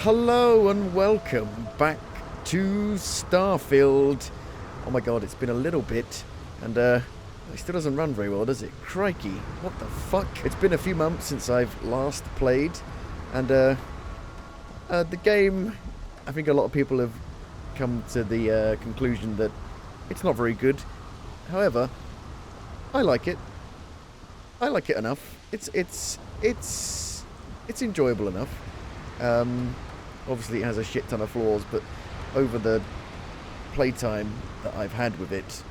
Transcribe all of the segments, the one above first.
Hello and welcome back to Starfield. Oh my god, it's been a little bit, and it still doesn't run very well, does it? Crikey, what the fuck? It's been a few months since I've last played, and the game, I think a lot of people have come to the conclusion that it's not very good. However, I like it. I like it enough. It's enjoyable enough. Obviously it has a shit ton of flaws, but over the playtime that I've had with it,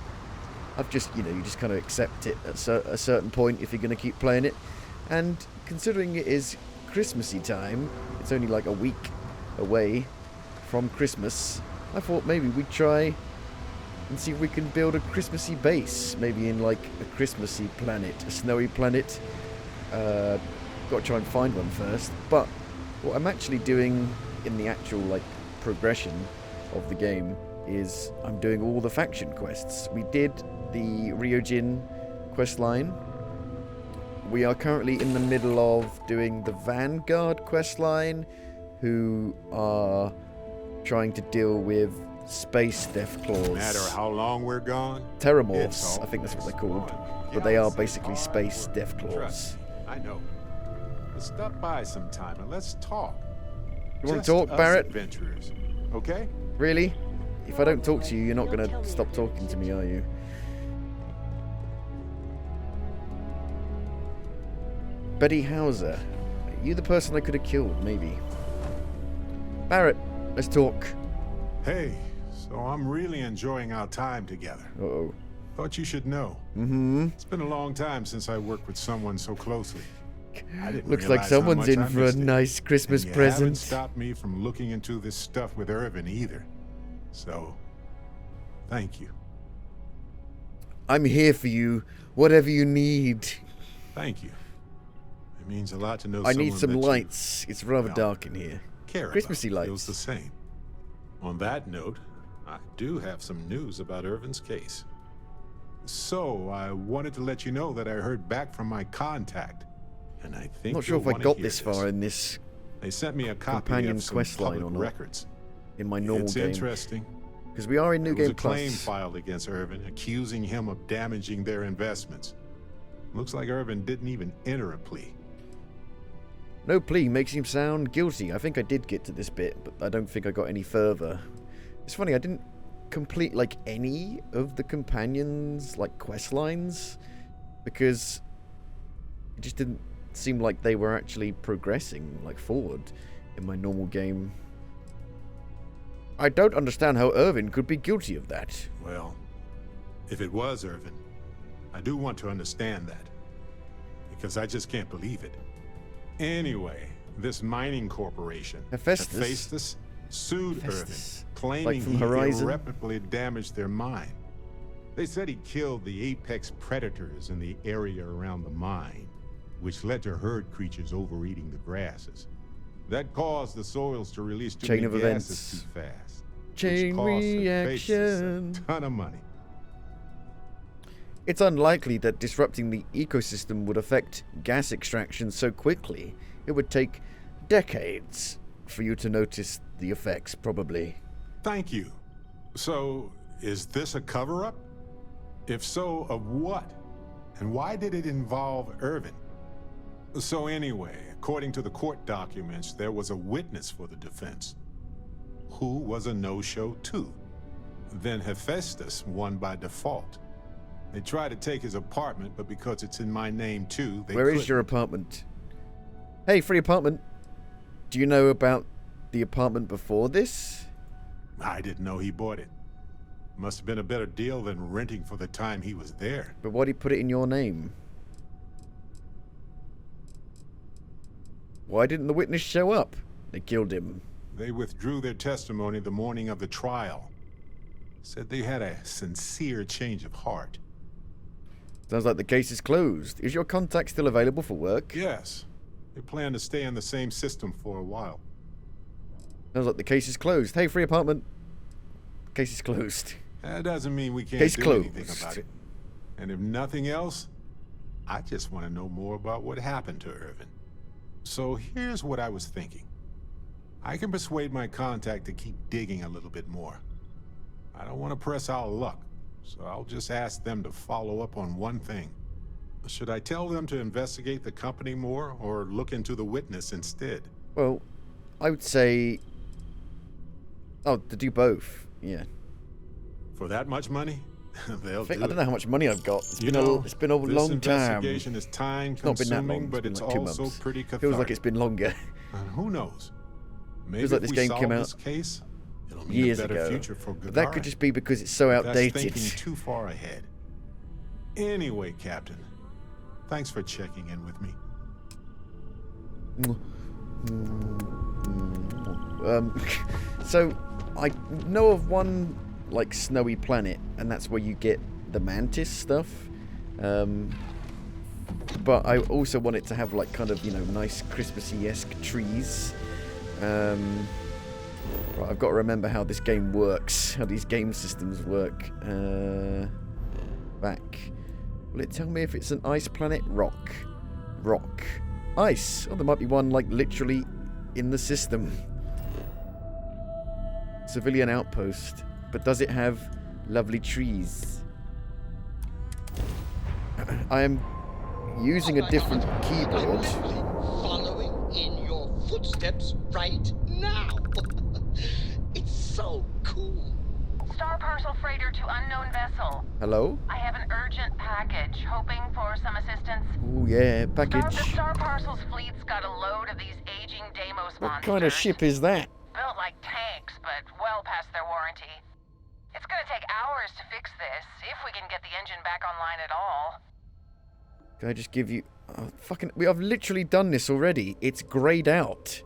I've just, you just kind of accept it at a certain point if you're going to keep playing it. And considering it is Christmassy time, it's only like a week away from Christmas, I thought maybe we'd try and see if we can build a Christmassy base, maybe in like a Christmassy planet, a snowy planet. Got to try and find one first, but what I'm actually doing in the actual progression of the game is I'm doing all the faction quests. We did the Ryojin quest line. We are currently in the middle of doing the Vanguard quest line, who are trying to deal with space Deathclaws. No matter how long we're gone, Terramorphs, I think that's what they're called, but they are basically space Deathclaws. I know. Let's stop by sometime and let's talk. You want to talk, Barrett? Adventurers, okay? Really? If I don't talk to you, you're not going to stop talking to me, are you? Betty Hauser. Are you the person I could have killed, maybe? Barrett, let's talk. Hey, so I'm really enjoying our time together. Uh-oh. Thought you should know. Mm-hmm. It's been a long time since I worked with someone so closely. Looks like someone's in for a nice Christmas present. You haven't stopped me from looking into this stuff with Irvin either. So, thank you. I'm here for you, whatever you need. Thank you. It means a lot to know I someone need some that lights. It's rather dark in here. Care Christmassy about lights. feels the same. On that note, I do have some news about Irvin's case. So, I wanted to let you know that I heard back from my contact. And I think Not sure if I got this far in this They sent me a copy companion of some quest line public or not. records. In my normal It's game. interesting. Because we are in New There was Game a claim Plus. filed against Irvin, accusing him of damaging their investments. Looks like Irvin didn't even enter a plea. No plea makes him sound guilty. I think I did get to this bit, but I don't think I got any further. It's funny, I didn't complete any of the companions quest lines, because it just didn't seem like they were actually progressing forward in my normal game. I don't understand how Irvin could be guilty of that. Well, if it was Irvin, I do want to understand that. Because I just can't believe it. Anyway, this mining corporation, Hephaestus sued Hephaestus. Irvin, claiming From he Horizon? irreparably damaged their mine. They said he killed the apex predators in the area around the mine, which led to herd creatures overeating the grasses. That caused the soils to release too Chain many of gases events. too fast. Chain which cost reaction. Hephaestus a ton of money. It's unlikely that disrupting the ecosystem would affect gas extraction so quickly. It would take decades for you to notice the effects, probably. Thank you. So, is this a cover-up? If so, of what? And why did it involve Irvin? So anyway, according to the court documents, there was a witness for the defense, who was a no-show too. Then Hephaestus won by default. They tried to take his apartment, but because it's in my name too, they Where is your apartment? Hey, free apartment. Do you know about the apartment before this? I didn't know he bought it. Must have been a better deal than renting for the time he was there. But why did he put it in your name? Why didn't the witness show up? They killed him. They withdrew their testimony the morning of the trial. Said they had a sincere change of heart. Sounds like the case is closed. Is your contact still available for work? Yes. They plan to stay in the same system for a while. Sounds like the case is closed. Hey, free apartment. Case is closed. That doesn't mean we can't Case do closed. anything about it. And if nothing else, I just want to know more about what happened to Irvin. So here's what I was thinking. I can persuade my contact to keep digging a little bit more. I don't want to press our luck, so I'll just ask them to follow up on one thing. Should I tell them to investigate the company more, or look into the witness instead? Well, I would say... Oh, to do both, yeah. For that much money? They'll do I don't know how much money I've got. It's been a long this time. investigation is It's not been that long. time-consuming, but it's like 2 also months. pretty cathartic. Feels like it's been longer. And who knows? Maybe Feels like if this we game solve came this out case, it'll mean years a better ago. future for But that could Gagarin. just be because it's so outdated. That's thinking too far ahead. Anyway, Captain, thanks for checking in with me. So I know of one like snowy planet, and that's where you get the mantis stuff. But I also want it to have like kind of, you know, nice Christmassy-esque trees. Right, I've got to remember how this game works, how these game systems work. Back. Will it tell me if it's an ice planet? Rock. Rock. Ice. Oh, there might be one like literally in the system. Civilian outpost. But does it have lovely trees? I am using a different keyboard. Following in your footsteps right now. It's so cool. Star parcel freighter to unknown vessel. Hello? I have an urgent package, hoping for some assistance. Oh yeah, The package. Star parcel's fleet's got a load of these aging Deimos What monsters. kind of ship is that? Built like tanks, but well past their warranty. It's gonna take hours to fix this, if we can get the engine back online at all. Can I just give you... Oh, I've literally done this already. It's greyed out.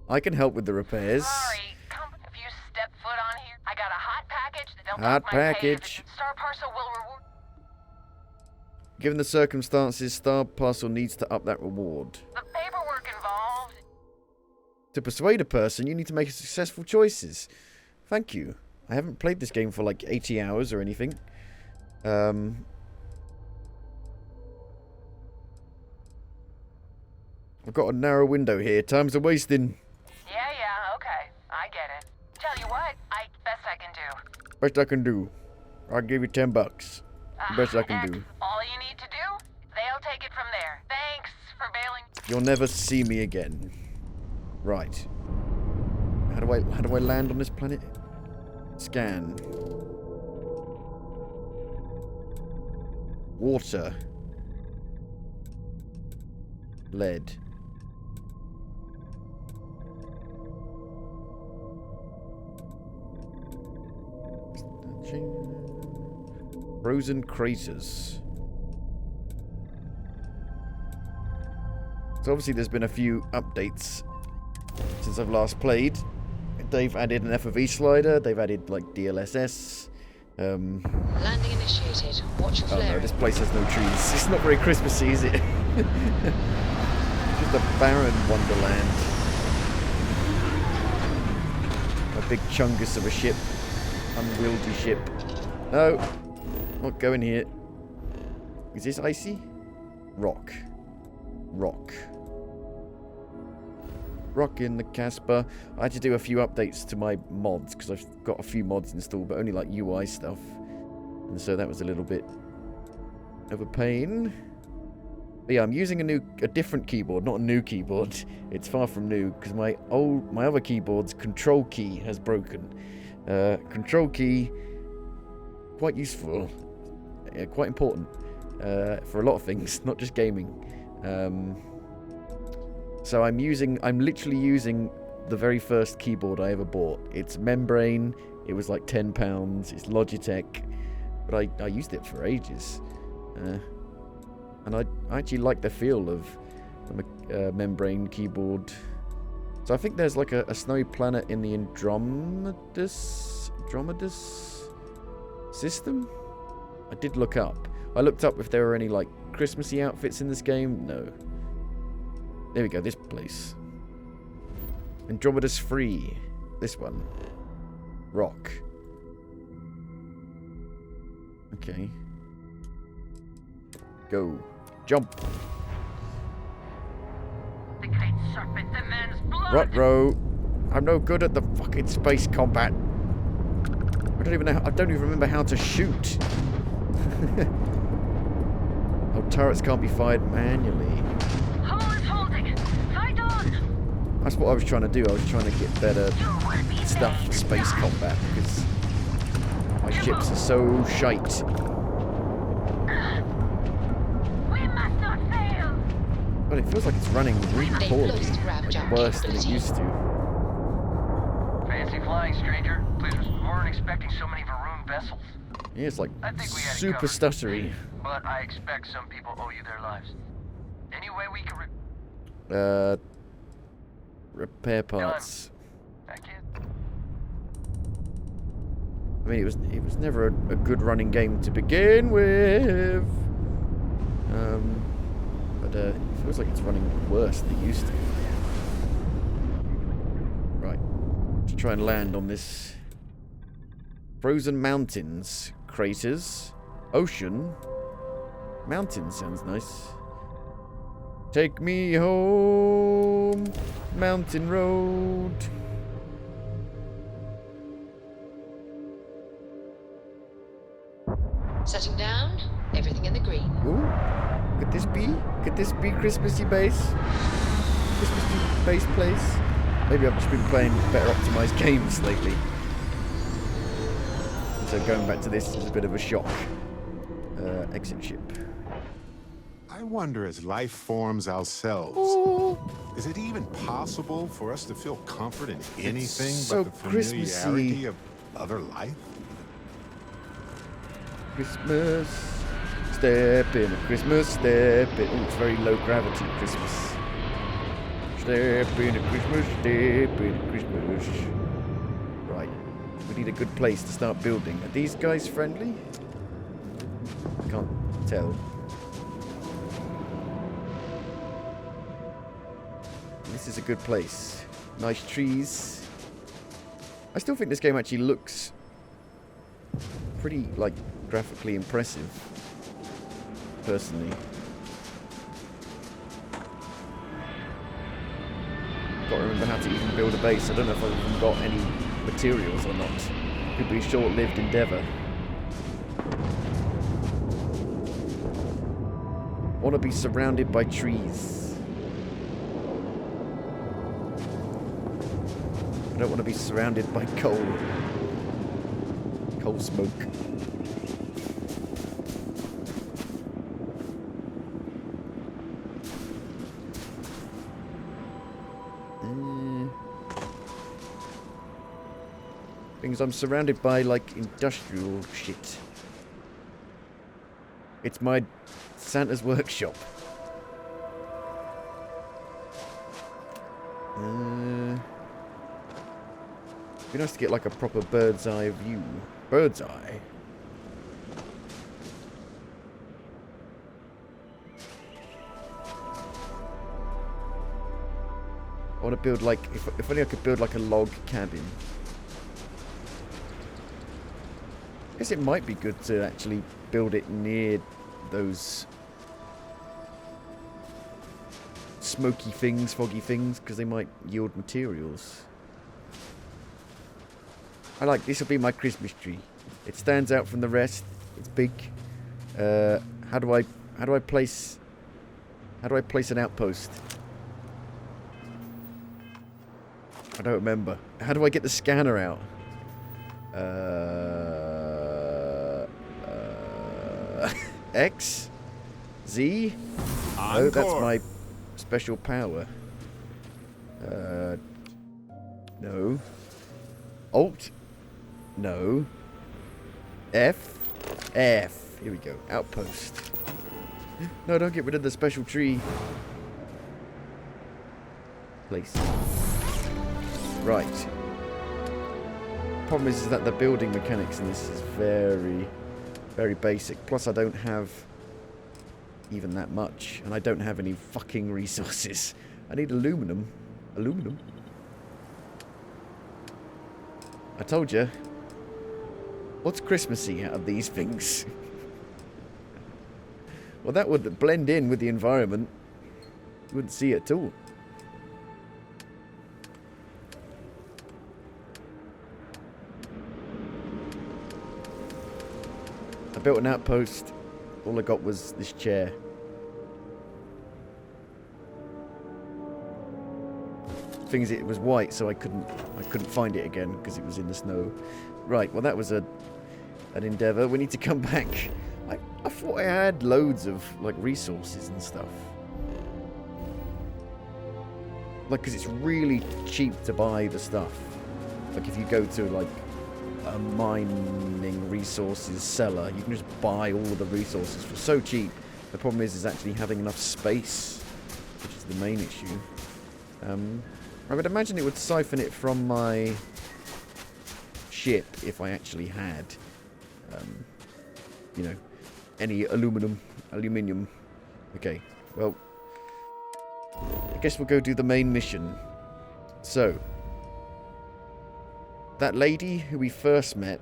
I can help with the repairs. Sorry, if you step foot on here, I got a hot package that they'll Hot dock my pay. package. Star parcel will reward. Given the circumstances, Star Parcel needs to up that reward. The paperwork involved. To persuade a person, you need to make successful choices. Thank you. I haven't played this game for like 80 hours or anything. I've got a narrow window here. Time's a wasting. Yeah, okay. I get it. Tell you what, best I can do. Best I can do. I'll give you $10. Best I can do. All you need to do, they'll take it from there. Thanks for bailing. You'll never see me again. Right. How do I land on this planet? Scan. Water. Lead. Frozen craters. So obviously there's been a few updates since I've last played. They've added an FOV slider, they've added like DLSS. Landing initiated. Watch your Oh no, this place has no trees. It's not very Christmassy, is it? Just a barren wonderland. A big chungus of a ship. Unwieldy ship. No, not going here. Is this icy? Rock. Rock. Rock in the Casper. I had to do a few updates to my mods because I've got a few mods installed, but only like UI stuff. And so that was a little bit of a pain. But yeah, I'm using a different keyboard, not a new keyboard. It's far from new because my other keyboard's control key has broken. Control key, quite useful, quite important for a lot of things, not just gaming. So I'm literally using the very first keyboard I ever bought. It's membrane. It was like £10. It's Logitech, but I used it for ages, and I actually like the feel of a membrane keyboard. So I think there's like a snowy planet in the Andromedus system. I did look up. I looked up if there were any like Christmassy outfits in this game. No. There we go, this place. Andromedus free. This one. Rock. Okay. Go. Jump. The great It's the man's blood. Rutro. I'm no good at the fucking space combat. I don't even remember how to shoot. Oh, turrets can't be fired manually. Hull is holding. Fight on. That's what I was trying to do. I was trying to get better stuff for space combat because my ships are so shite. We must not fail. But it feels like it's running really They've poorly. lost grav jump Worse than it capability. used to. Fancy flying, stranger. Please, we weren't expecting so many Varun vessels. Yeah, it's like I think we had it super covered. stuttery. But I expect some people owe you their lives. Any way we can Repair parts. I can't. I mean, it was never a good running game to begin with. But it feels like it's running worse than it used to. Right, to try and land on this frozen mountains, craters, ocean, mountain sounds nice. Take me home, mountain road. Setting down, everything in the green. Ooh, could this be? Could this be Christmassy base? Christmassy base place? Maybe I've just been playing better optimized games lately. So going back to this is a bit of a shock. Exit ship. I wonder, as life forms ourselves, Oh, is it even possible for us to feel comfort in anything so but the Christmassy. familiarity of other life? Christmas. Step in a Christmas, step in. Oh, it's very low gravity Christmas. Step in a Christmas, step in a Christmas. Right. We need a good place to start building. Are these guys friendly? Can't tell. This is a good place. Nice trees. I still think this game actually looks pretty, like, graphically impressive. Personally. Got to remember how to even build a base. I don't know if I've even got any materials or not. Could be a short-lived endeavour. Want to be surrounded by trees. I don't want to be surrounded by coal. Coal smoke. Things I'm surrounded by, like, industrial shit. It's my Santa's workshop. Be nice to get like a proper bird's eye view. Bird's eye? I want to build like, if only I could build like a log cabin. I guess it might be good to actually build it near those smoky things, foggy things, because they might yield materials. I like, this will be my Christmas tree. It stands out from the rest. It's big. How do I place an outpost? I don't remember. How do I get the scanner out? X? Z? Oh, that's my special power. No. Alt? No. F? F. Here we go. Outpost. No, don't get rid of the special tree. Place. Right. Problem is that the building mechanics in this is very, very basic. Plus I don't have even that much. And I don't have any fucking resources. I need aluminum. Aluminum? I told you. What's Christmassy out of these things? Well, that would blend in with the environment. You wouldn't see it at all. built an outpost. All I got was this chair. Thing is, it was white, so I couldn't find it again because it was in the snow. Right, well that was an endeavour. We need to come back. I thought I had loads of like resources and stuff. Like, because it's really cheap to buy the stuff. Like if you go to like a mining resources seller, you can just buy all the resources for so cheap. The problem is actually having enough space, which is the main issue. I would imagine it would siphon it from my ship if I actually had, you know, any aluminium. Okay, well, I guess we'll go do the main mission. So, that lady who we first met,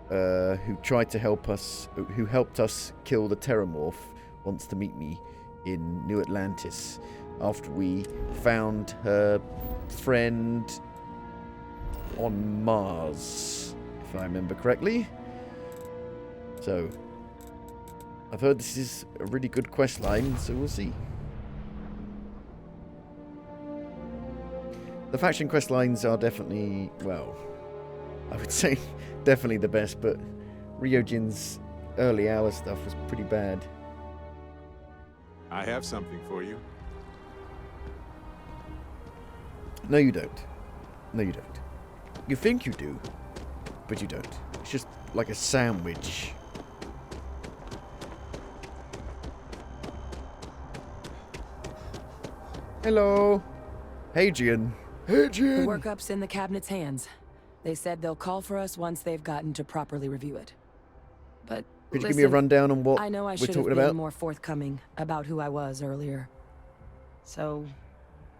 who tried to help us, who helped us kill the Terramorph, wants to meet me in New Atlantis after we found her friend on Mars, if I remember correctly. So, I've heard this is a really good quest line, so we'll see. The faction quest lines are definitely, well, I would say definitely the best, but Ryojin's early hour stuff was pretty bad. I have something for you. No, you don't. No, you don't. You think you do, but you don't. It's just like a sandwich. Hello. Hadrian. The workup's in the cabinet's hands. They said they'll call for us once they've gotten to properly review it. But could you give me a rundown on what I know I we're should have talking been about? more forthcoming about who I was earlier. So,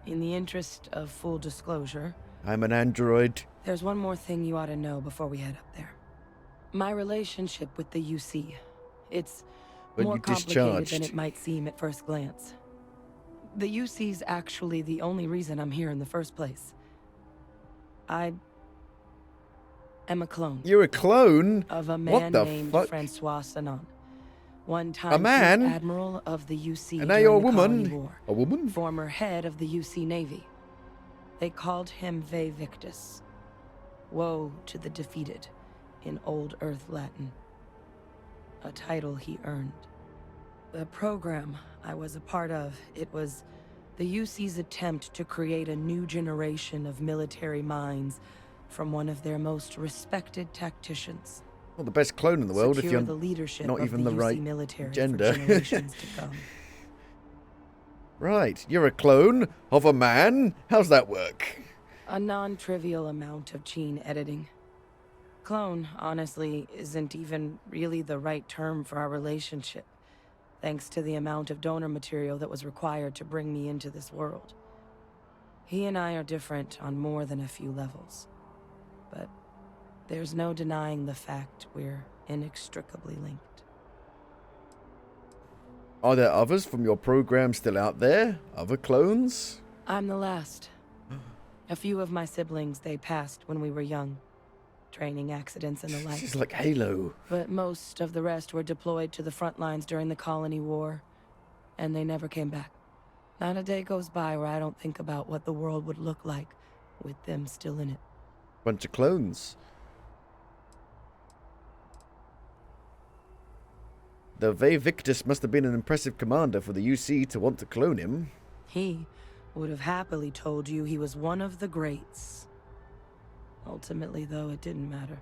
in the interest of full disclosure, I'm an android. there's one more thing you ought to know before we head up there. My relationship with the UC. It's When more you complicated discharged. than it might seem at first glance. The UC's actually the only reason I'm here in the first place. I am a clone You're a clone? of a What man the named fuck? Francois Sanon. One time A man? Chief Admiral of the UC And now during you're a the Colony woman? War. A woman? Former head of the UC Navy. They called him Ve Victus. Woe to the defeated, in Old Earth Latin. A title he earned. The program I was a part of, it was the UC's attempt to create a new generation of military minds from one of their most respected tacticians. Well, the best clone in the world if Secure you're the leadership not of even the the UC right military gender. for generations to come. Right, you're a clone of a man? How's that work? A non-trivial amount of gene editing. Clone, honestly, isn't even really the right term for our relationship, thanks to the amount of donor material that was required to bring me into this world. He and I are different on more than a few levels, but there's no denying the fact we're inextricably linked. Are there others from your program still out there? Other clones? I'm the last. A few of my siblings, they passed when we were young. Training accidents and the like. This is like Halo. But most of the rest were deployed to the front lines during the Colony War, and they never came back. Not a day goes by where I don't think about what the world would look like with them still in it. Bunch of clones. The Ve Victus must have been an impressive commander for the UC to want to clone him. He would have happily told you he was one of the greats. Ultimately, though, it didn't matter.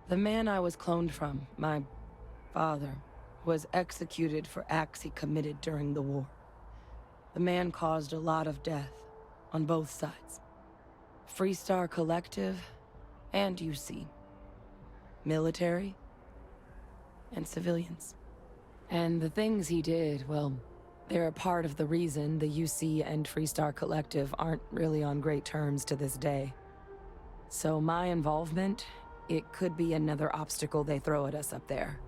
The man I was cloned from, my father, was executed for acts he committed during the war. The man caused a lot of death on both sides. Freestar Collective and UC. Military and civilians. And the things he did, well, they're a part of the reason the UC and Freestar Collective aren't really on great terms to this day. So my involvement, it could be another obstacle they throw at us up there.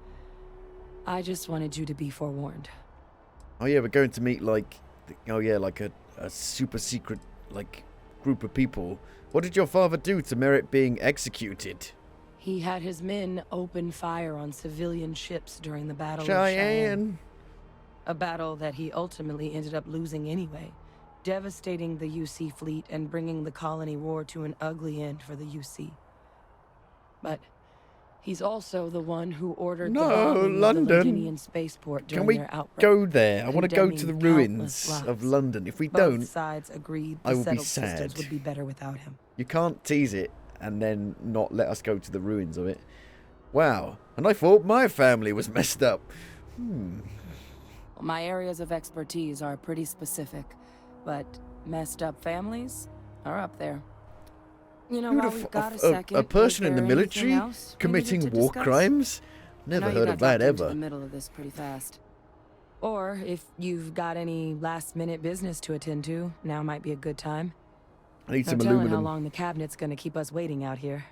I just wanted you to be forewarned. Oh yeah, we're going to meet like a super secret like group of people. What did your father do to merit being executed? He had his men open fire on civilian ships during the Battle of Cheyenne. a battle that he ultimately ended up losing anyway, devastating the UC fleet and bringing the colony war to an ugly end for the UC. But he's also the one who ordered the bombing London. of the Londinian spaceport during Can we their outbreak. go there? I want to go to the condemning ruins countless of lives. London. If we Both don't, sides agreed I the will be settled systems sad. would be better without him. you can't tease it and then not let us go to the ruins of it. Wow. And I thought my family was messed up. My areas of expertise are pretty specific, but messed up families are up there. You know, Who'd while have we've got a a second, person is in the there anything military else we committing needed to war discuss? crimes? I Never know you heard got of that dropped into ever. the middle of this pretty fast. Or if you've got any last-minute business to attend to, now might be a good time. I need No some telling how aluminum. long the cabinet's gonna keep us waiting out here.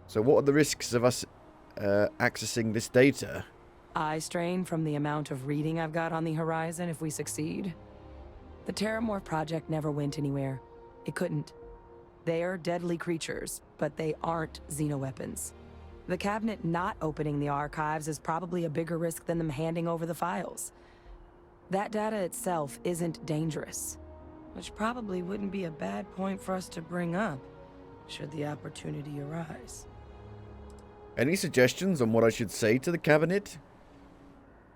So what are the risks of us accessing this data? Eye strain from the amount of reading I've got on the horizon if we succeed. The Terramorph project never went anywhere. It couldn't. They're deadly creatures, but they aren't xenoweapons. The cabinet not opening the archives is probably a bigger risk than them handing over the files. That data itself isn't dangerous, which probably wouldn't be a bad point for us to bring up, should the opportunity arise. Any suggestions on what I should say to the cabinet?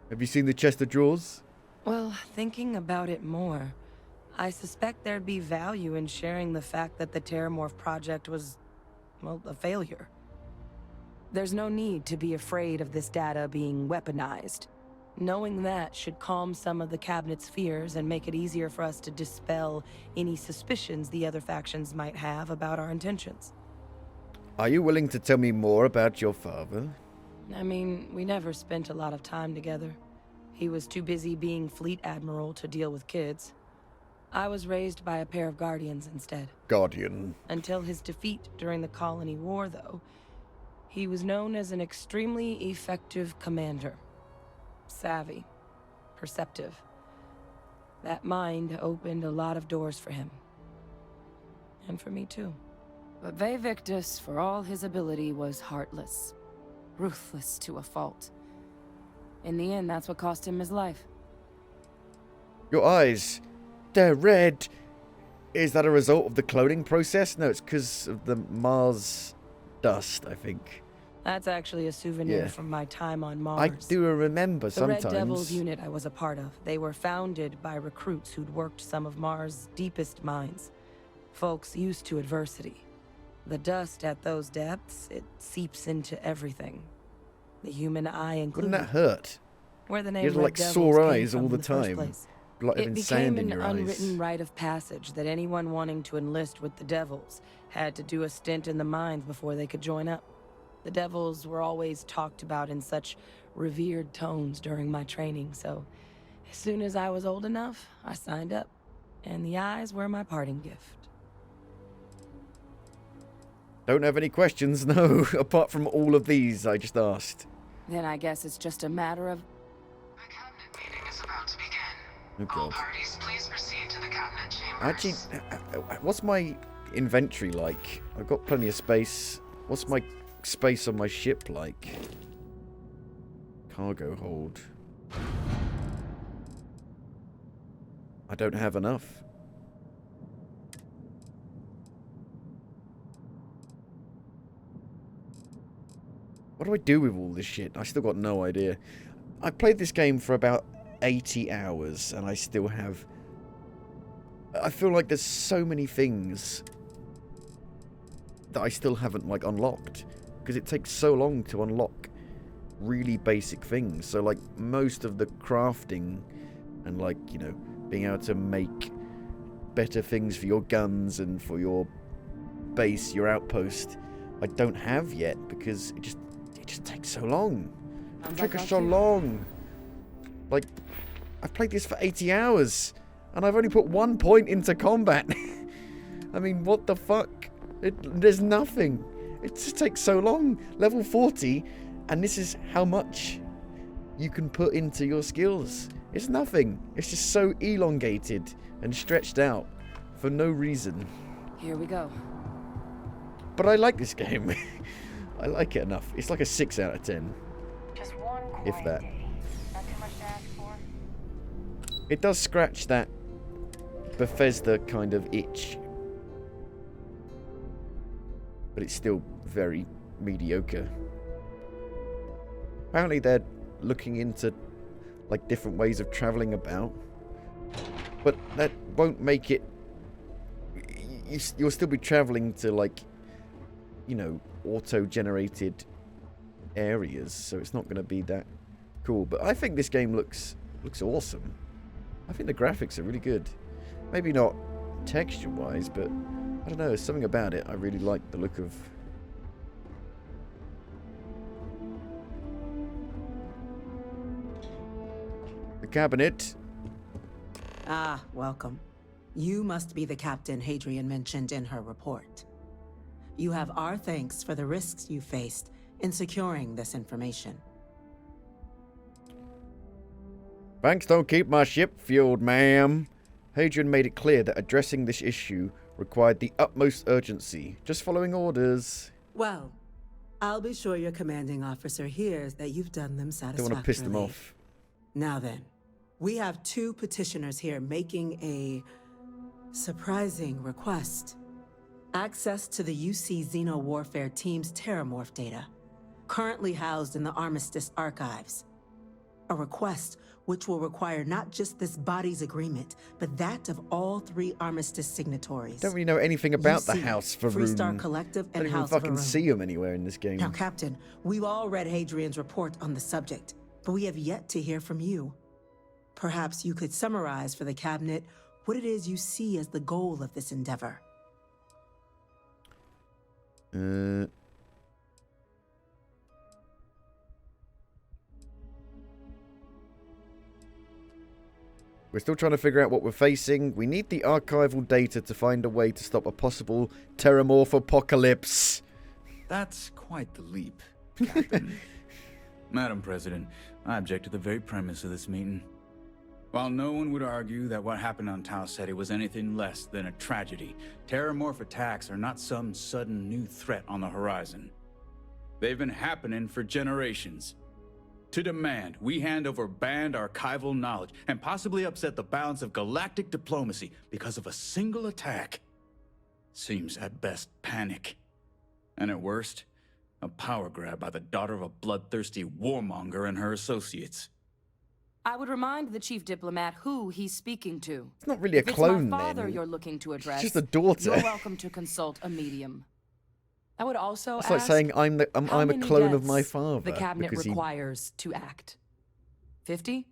Have you seen the chest of drawers? Well, thinking about it more, I suspect there'd be value in sharing the fact that the Terramorph project was, well, a failure. There's no need to be afraid of this data being weaponized. Knowing that should calm some of the cabinet's fears and make it easier for us to dispel any suspicions the other factions might have about our intentions. Are you willing to tell me more about your father? I mean, we never spent a lot of time together. He was too busy being fleet admiral to deal with kids. I was raised by a pair of guardians instead. Guardian. Until his defeat during the colony war, though, he was known as an extremely effective commander. Savvy. Perceptive. That mind opened a lot of doors for him. And for me, too. But Ve Victus, for all his ability, was heartless. Ruthless to a fault. In the end, that's what cost him his life. Your eyes, they're red. Is that a result of the cloning process? No, it's because of the Mars dust, I think. That's actually a souvenir Yeah. from my time on Mars. I do remember The sometimes. Red Devils unit I was a part of. They were founded by recruits who'd worked some of Mars' deepest mines. Folks used to adversity. The dust at those depths, it seeps into everything. The human eye included. Wouldn't that hurt? Where the name You had Red like Devils sore came eyes from all in the first time. place. Like It having became sand in an your unwritten eyes. rite of passage that anyone wanting to enlist with the Devils had to do a stint in the mines before they could join up. The Devils were always talked about in such revered tones during my training, so as soon as I was old enough, I signed up. And the eyes were my parting gift. Don't have any questions, no, apart from all of these I just asked. Then I guess it's just a matter of... The cabinet meeting is about to begin. Oh, All God. parties, please proceed to the cabinet chambers. Actually, what's my inventory like? I've got plenty of space. What's my space on my ship like? Cargo hold. I don't have enough. What do I do with all this shit? I still got no idea. I played this game for about 80 hours and I still have... I feel like there's so many things that I still haven't, like, unlocked. Because it takes so long to unlock really basic things. So, like, most of the crafting and, like, you know, being able to make better things for your guns and for your base, your outpost, I don't have yet because it just takes so long. It took us so long. Like, I've played this for 80 hours and I've only put 1 point into combat. I mean, what the fuck? There's nothing. It just takes so long. Level 40, and this is how much you can put into your skills. It's nothing. It's just so elongated and stretched out for no reason. Here we go. But I like this game. I like it enough. It's like a 6 out of 10. Just one If quiet that. day. Not too much to ask for. It does scratch that Bethesda kind of itch. But it's still very mediocre. Apparently they're looking into like different ways of travelling about. But that won't make it... You'll still be travelling to like, you know, auto-generated areas. So it's not going to be that cool. But I think this game looks awesome. I think the graphics are really good. Maybe not texture-wise, but I don't know. There's something about it. I really like the look of... the cabinet. Ah, welcome. You must be the captain Hadrian mentioned in her report. You have our thanks for the risks you faced in securing this information. Banks don't keep my ship fueled, ma'am. Hadrian made it clear that addressing this issue required the utmost urgency. Just following orders. Well, I'll be sure your commanding officer hears that you've done them Don't satisfactorily. want to piss them off. Now then, we have 2 petitioners here making a surprising request. Access to the UC Xeno Warfare Team's Terramorph data, currently housed in the Armistice archives. A request which will require not just this body's agreement, but that of all 3 Armistice signatories. Don't really know anything about the UC, House for Freestar Collective, Don't and even House fucking Varun. see them anywhere in this game. Now, Captain, we've all read Hadrian's report on the subject, but we have yet to hear from you. Perhaps you could summarize for the Cabinet what it is you see as the goal of this endeavor. We're still trying to figure out what we're facing. We need the archival data to find a way to stop a possible Terramorph apocalypse. That's quite the leap, Captain. Madam President, I object to the very premise of this meeting. While no one would argue that what happened on Tau Ceti was anything less than a tragedy, Terramorph attacks are not some sudden new threat on the horizon. They've been happening for generations. To demand we hand over banned archival knowledge and possibly upset the balance of galactic diplomacy because of a single attack seems at best panic. And at worst, a power grab by the daughter of a bloodthirsty warmonger and her associates. I would remind the chief diplomat who he's speaking to. It's not really a If clone, it's my father then. you're looking to address, just a daughter. You're welcome to consult a medium. I would also It's ask, like saying I'm how a many clone of my deaths father. the cabinet because requires to act. 50?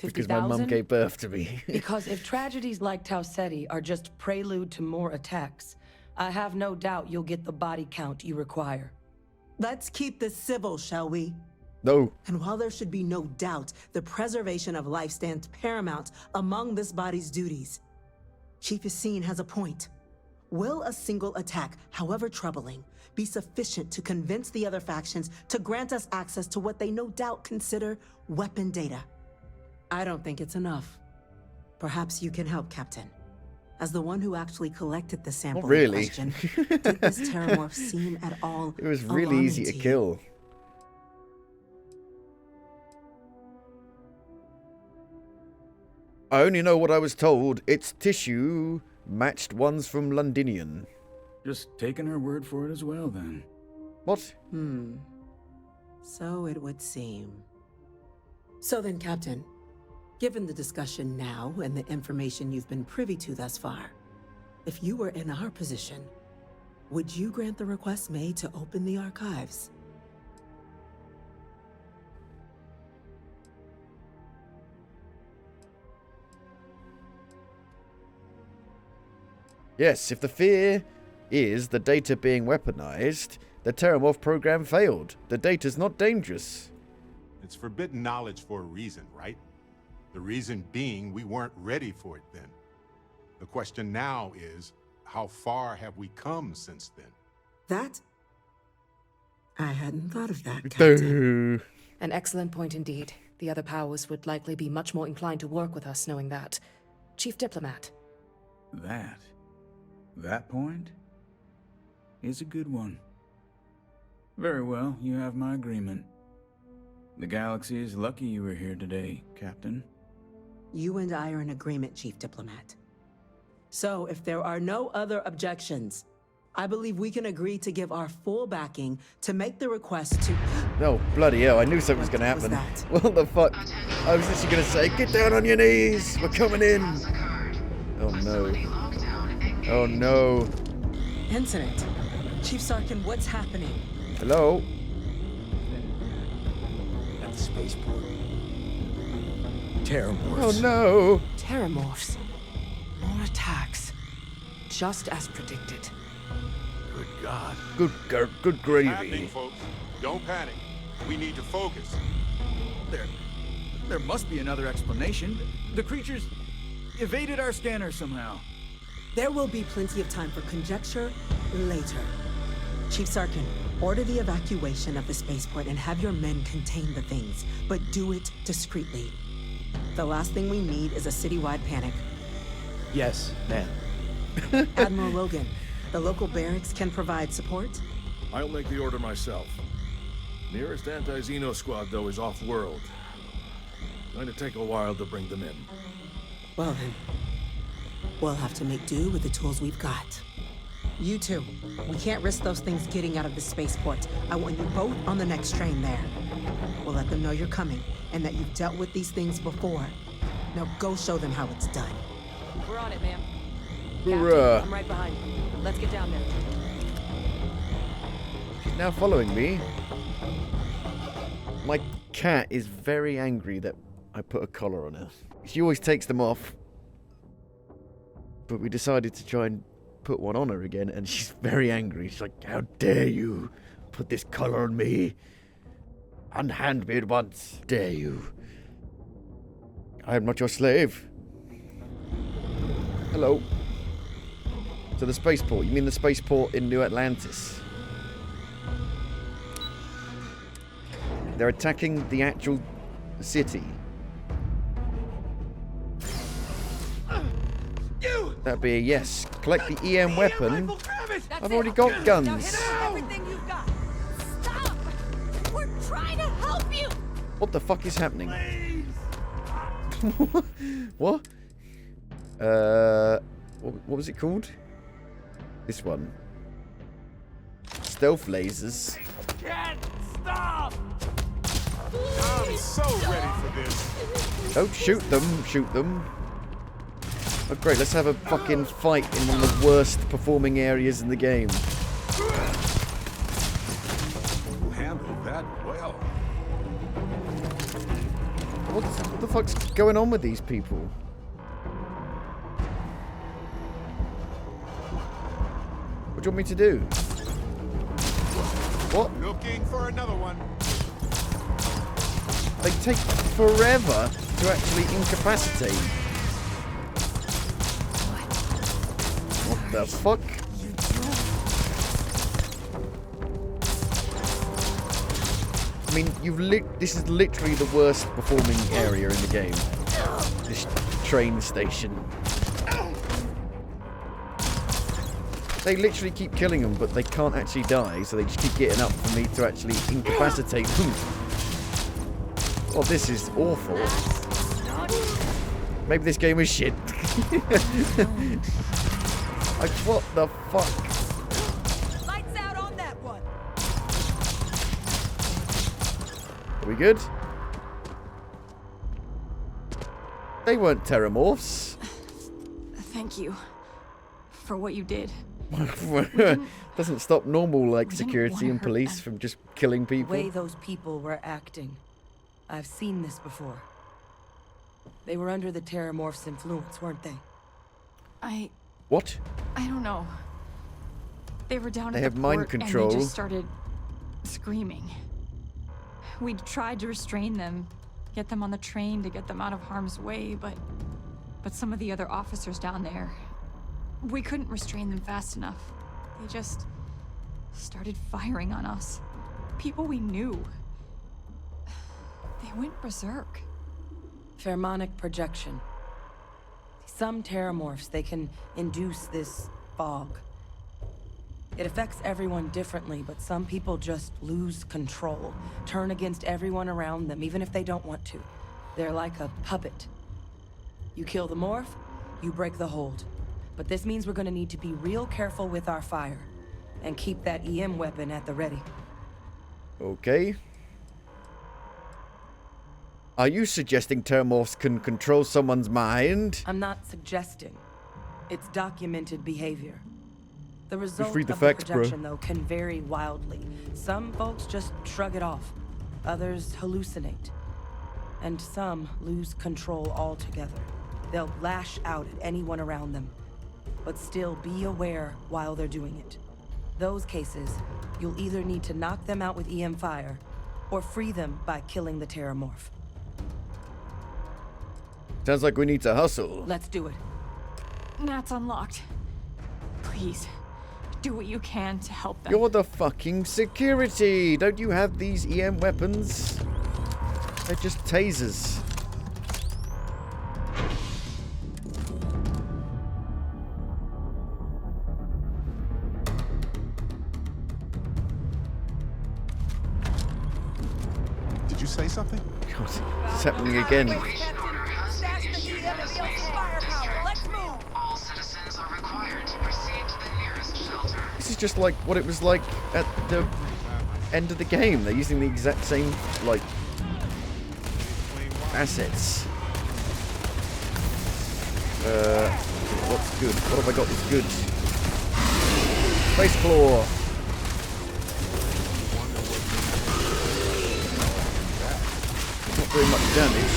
because my mum 50,000? gave birth to me. Because if tragedies like Tau Ceti are just prelude to more attacks, I have no doubt you'll get the body count you require. Let's keep this civil, shall we? No. And while there should be no doubt the preservation of life stands paramount among this body's duties, Chief Yassine has a point. Will a single attack, however troubling, be sufficient to convince the other factions to grant us access to what they no doubt consider weapon data? I don't think it's enough. Perhaps you can help, Captain. As the one who actually collected the sample really. in question, did this Terramorph seem at all It was really alarming easy to you? kill. I only know what I was told. Its tissue matched ones from Londinian. Just taking her word for it as well, then. What? So it would seem. So then, Captain, given the discussion now and the information you've been privy to thus far, if you were in our position, would you grant the request made to open the archives? Yes, if the fear is the data being weaponized, the Terramorph program failed. The data's not dangerous. It's forbidden knowledge for a reason, right? The reason being we weren't ready for it then. The question now is, how far have we come since then? That? I hadn't thought of that, Captain. An excellent point indeed. The other powers would likely be much more inclined to work with us knowing that. Chief Diplomat. That point? is a good one. Very well, you have my agreement. The galaxy is lucky you were here today, Captain. You and I are in agreement, Chief Diplomat. So, if there are no other objections, I believe we can agree to give our full backing to make the request to... Oh, bloody hell, I knew something was going to happen. What the fuck? I was literally going to say, get down on your knees, we're coming in. Oh no. Oh no. Incident. Chief Sarkin, what's happening? Hello? At the spaceport. Terramorphs. Oh no. Terramorphs. More attacks. Just as predicted. Good God. Good gravy. Happening, folks. Don't panic. We need to focus. There must be another explanation. The creatures evaded our scanner somehow. There will be plenty of time for conjecture later. Chief Sarkin, order the evacuation of the spaceport and have your men contain the things, but do it discreetly. The last thing we need is a citywide panic. Yes, ma'am. Admiral Logan, the local barracks can provide support? I'll make the order myself. Nearest anti-Xeno squad, though, is off-world. Going to take a while to bring them in. Well then, we'll have to make do with the tools we've got. You two, we can't risk those things getting out of the spaceport. I want you both on the next train there. We'll let them know you're coming, and that you've dealt with these things before. Now go show them how it's done. We're on it, ma'am. Hoorah. Captain, I'm right behind you. Let's get down there. She's now following me. My cat is very angry that I put a collar on her. She always takes them off. But we decided to try and put one on her again, and she's very angry. She's like, how dare you put this collar on me? Unhand me at once. Dare you? I am not your slave. Hello. So the spaceport. You mean the spaceport in New Atlantis? They're attacking the actual city. That'd be a yes. Collect the EM weapon. I've already got guns. Everything you've got. Stop! We're trying to help you. What the fuck is happening? What? What was it called? This one. Stealth lasers. Can't stop! I'm so ready for this. Don't shoot them. Shoot them. Oh great, let's have a fucking fight in one of the worst performing areas in the game. You handled that well. What the fuck's going on with these people? What do you want me to do? What? Looking for another one. They take forever to actually incapacitate. What the fuck? I mean, this is literally the worst performing area in the game. This train station. They literally keep killing them, but they can't actually die, so they just keep getting up for me to actually incapacitate them. Oh, this is awful. Maybe this game is shit. Like, what the fuck? Lights out on that one. Are we good? They weren't terramorphs. Thank you for what you did. Doesn't stop normal like we didn't security wanna and hurt police them. from just killing The people. way those people were acting. I've seen this before. They were under the Terramorph's influence, weren't they? What? I don't know. They were down They at have the mind port control. and they just started screaming. We tried to restrain them, get them on the train to get them out of harm's way, but some of the other officers down there, we couldn't restrain them fast enough. They just started firing on us. People we knew. They went berserk. Pheromonic projection. Some terramorphs, they can induce this fog. It affects everyone differently, but some people just lose control, turn against everyone around them, even if they don't want to. They're like a puppet. You kill the morph, you break the hold. But this means we're gonna need to be real careful with our fire, and keep that EM weapon at the ready. Okay. Are you suggesting Terramorphs can control someone's mind? I'm not suggesting. It's documented behavior. The result read the of facts, the projection, though, can vary wildly. Some folks just shrug it off. Others hallucinate. And some lose control altogether. They'll lash out at anyone around them, but still be aware while they're doing it. Those cases, you'll either need to knock them out with EM fire, or free them by killing the Terramorph. Sounds like we need to hustle. Let's do it. Nat's unlocked. Please, do what you can to help them. You're the fucking security. Don't you have these EM weapons? They're just tasers. Did you say something? God, it's happening again. All citizens are required to proceed to the nearest shelter. This is just like what it was like at the end of the game. They're using the exact same, like, assets. What's good? What have I got that's good? Space Claw. Not very much damage.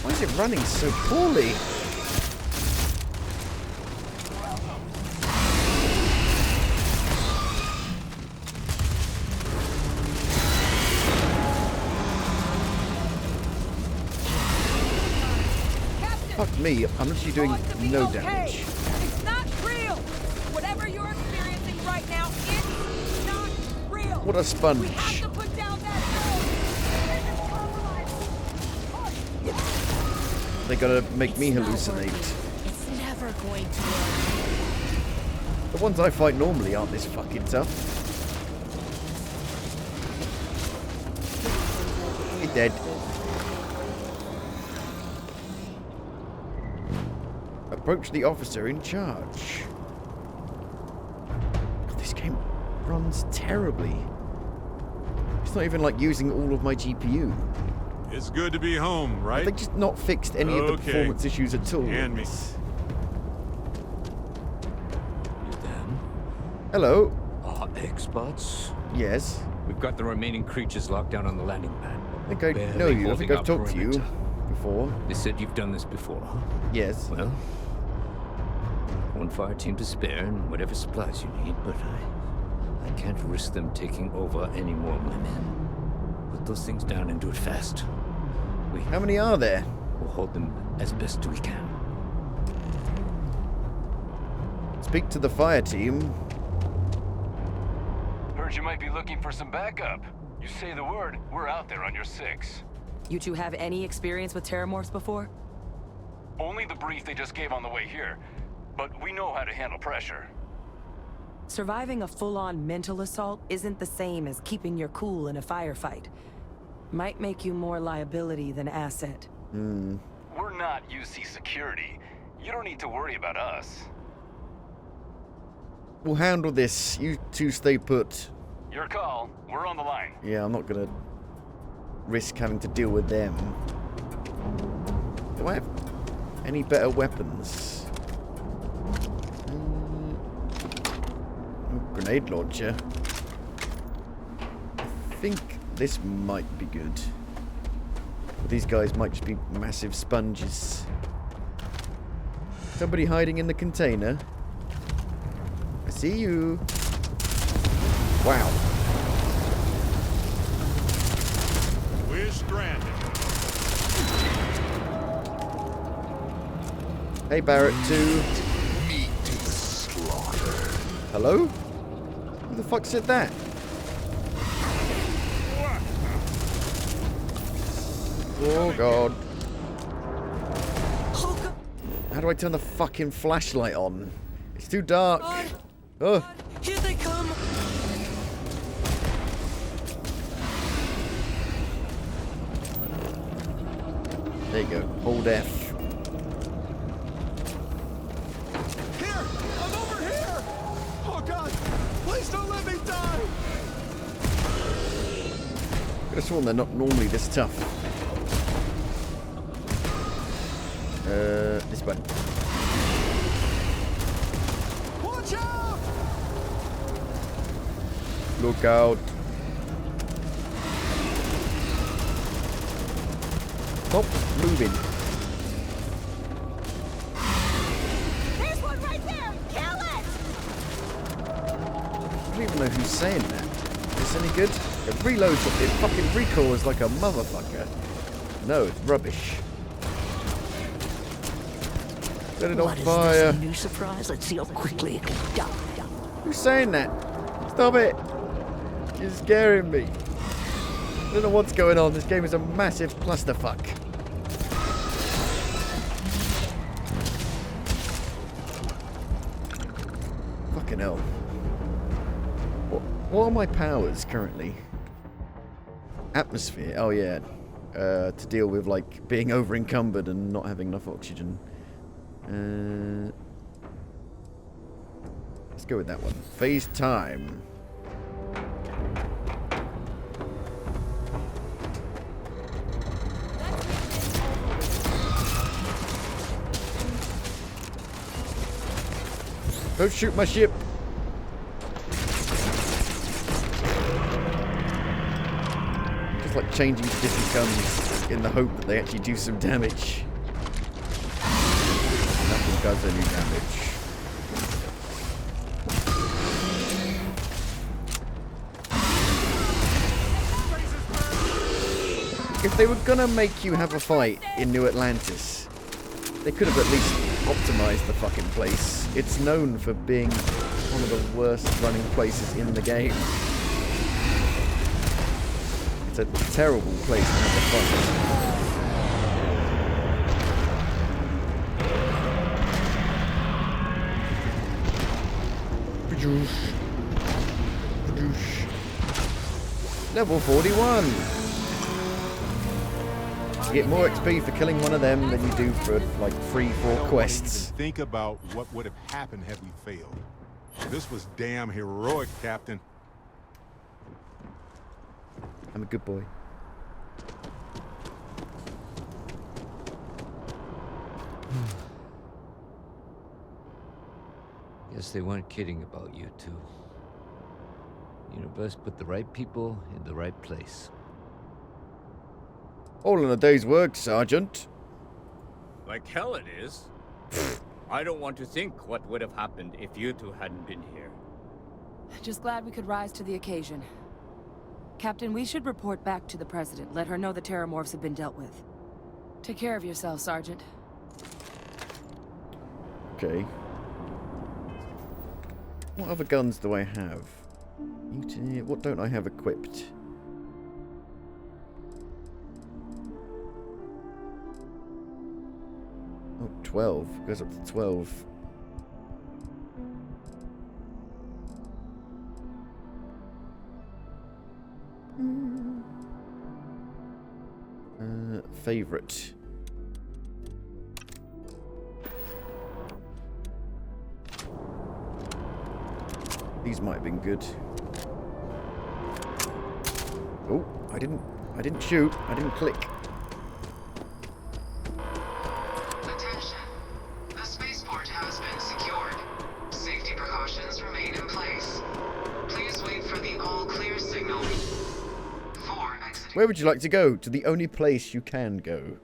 Why is it running so poorly? Fuck me, I'm actually doing no damage. It's not real! Whatever you're experiencing right now, it's not real! What a sponge. We have to put down that They're gonna make me hallucinate. It's never going to work. The ones I fight normally aren't this fucking tough. You're dead. Approach the officer in charge. God, this game runs terribly. It's not even like using all of my GPU. It's good to be home, right? Have they just not fixed any of the performance issues at all? Hand me. You them? Hello. Experts? Yes. We've got the remaining creatures locked down on the landing pad. I think I know you. I think I've talked to you before. They said you've done this before, huh? Yes. Well, one fire team to spare and whatever supplies you need, but I can't risk them taking over any more of my men. Put those things down and do it fast. How many are there? We'll hold them as best we can. Speak to the fire team. Heard you might be looking for some backup. You say the word, we're out there on your 6. You two have any experience with Terramorphs before? Only the brief they just gave on the way here, but we know how to handle pressure. Surviving a full-on mental assault isn't the same as keeping your cool in a firefight. Might make you more liability than asset. We're not UC security. You don't need to worry about us. We'll handle this. You two stay put. Your call. We're on the line. Yeah, I'm not gonna risk having to deal with them. Do I have any better weapons? Grenade launcher. I think this might be good. But these guys might just be massive sponges. Somebody hiding in the container. I see you. Wow. We're stranded. Hey, Barrett 2. Meat to the slaughter. Hello? Who the fuck said that? Oh god. How do I turn the fucking flashlight on? It's too dark. Oh. Here they come! There you go. Hold F. Here! I'm over here! Oh god! Please don't let me die! Could have sworn they're not normally this tough. This one. Watch out! Look out. Stop moving. There's one right there! Kill it! I don't even know who's saying that. Is this any good? It reloads, it fucking recoils like a motherfucker. No, it's rubbish. Set it on fire. This a new surprise? Let's see how quickly it can die. Who's saying that? Stop it! You're scaring me. I don't know what's going on. This game is a massive clusterfuck. Fucking hell. What are my powers currently? Atmosphere. Oh yeah. To deal with like being over encumbered and not having enough oxygen. Let's go with that one. Phase time. Don't shoot my ship. Just like changing to different guns in the hope that they actually do some damage. Nothing does any damage. If they were gonna make you have a fight in New Atlantis, they could have at least optimized the fucking place. It's known for being one of the worst running places in the game. It's a terrible place to have a fight. Level 41. You get more XP for killing one of them than you do for like 3-4 quests. Think about what would have happened had we failed. This was damn heroic, Captain. I'm a good boy. Guess they weren't kidding about you two. Universe put the right people in the right place. All in a day's work, Sergeant. Like hell it is. I don't want to think what would have happened if you two hadn't been here. Just glad we could rise to the occasion. Captain, we should report back to the President. Let her know the Terramorphs have been dealt with. Take care of yourself, Sergeant. Okay. What other guns do I have? What don't I have equipped? Oh, 12. Goes up to 12. Favorite. These might have been good. Oh, I didn't shoot. I didn't click. Attention. The spaceport has been secured. Safety precautions remain in place. Please wait for the all-clear signal. For exiting. Where would you like to go? To the only place you can go.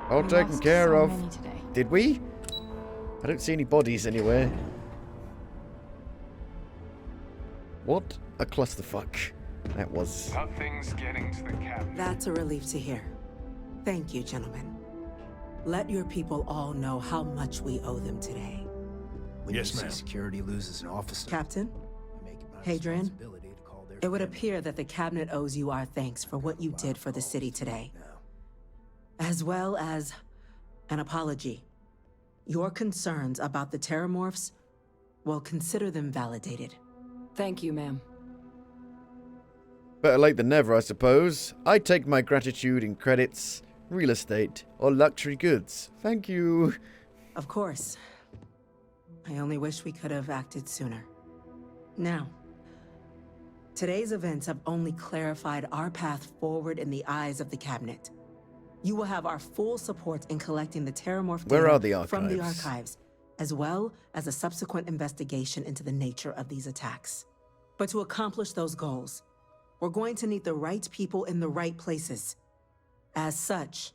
All taken care of. Did we? I don't see any bodies anywhere. What a clusterfuck that was. Nothing's getting to the captain. That's a relief to hear. Thank you, gentlemen. Let your people all know how much we owe them today. When Yes, UC ma'am. Security loses an officer. Captain, Hadrian, it would appear that the Cabinet owes you our thanks for what you did for the city today, as well as an apology. Your concerns about the Terramorphs, well, consider them validated. Thank you, ma'am. Better late than never, I suppose. I take my gratitude in credits, real estate, or luxury goods. Thank you. Of course. I only wish we could have acted sooner. Now, today's events have only clarified our path forward in the eyes of the Cabinet. You will have our full support in collecting the Terramorph data Where are the archives? from the archives, as well as a subsequent investigation into the nature of these attacks. But to accomplish those goals, we're going to need the right people in the right places. As such,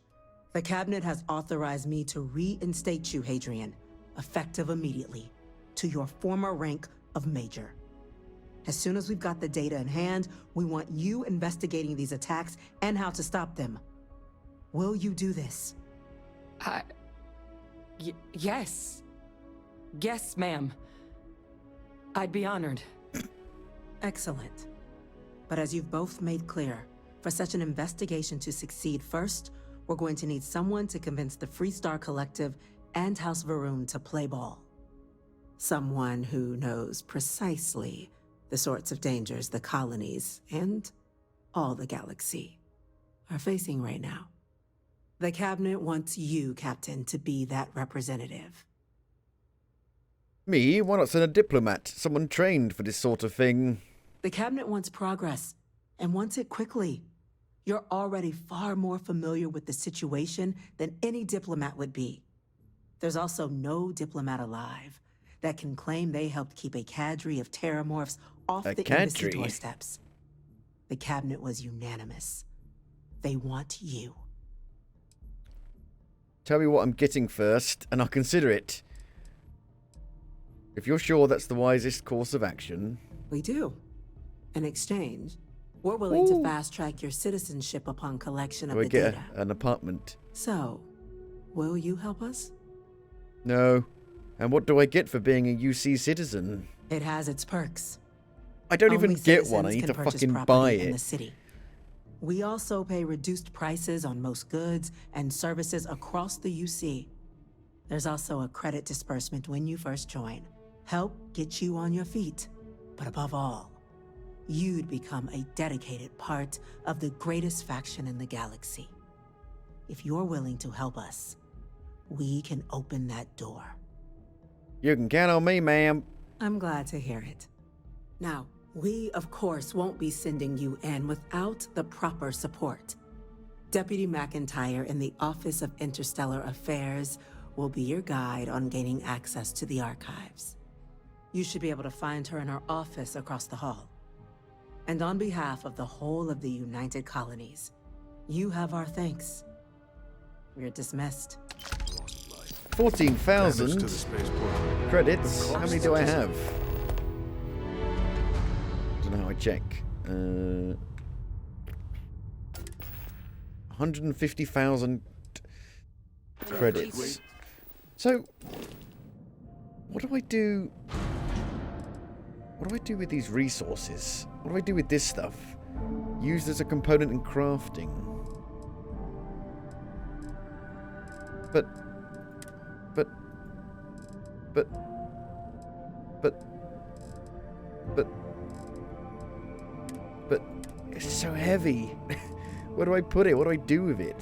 the Cabinet has authorized me to reinstate you, Hadrian, effective immediately, to your former rank of Major. As soon as we've got the data in hand, we want you investigating these attacks and how to stop them. Will you do this? Yes. Yes, ma'am. I'd be honored. Excellent. But as you've both made clear, for such an investigation to succeed, first, we're going to need someone to convince the Freestar Collective and House Varun to play ball. Someone who knows precisely the sorts of dangers the colonies and all the galaxy are facing right now. The Cabinet wants you, Captain, to be that representative. Me? Why not send a diplomat? Someone trained for this sort of thing. The Cabinet wants progress, and wants it quickly. You're already far more familiar with the situation than any diplomat would be. There's also no diplomat alive that can claim they helped keep a cadre of Terramorphs off the embassy doorsteps. The Cabinet was unanimous. They want you. Tell me what I'm getting first, and I'll consider it. If you're sure that's the wisest course of action. We do. In exchange, we're willing to fast-track your citizenship upon collection of the get data. an apartment? So, will you help us? No. And what do I get for being a UC citizen? It has its perks. I don't Only even get one. I citizens need can to purchase fucking property buy in it. the city. We also pay reduced prices on most goods and services across the UC. There's also a credit disbursement when you first join. Help get you on your feet. But above all, you'd become a dedicated part of the greatest faction in the galaxy. If you're willing to help us, we can open that door. You can count on me, ma'am. I'm glad to hear it. Now, we, of course, won't be sending you in without the proper support. Deputy McIntyre in the Office of Interstellar Affairs will be your guide on gaining access to the archives. You should be able to find her in her office across the hall. And on behalf of the whole of the United Colonies, you have our thanks. We're dismissed. 14,000 credits. How many do I have? I don't know how I check. 150,000 credits. So, what do I do? What do I do with these resources? What do I do with this stuff? Used as a component in crafting. But it's so heavy. Where do I put it? What do I do with it?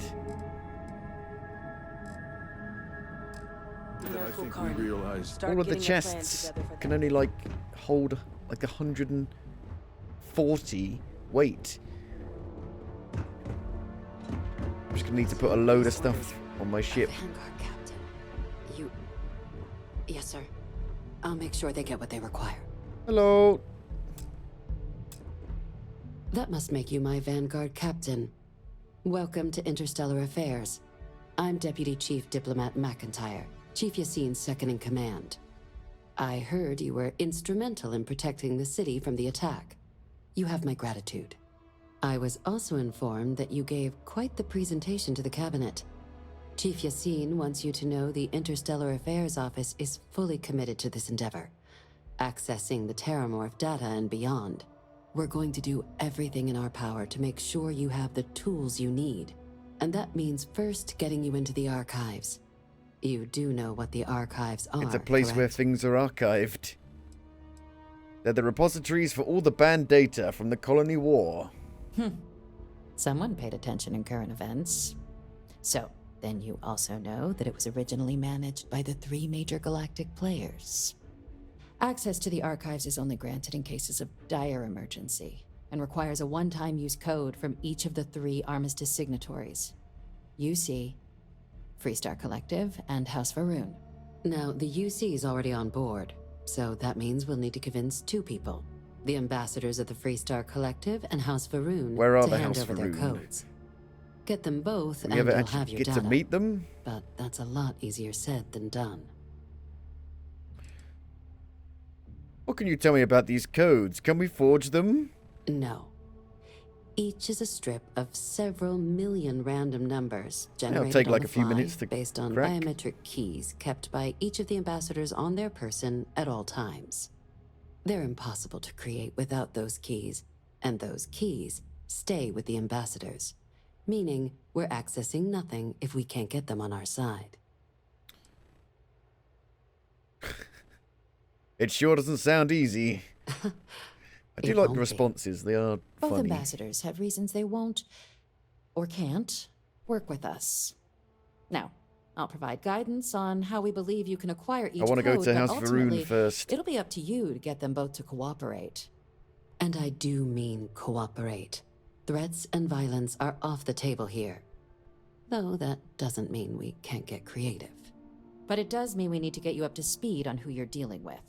I think we realized All of the chests can only like hold like 140 weight. I'm just gonna need to put a load of stuff on my ship. Vanguard Captain. You... Yes, sir. I'll make sure they get what they require. Hello. That must make you my Vanguard Captain. Welcome to Interstellar Affairs. I'm Deputy Chief Diplomat McIntyre, Chief Yassine's second-in-command. I heard you were instrumental in protecting the city from the attack. You have my gratitude. I was also informed that you gave quite the presentation to the Cabinet. Chief Yassine wants you to know the Interstellar Affairs Office is fully committed to this endeavor, accessing the Terramorph data and beyond. We're going to do everything in our power to make sure you have the tools you need. And that means first getting you into the archives. You do know what the archives are, It's a place correct? where things are archived. They're the repositories for all the banned data from the Colony War. Someone paid attention in current events. So, then you also know that it was originally managed by the 3 major galactic players. Access to the archives is only granted in cases of dire emergency, and requires a one-time use code from each of the 3 Armistice signatories. UC, Freestar Collective, and House Varun. Now, the UC is already on board, so that means we'll need to convince 2 people. The ambassadors of the Freestar Collective and House Varun Where are to the hand House over their Varun? codes. Get them both, Do and we ever you'll actually have your get data. to meet them? But that's a lot easier said than done. What can you tell me about these codes? Can we forge them? No. Each is a strip of several million random numbers generated It'll take on like the a few fly minutes to based on crack. biometric keys kept by each of the ambassadors on their person at all times. They're impossible to create without those keys, and those keys stay with the ambassadors, meaning we're accessing nothing if we can't get them on our side. It sure doesn't sound easy. I do It like won't the be. responses. They are Both funny. ambassadors have reasons they won't, or can't, work with us. Now, I'll provide guidance on how we believe you can acquire each I want to go code, to but House ultimately, Varun first. it'll be up to you to get them both to cooperate. And I do mean cooperate. Threats and violence are off the table here. Though that doesn't mean we can't get creative. But it does mean we need to get you up to speed on who you're dealing with.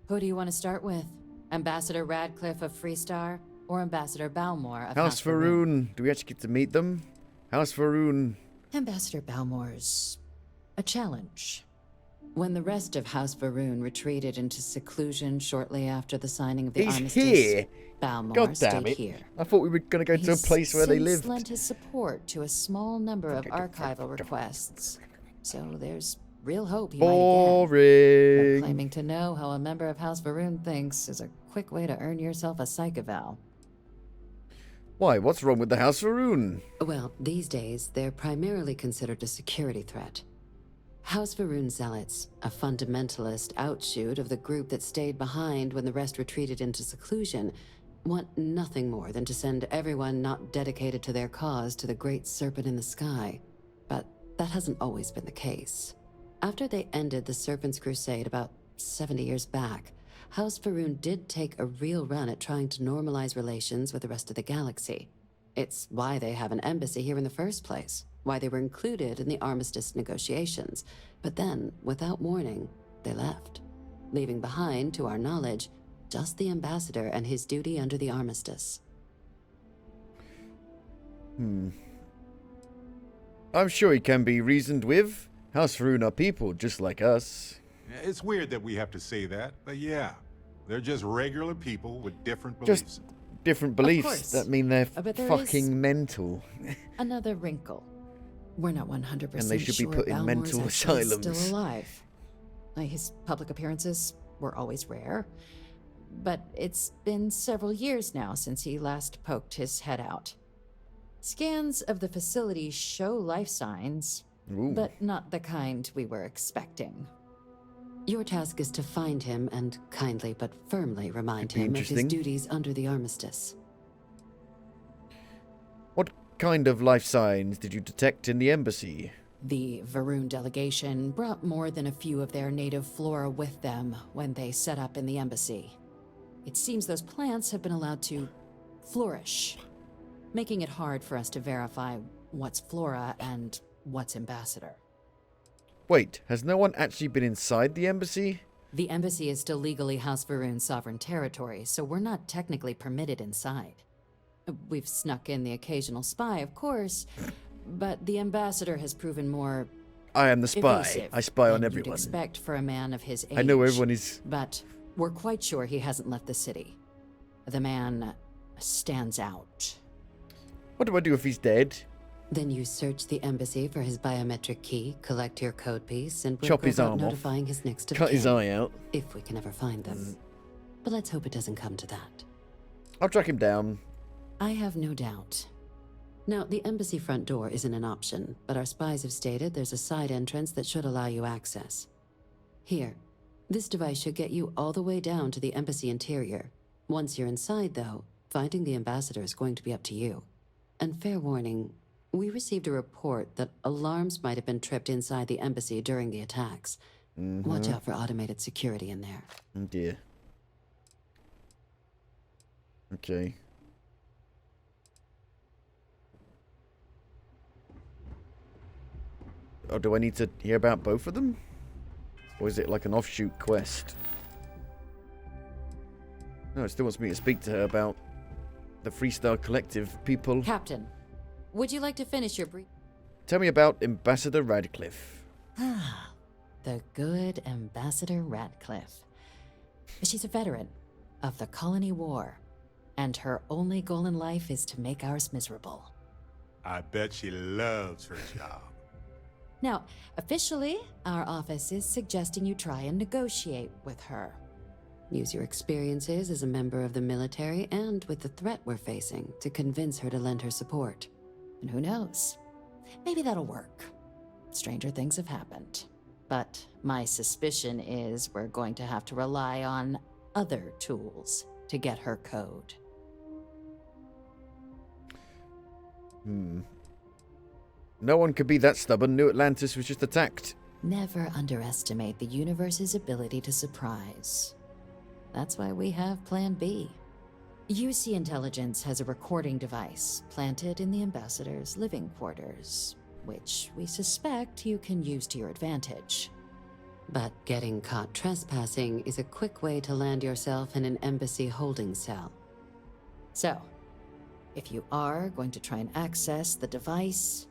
Who do you want to start with? Ambassador Radcliffe of Freestar, or Ambassador Balmore of House Varun. Do we actually get to meet them? House Varun. Ambassador Balmore's a challenge. When the rest of House Varun retreated into seclusion shortly after the signing of the He's armistice, here. Balmore God damn stayed it. here. I thought we were going to go to a He's place where they since lived. lent his support to a small number of archival requests. So there's real hope he might again. But Boring. claiming to know how a member of House Varun thinks is a quick way to earn yourself a psych eval. Why? What's wrong with the House Varun? Well, these days, they're primarily considered a security threat. House Varun Zealots, a fundamentalist outshoot of the group that stayed behind when the rest retreated into seclusion, want nothing more than to send everyone not dedicated to their cause to the great serpent in the sky. But that hasn't always been the case. After they ended the Serpent's Crusade about 70 years back, House Varun did take a real run at trying to normalize relations with the rest of the galaxy. It's why they have an embassy here in the first place, why they were included in the armistice negotiations. But then, without warning, they left, leaving behind, to our knowledge, just the ambassador and his duty under the armistice. I'm sure he can be reasoned with. House Varun are people just like us. It's weird that we have to say that, but yeah, they're just regular people with different beliefs. Just different beliefs course. that mean they're But there fucking is- mental. Another wrinkle. We're not 100% And they should be sure put in Balmore's mental actually asylums. still alive. His public appearances were always rare, but it's been several years now since he last poked his head out. Scans of the facility show life signs, Ooh. but not the kind we were expecting. Your task is to find him and kindly but firmly remind Could be him of his interesting. duties under the armistice. What kind of life signs did you detect in the embassy? The Varun delegation brought more than a few of their native flora with them when they set up in the embassy. It seems those plants have been allowed to flourish, making it hard for us to verify what's flora and what's ambassador. Wait, has no one actually been inside the embassy? The embassy is still legally House Varun sovereign territory, so we're not technically permitted inside. We've snuck in the occasional spy, of course, but the ambassador has proven more I am the spy. evasive I spy on than everyone. You'd expect for a man of his age. I know where everyone is. But we're quite sure he hasn't left the city. The man stands out. What do I do if he's dead? Then you search the embassy for his biometric key, collect your code piece, and chop his arm off, notifying his next of cut kin, his eye out. if we can ever find them. But let's hope it doesn't come to that. I'll track him down. I have no doubt. Now, the embassy front door isn't an option, but our spies have stated there's a side entrance that should allow you access. Here, this device should get you all the way down to the embassy interior. Once you're inside, though, finding the ambassador is going to be up to you. And fair warning, we received a report that alarms might have been tripped inside the embassy during the attacks. Watch out for automated security in there. Oh dear. Okay. Oh, do I need to hear about both of them? Or is it like an offshoot quest? No, it still wants me to speak to her about the Freestar Collective people. Captain, would you like to finish your brief? Tell me about Ambassador Radcliffe. Ah, the good Ambassador Radcliffe. She's a veteran of the Colony War, and her only goal in life is to make ours miserable. I bet she loves her job. Now, officially, our office is suggesting you try and negotiate with her. Use your experiences as a member of the military and with the threat we're facing to convince her to lend her support. And who knows? Maybe that'll work. Stranger things have happened. But my suspicion is we're going to have to rely on other tools to get her code. No one could be that stubborn. New Atlantis was just attacked. Never underestimate the universe's ability to surprise. That's why we have Plan B. UC Intelligence has a recording device planted in the ambassador's living quarters, which we suspect you can use to your advantage. But getting caught trespassing is a quick way to land yourself in an embassy holding cell. So, if you are going to try and access the device,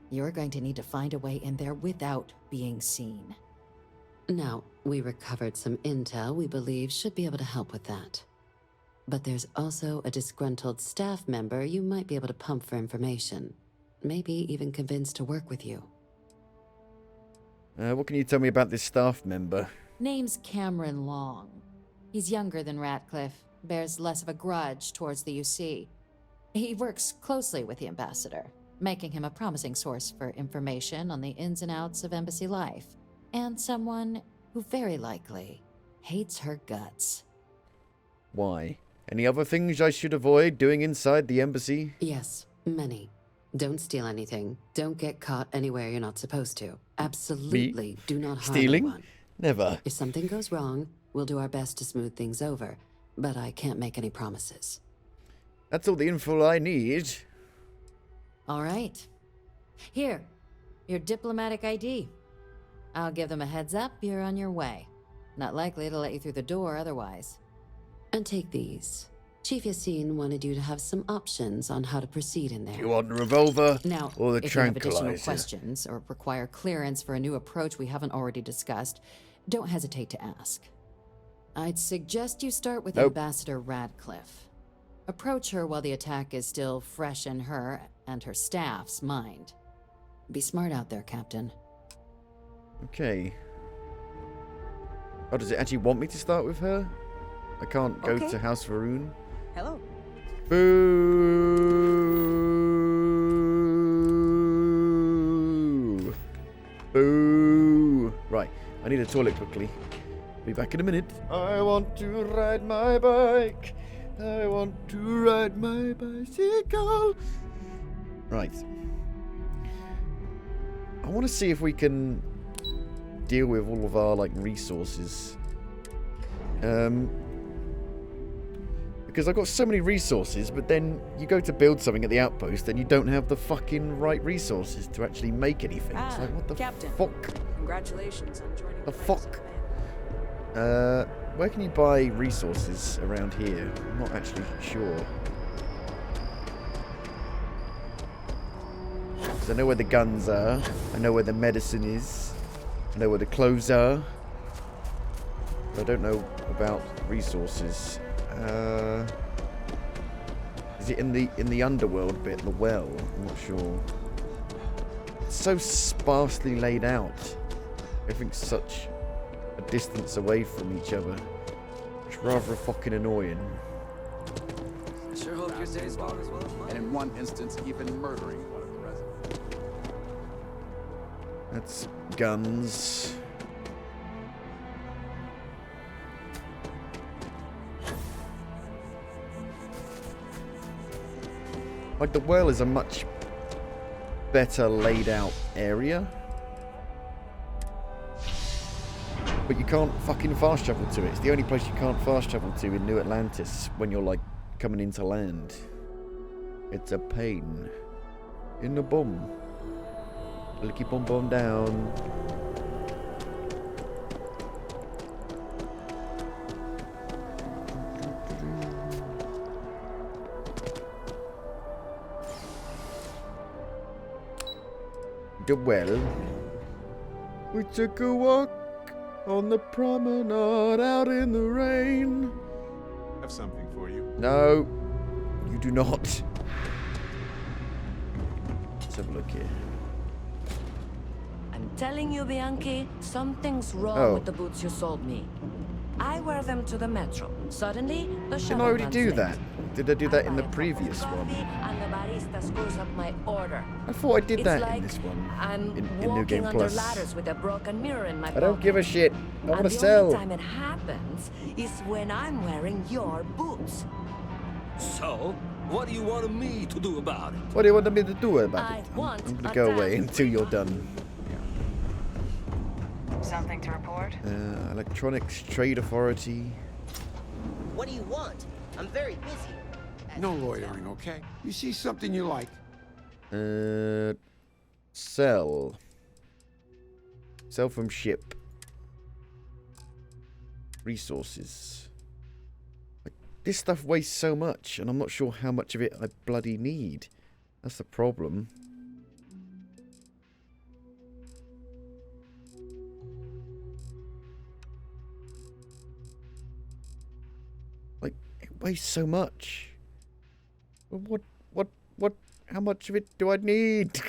you're going to need to find a way in there without being seen. Now, we recovered some intel we believe should be able to help with that. But there's also a disgruntled staff member you might be able to pump for information. Maybe even convince to work with you. What can you tell me about this staff member? Name's Cameron Long. He's younger than Ratcliffe, bears less of a grudge towards the UC. He works closely with the ambassador, making him a promising source for information on the ins and outs of embassy life, and someone who very likely hates her guts. Why? Any other things I should avoid doing inside the embassy? Yes, many. Don't steal anything. Don't get caught anywhere you're not supposed to. Absolutely do not harm Stealing? anyone. Never. If something goes wrong, we'll do our best to smooth things over, but I can't make any promises. That's all the info I need. All right. Here, your diplomatic ID. I'll give them a heads up you're on your way. Not likely to let you through the door otherwise. And take these. Chief Yassine wanted you to have some options on how to proceed in there. You want the revolver now, or the if you have tranquilizer? additional questions or require clearance for a new approach we haven't already discussed, don't hesitate to ask. I'd suggest you start with Ambassador Radcliffe. Approach her while the attack is still fresh in her and her staff's mind. Be smart out there, Captain. Okay. Oh, does it actually want me to start with her? I can't go to House Varun. Hello. Boo! Boo! Right, I need a toilet quickly. Be back in a minute. I want to ride my bike. I want to ride my bicycle. Right. I want to see if we can deal with all of our, like, resources. Because I've got so many resources, but then you go to build something at the outpost and you don't have the fucking right resources to actually make anything. It's like, what the fuck? Congratulations on joining the fuck? Where can you buy resources around here? I'm not actually sure. Because I know where the guns are. I know where the medicine is. I know where the clothes are. But I don't know about resources. Is it in the underworld bit, the well? I'm not sure. it's so sparsely laid out. Everything's such a distance away from each other. It's rather fucking annoying. I sure hope your day's gone as well as mine. And in one instance, even murdering one of the residents. That's guns. Like, the well is a much better laid out area. But you can't fucking fast travel to it. It's the only place you can't fast travel to in New Atlantis when you're, like, coming into land. It's a pain. In the bum. Licky bum bum down. The well. We took a walk on the promenade out in the rain. Have something for you. No, you do not. Let's have a look here. I'm telling you, Bianchi, something's wrong with the boots you sold me. I wear them to the metro. Suddenly, the Didn't shuttle I already runs do late. that? Did I do that in the previous one? And the barista screws up my order. I thought I did It's that like in this one. I'm In New walking Game under Plus. ladders with a broken mirror in my I don't give a shit. I want to And the sell. only time it happens is when I'm wearing your boots. So, what do you want me to do about it? What do you want me to do about I it? want I'm gonna a go away damn until you're done. Something to report? Electronics Trade Authority. What do you want? I'm very busy. No loitering, okay? You see something you like? Sell. Sell from ship. Resources. Like, this stuff weighs so much, and I'm not sure how much of it I bloody need. That's the problem. Like, it weighs so much. What, how much of it do I need?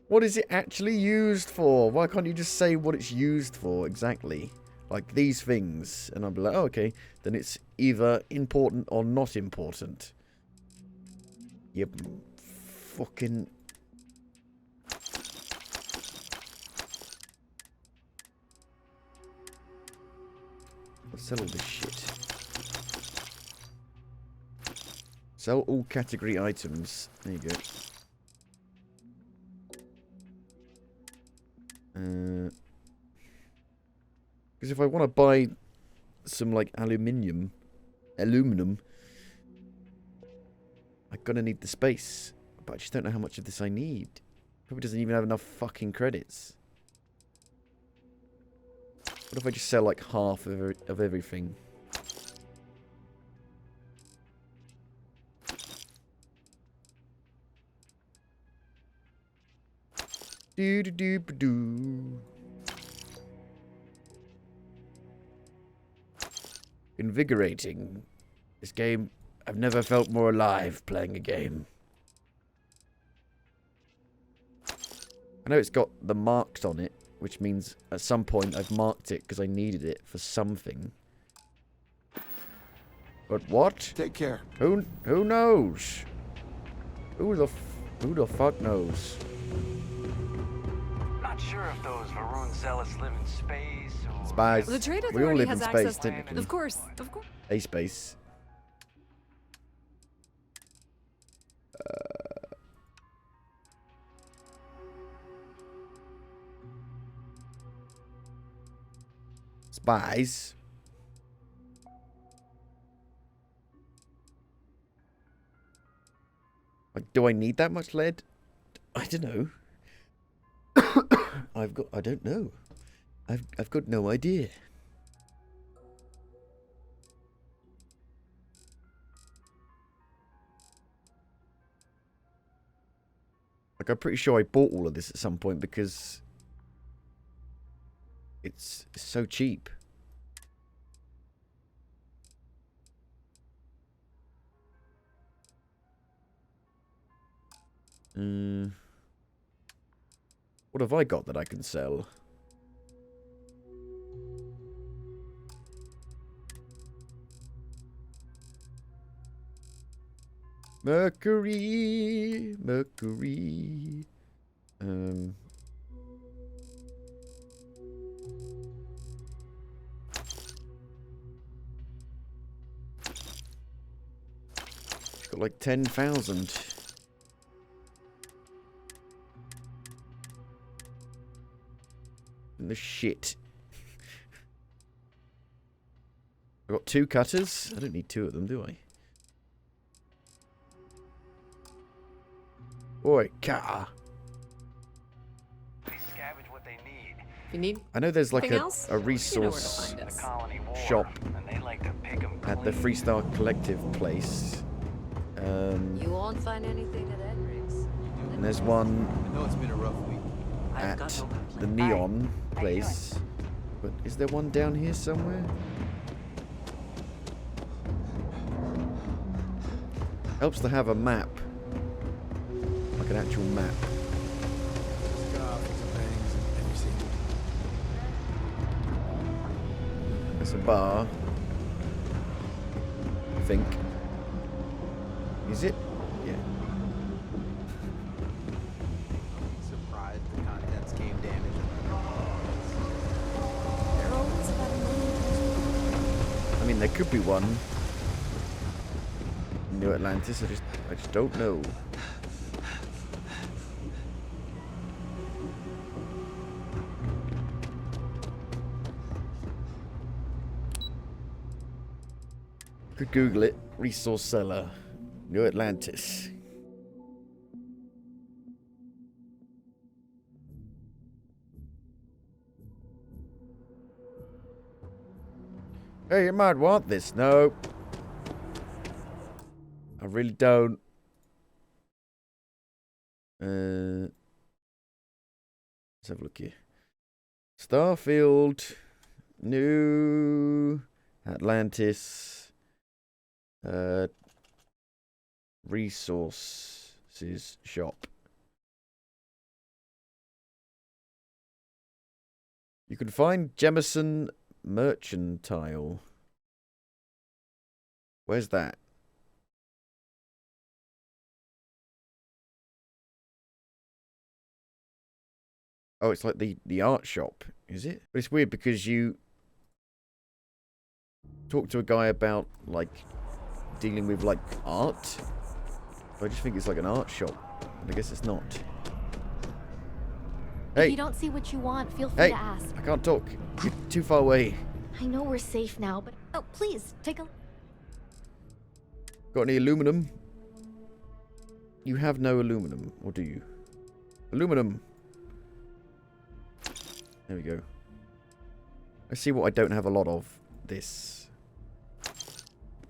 What is it actually used for? Why can't you just say what it's used for exactly? Like these things. And I'll be like, oh, okay, then it's either important or not important. You fucking... Let's sell all this shit. Sell all category items. There you go. Because if I want to buy some, like, aluminum, I'm gonna need the space. But I just don't know how much of this I need. Probably doesn't even have enough fucking credits. What if I just sell, like, half of everything? Do-do-do-do. Invigorating. This game, I've never felt more alive playing a game. I know it's got the marked on it, which means at some point I've marked it because I needed it for something. But what? Take care. Who knows? Who the fuck knows? Not sure if those Varun zealots live in space or... Spies. The Trade We all Authority live in has space, access. technically. Of course. A space. Spies. Like, do I need that much lead? I don't know. I don't know. I've got no idea. Like, I'm pretty sure I bought all of this at some point because it's so cheap. What have I got that I can sell? Mercury, Mercury. Got like 10,000. In the shit. I've got 2 cutters. I don't need 2 of them, do I? Oi, cutter. They scavenge what they need. If you need I know there's like else, a resource shop at the Freestar Collective place. You won't find anything at Edric's. And there's one I know it's been a rough week. at the Neon place. But is there one down here somewhere? Helps to have a map. Like an actual map. There's a bar. I think. Is it? Yeah. Surprised the contents came damaged. They're always about a million. I mean, there could be one in New Atlantis. I just don't know. Could Google it. Resource seller, New Atlantis. Hey, you might want this. No. I really don't. Let's have a look here. Starfield. New Atlantis. Resources shop. You can find Jemison Mercantile. Where's that? Oh, it's like the art shop, is it? But it's weird because you talk to a guy about like dealing with like art. I just think it's like an art shop. But I guess it's not. Hey! If you don't see what you want, feel free Hey! to ask. I can't talk. You're too far away. I know we're safe now, but oh, please take a. Got any aluminum? You have no aluminum, or do you? Aluminum. There we go. Let's see what I don't have a lot of. This.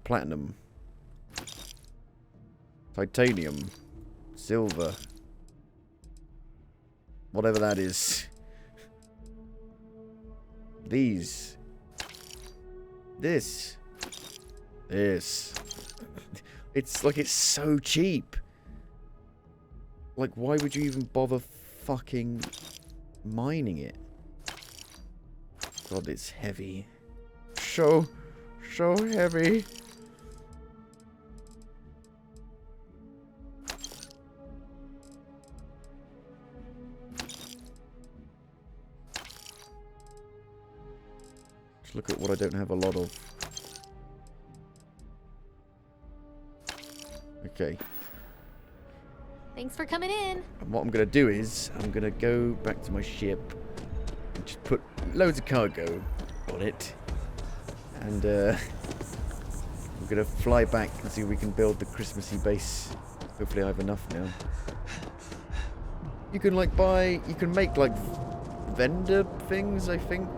Platinum. Titanium. Silver. Whatever that is. These. This. This. It's like it's so cheap. Like, why would you even bother fucking mining it? God, it's heavy. So heavy. Just look at what I don't have a lot of. Okay. Thanks for coming in. And what I'm going to do is, I'm going to go back to my ship and just put loads of cargo on it. And I'm going to fly back and see if we can build the Christmassy base. Hopefully I have enough now. You can like buy, you can make like vendor things, I think.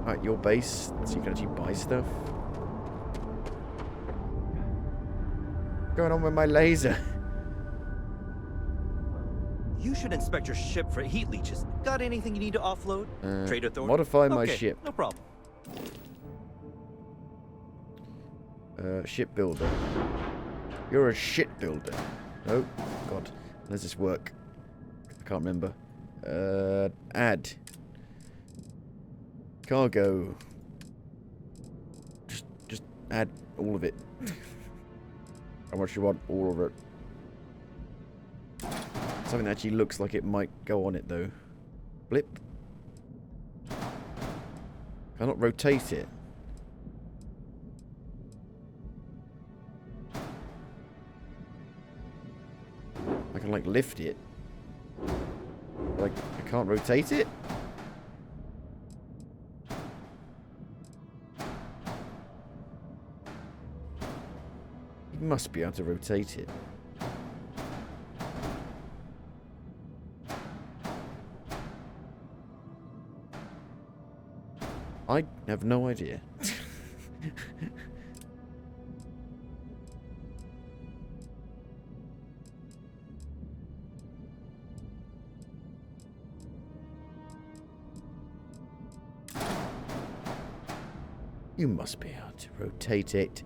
At your base, so you can actually buy stuff. What's going on with my laser? You should inspect your ship for heat leeches. Got anything you need to offload? Trade authority? Modify my Okay, ship. No problem. Ship builder. You're a shit builder. Oh, God. How does this work? I can't remember. Add. Cargo. Just add all of it. How much you want? All of it. Something that actually looks like it might go on it though. Flip. Can I not rotate it? I can like lift it. Like I can't rotate it? You must be able to rotate it. I have no idea. You must be able to rotate it.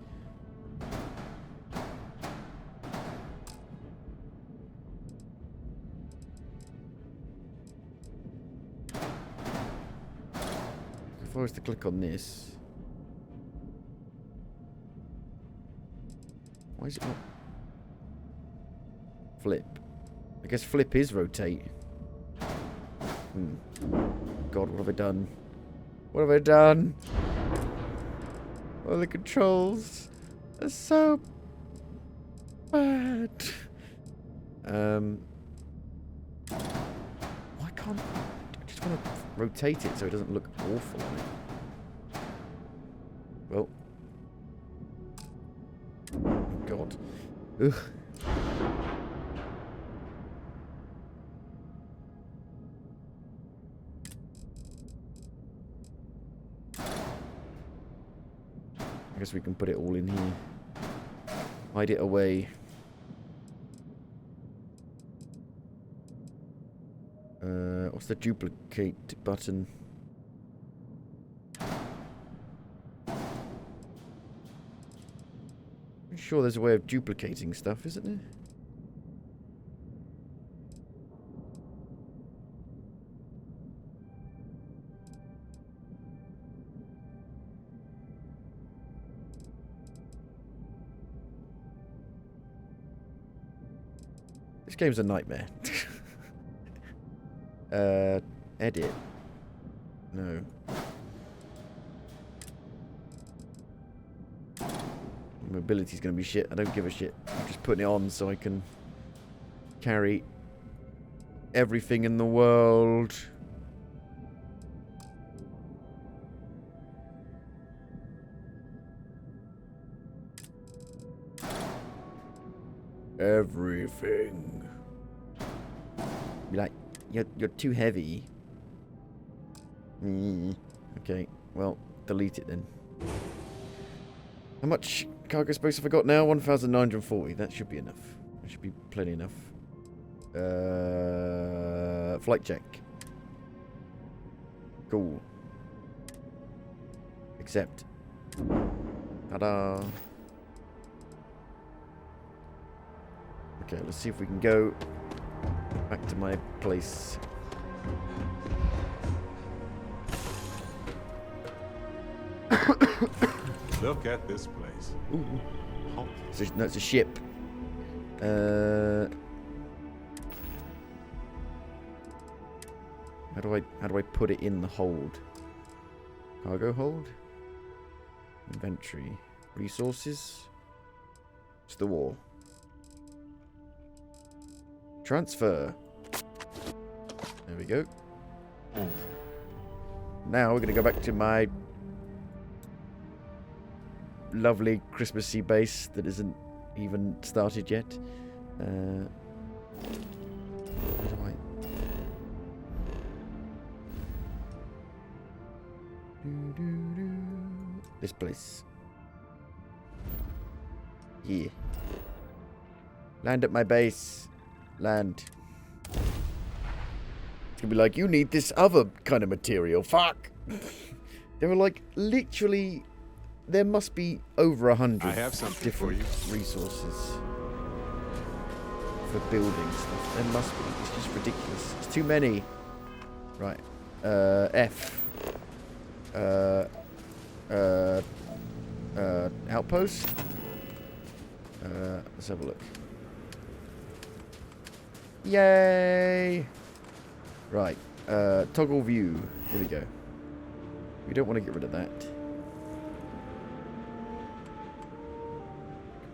If I was to click on this, why is it not flip? I guess flip is rotate. God, what have I done? What have I done? Oh, the controls are so bad. Why can't I just want to rotate it so it doesn't look awful on it? Well, oh God. Ugh. I guess we can put it all in here. Hide it away. What's the duplicate button? I'm sure there's a way of duplicating stuff, isn't there? This game's a nightmare. Edit. No. Mobility's gonna be shit. I don't give a shit. I'm just putting it on so I can carry everything in the world. Everything. Be like, you're too heavy. Okay, well, delete it then. How much cargo space have I got now? 1,940. That should be enough. That should be plenty enough. Flight check. Cool. Accept. Ta-da. Okay, let's see if we can go back to my place. Look at this place. Ooh. No, it's a ship. How do I put it in the hold? Cargo hold? Inventory. Resources? It's the war. Transfer. There we go. Now we're going to go back to my lovely Christmassy base that isn't even started yet. Where do I... This place. Yeah. Land at my base. Land. It's gonna be like, you need this other kind of material. Fuck! There were like, literally... There must be over 100 different resources. for building stuff. There must be. It's just ridiculous. It's too many. Right. F. Outpost. Let's have a look. Yay! Right. Toggle view. Here we go. We don't want to get rid of that.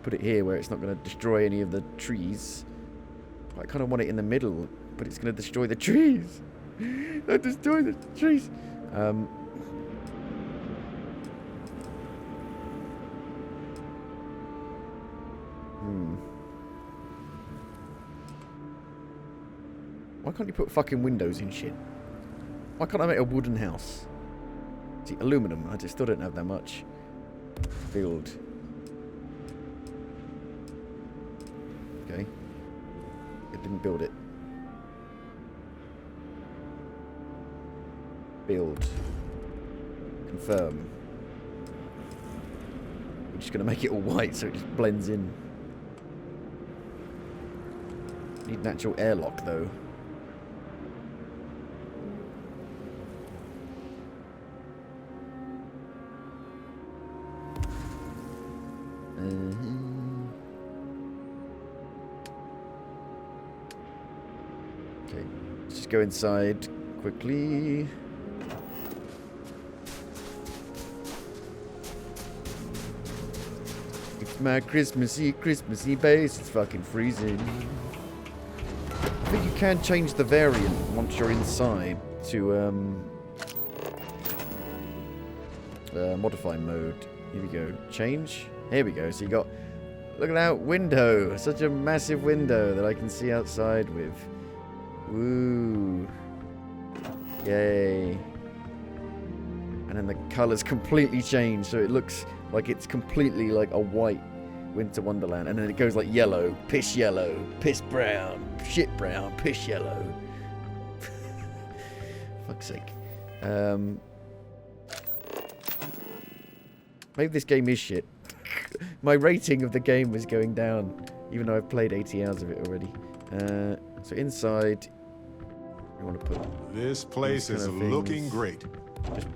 Put it here where it's not going to destroy any of the trees. I kind of want it in the middle, but it's going to destroy the trees. Don't destroy the trees. Why can't you put fucking windows in shit? Why can't I make a wooden house? See, aluminum. I just still don't have that much. Build. Okay. It didn't build it. Build. Confirm. We're just going to make it all white so it just blends in. Need natural airlock though. Okay, let's just go inside quickly. It's my Christmassy base. It's fucking freezing. I think you can change the variant once you're inside to modify mode. Here we go. Change. Here we go. So you got, look at that window. Such a massive window that I can see outside with. Woo. Yay. And then the colours completely change. So it looks like it's completely like a white winter wonderland. And then it goes like yellow, piss brown, shit brown, piss yellow. Fuck's sake. Maybe this game is shit. My rating of the game was going down, even though I've played 80 hours of it already. So inside, you want to put... This place is looking great.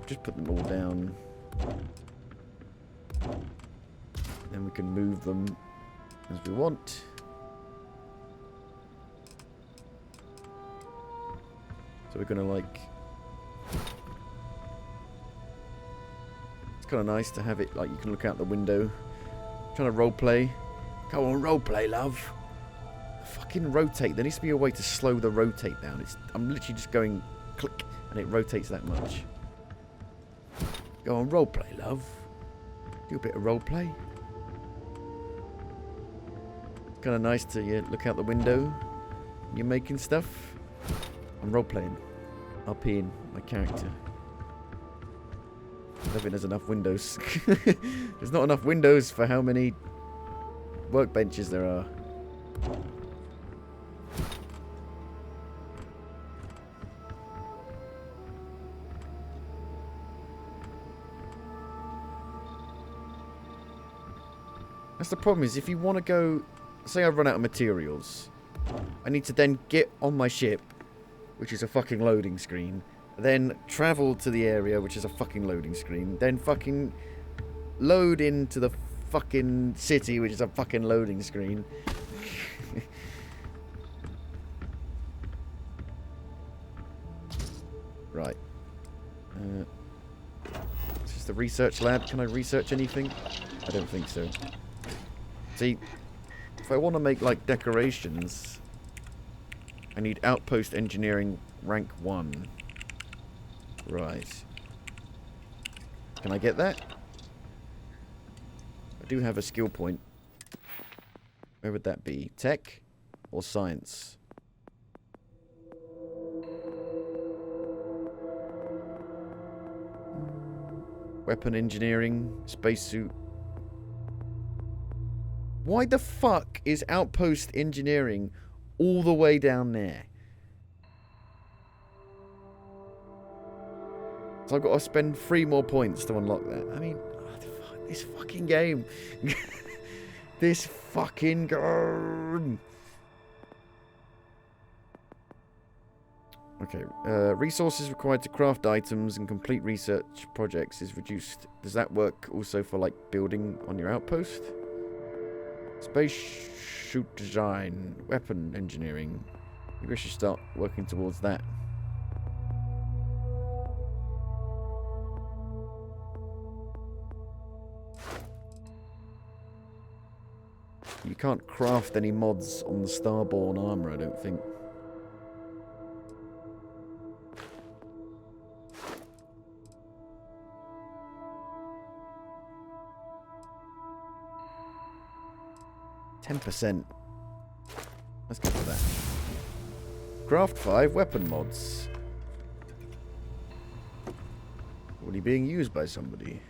Just put them all down. Then we can move them as we want. So we're going to like... It's kind of nice to have it like you can look out the window. Trying to roleplay. Go on, roleplay, love. Fucking rotate. There needs to be a way to slow the rotate down. I'm literally just going click and it rotates that much. Go on, roleplay, love. Do a bit of roleplay. It's kind of nice to look out the window. You're making stuff. I'm roleplaying. RPing my character. I don't think there's enough windows. There's not enough windows for how many workbenches there are. That's the problem, is if you want to go... Say I run out of materials. I need to then get on my ship, which is a fucking loading screen. Then travel to the area, which is a fucking loading screen. Then fucking load into the fucking city, which is a fucking loading screen. Right. It's just a research lab. Can I research anything? I don't think so. See, if I want to make like decorations, I need outpost engineering rank 1. Right. Can I get that? I do have a skill point. Where would that be? Tech or science? Weapon engineering, spacesuit. Why the fuck is outpost engineering all the way down there? So I've got to spend 3 more points to unlock that. I mean, this fucking game. This fucking game. Okay. Resources required to craft items and complete research projects is reduced. Does that work also for, like, building on your outpost? Space shoot design. Weapon engineering. Maybe I should start working towards that. You can't craft any mods on the Starborn armor, I don't think. %. Let's go for that. Craft 5 weapon mods. Already being used by somebody.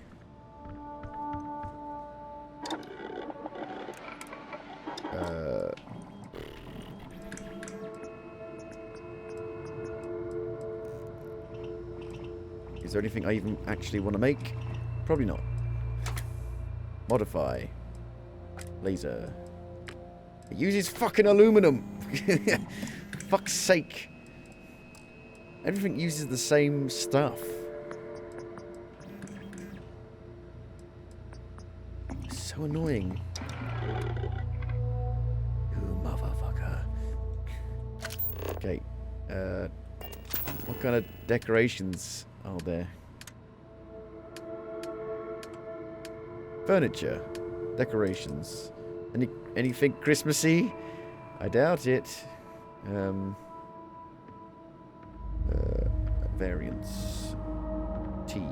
Is there anything I even actually want to make? Probably not. Modify. Laser. It uses fucking aluminum. Fuck's sake. Everything uses the same stuff. So annoying. You motherfucker. Okay. What kind of decorations are there? Furniture. Decorations. Anything Christmassy? I doubt it. Variants. Tea.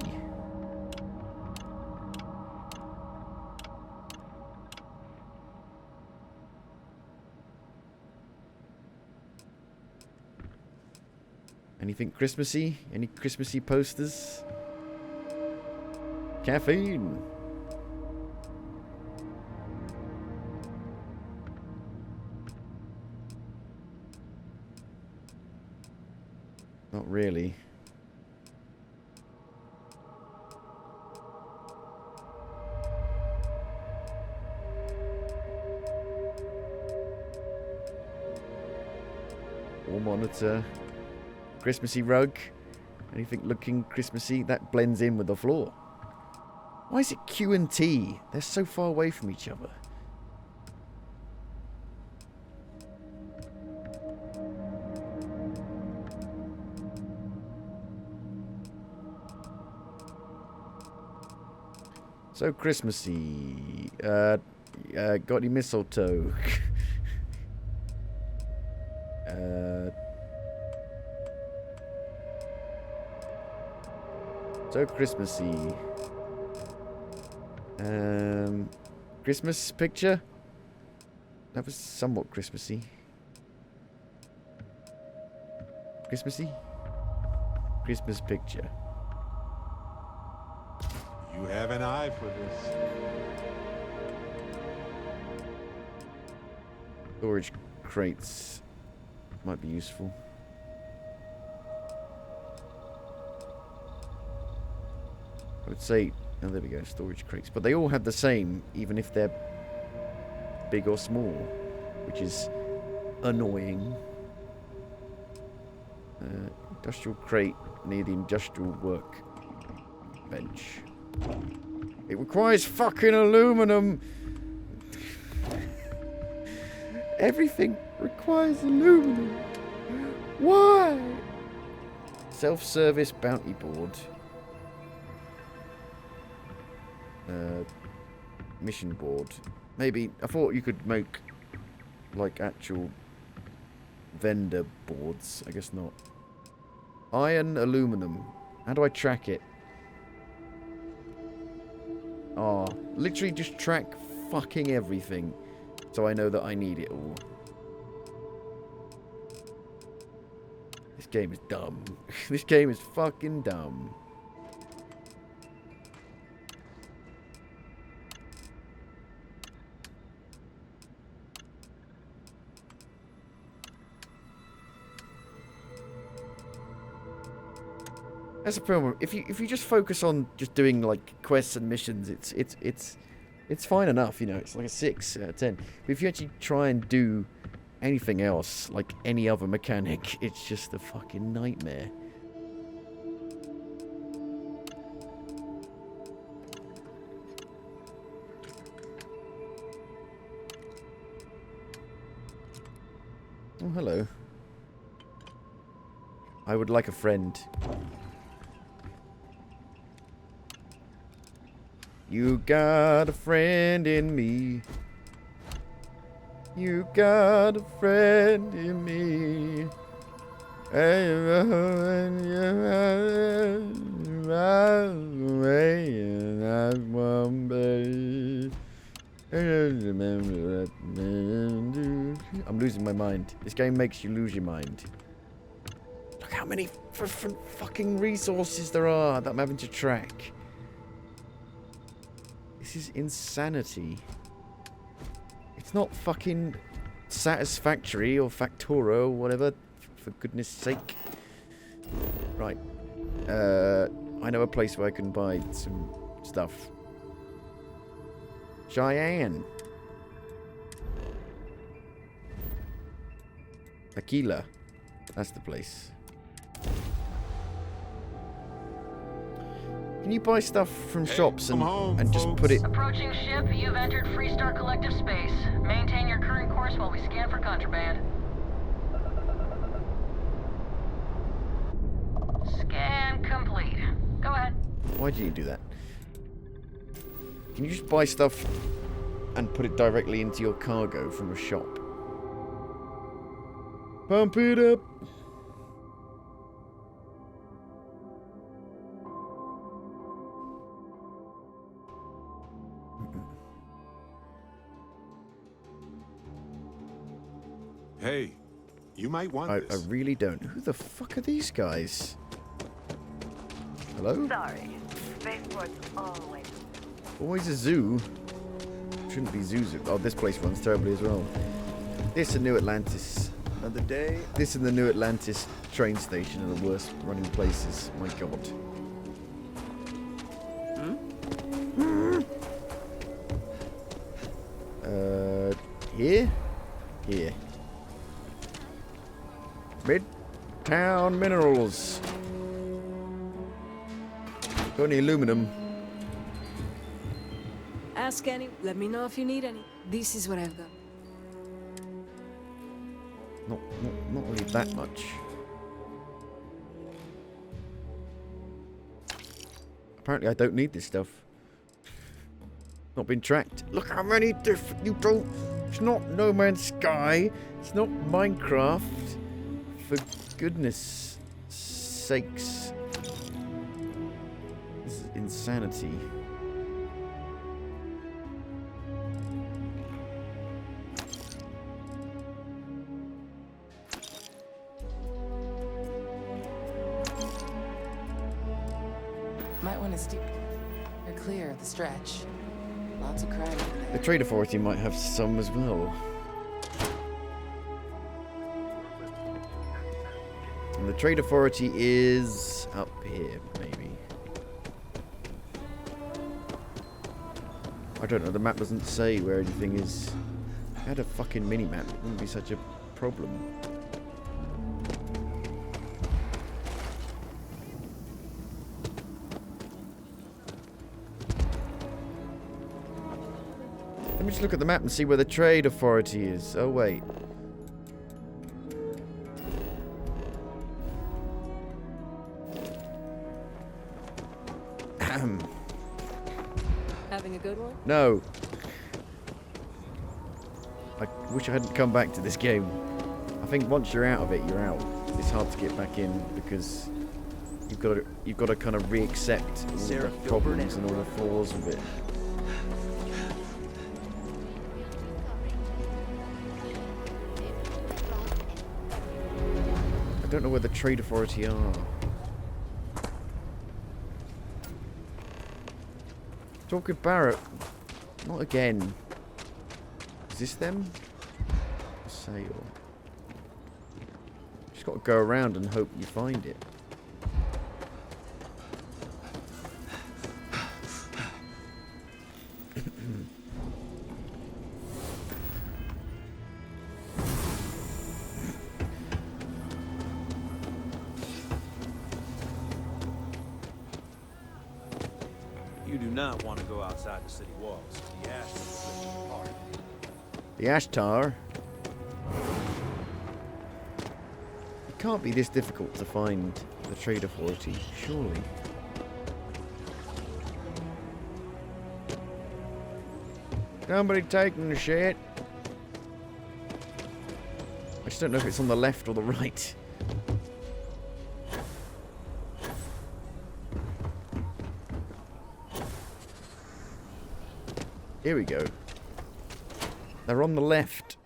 Anything Christmassy? Any Christmassy posters? Caffeine. Not really. Wall monitor. Christmassy rug. Anything looking Christmassy? That blends in with the floor. Why is it Q and T? They're so far away from each other. So Christmassy. Got any mistletoe? So Christmassy. Christmas picture? That was somewhat Christmassy. Christmassy? Christmas picture. You have an eye for this. Storage crates might be useful. I would say, oh, there we go, storage crates. But they all have the same, even if they're big or small, which is annoying. Industrial crate near the industrial work bench. It requires fucking aluminum. Everything requires aluminum. Why? Self-service bounty board. Mission board. Maybe, I thought you could make, like, actual vendor boards. I guess not. Iron, aluminum. How do I track it? Oh, literally just track fucking everything. So I know that I need it all. This game is dumb. This game is fucking dumb. That's the problem. If you just focus on just doing like quests and missions, it's fine enough, you know. It's like a 6 out of 10. But if you actually try and do Anything else, like any other mechanic, it's just a fucking nightmare. Oh, hello. I would like a friend. You got a friend in me. You got a friend in me. I'm losing my mind. This game makes you lose your mind. Look how many different fucking resources there are that I'm having to track. This is insanity. It's not fucking satisfactory or factora or whatever, for goodness sake. Right. I know a place where I can buy some stuff. Cheyenne. Aquila. That's the place. Can you buy stuff from shops and just put it... Approaching ship, you've entered Freestar Collective space. Maintain your current course while we scan for contraband. Scan complete. Go ahead. Why do you do that? Can you just buy stuff and put it directly into your cargo from a shop? Pump it up! Hey, you might want this. I really don't. Who the fuck are these guys? Hello? Sorry. Spaceport's always... Always a zoo. Shouldn't be zoos. Oh, this place runs terribly as well. This and New Atlantis. Another day. This and the New Atlantis train station are the worst running places. My god. Here? Here. Midtown Minerals. Got any aluminum? Ask any. Let me know if you need any. This is what I've got. Not really that much. Apparently I don't need this stuff. Not been tracked. Look how many different... You don't... It's not No Man's Sky. It's not Minecraft. For goodness sakes. This is insanity. Might want to steer clear of the stretch. Lots of crime over there. The Trade Authority might have some as well. And the Trade Authority is up here, maybe. I don't know, the map doesn't say where anything is. If I had a fucking mini-map, it wouldn't be such a problem. Let me just look at the map and see where the Trade Authority is. Oh, wait. Having a good one? No. I wish I hadn't come back to this game. I think once you're out of it, you're out. It's hard to get back in because you've got to kind of re-accept all the problems and all the flaws of it. I don't know where the Trade Authority are. Talk with Barrett. Not again. Is this them? Sale. Just got to go around and hope you find it. You do not want to go outside the city walls. The ash will split you apart. The ash tar. It can't be this difficult to find the trade authority, surely. Somebody taking the shit. I just don't know if it's on the left or the right. Here we go. They're on the left.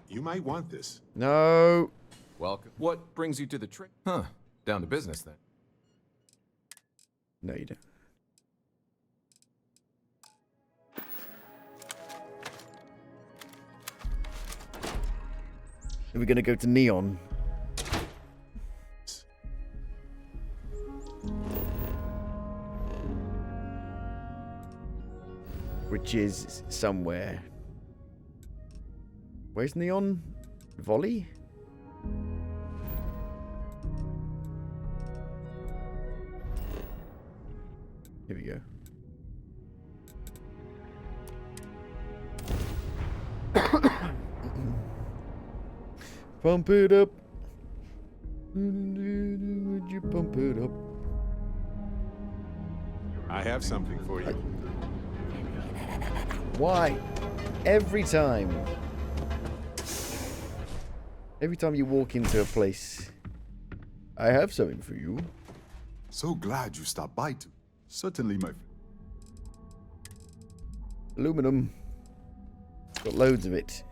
You might want this. No. Welcome. What brings you to the trip? Huh. Down to business then. No, you don't. Are we going to go to Neon? Which is somewhere. Where's Neon? Volley? Here we go. Pump it up. Would you pump it up? I have something for you. Why? Every time. Every time you walk into a place, I have something for you. So glad you stopped by too. Certainly, my friend. Aluminum. Got loads of it.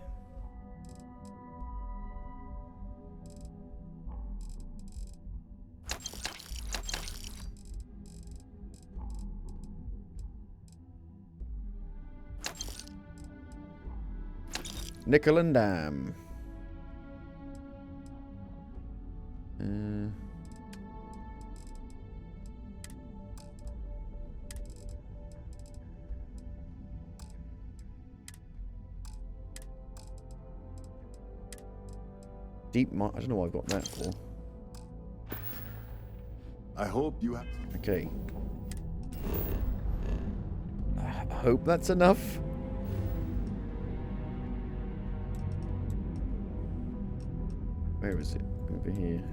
Nickel and dime. Deep mine. I don't know what I got that for. I hope you have. Okay. I hope that's enough. Where is it? Over here.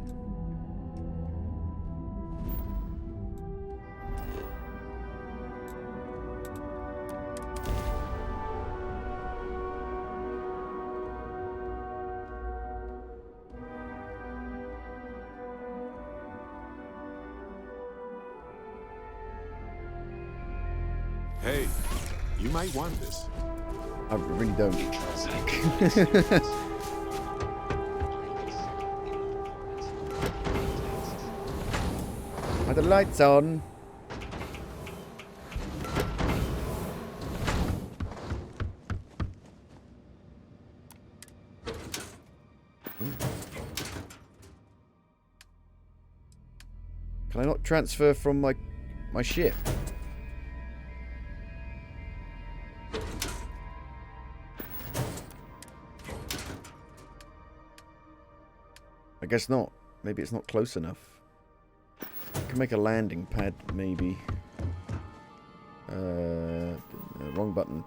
Hey, you might want this. I really don't. Are the lights on? Can I not transfer from my ship? I guess not. Maybe it's not close enough. I can make a landing pad, maybe. Wrong button.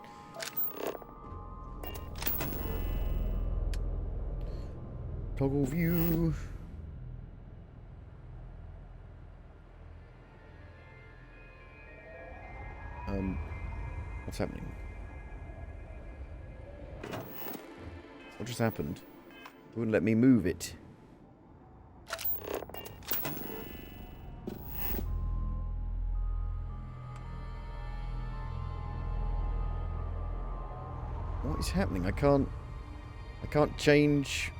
Toggle view. What's happening? What just happened? It wouldn't let me move it. What is happening? I can't change.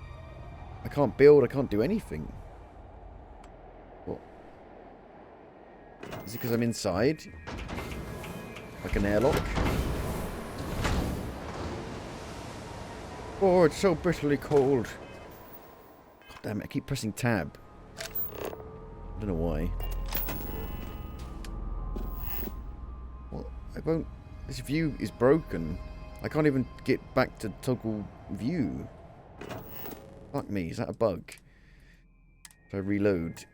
I can't build. I can't do anything. What? Is it because I'm inside? Like an airlock? Oh, it's so bitterly cold. God damn it, I keep pressing tab. I don't know why. What? I won't... This view is broken. I can't even get back to toggle view. Fuck me, is that a bug? So I reload.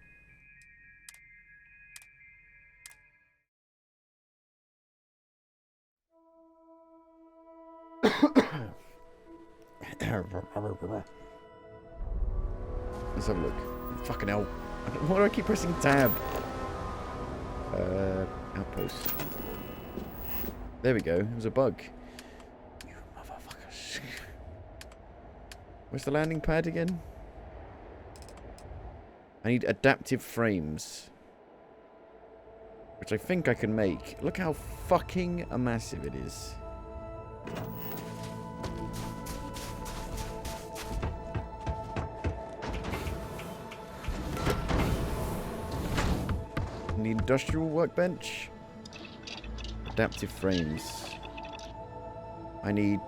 Let's have a look. Fucking hell. Why do I keep pressing tab? Outpost. There we go. It was a bug. You motherfuckers. Where's the landing pad again? I need adaptive frames. Which I think I can make. Look how fucking massive it is. The industrial workbench. Adaptive frames. I need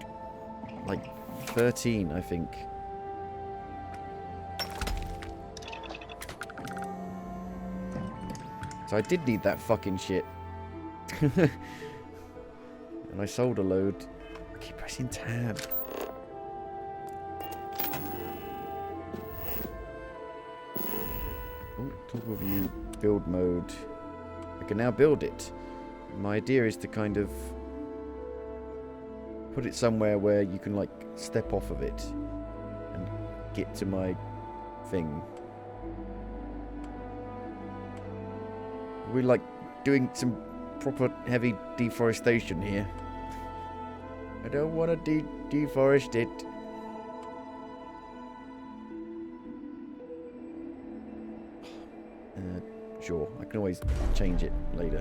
like 13, I think. So I did need that fucking shit. And I sold a load. I keep pressing tab. Oh, toggle view, build mode. I can now build it. My idea is to kind of put it somewhere where you can like step off of it and get to my thing. We're like doing some proper heavy deforestation here. I don't want to deforest it. Sure, I can always change it later.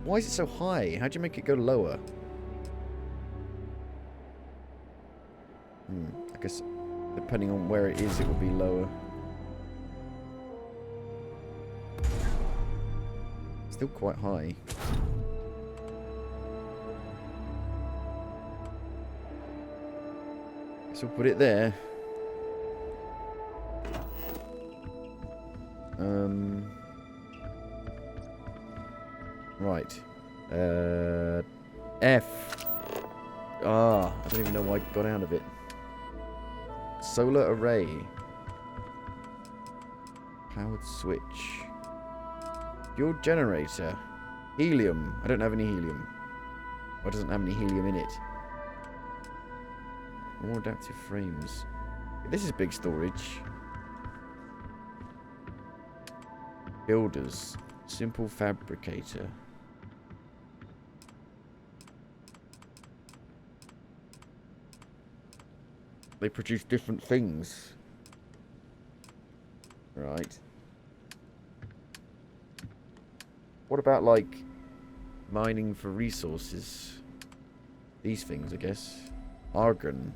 Why is it so high? How'd you make it go lower? I guess depending on where it is, it will be lower. Still quite high. So we'll put it there. Right. F. I don't even know why I got out of it. Solar array. Powered switch. Fuel generator. Helium. I don't have any helium. Or it doesn't have any helium in it. More adaptive frames. This is big storage. Builders. Simple fabricator. They produce different things. Right. What about, like, mining for resources? These things, I guess. Argon.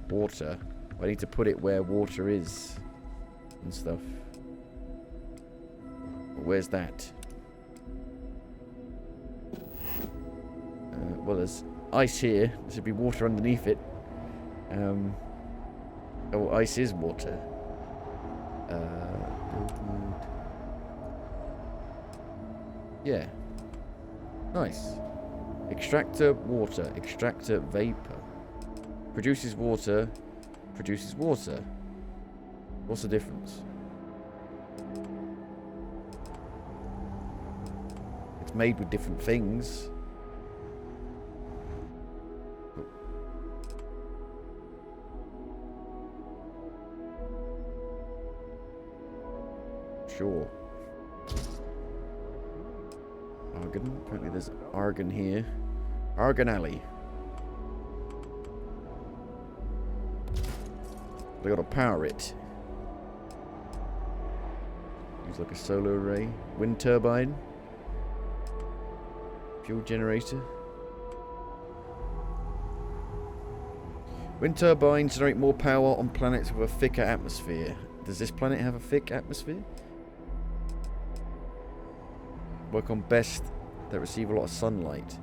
Water. I need to put it where water is. And stuff. Where's that? Well, there's ice here. There should be water underneath it. Oh, ice is water. Yeah. Nice. Extractor water. Extractor vapor. Produces water. Produces water. What's the difference? It's made with different things. Sure. Argon. Apparently there's argon here. Argon alley. I gotta power it. Use like a solar array. Wind turbine. Fuel generator. Wind turbines generate more power on planets with a thicker atmosphere. Does this planet have a thick atmosphere? Work on best that receive a lot of sunlight.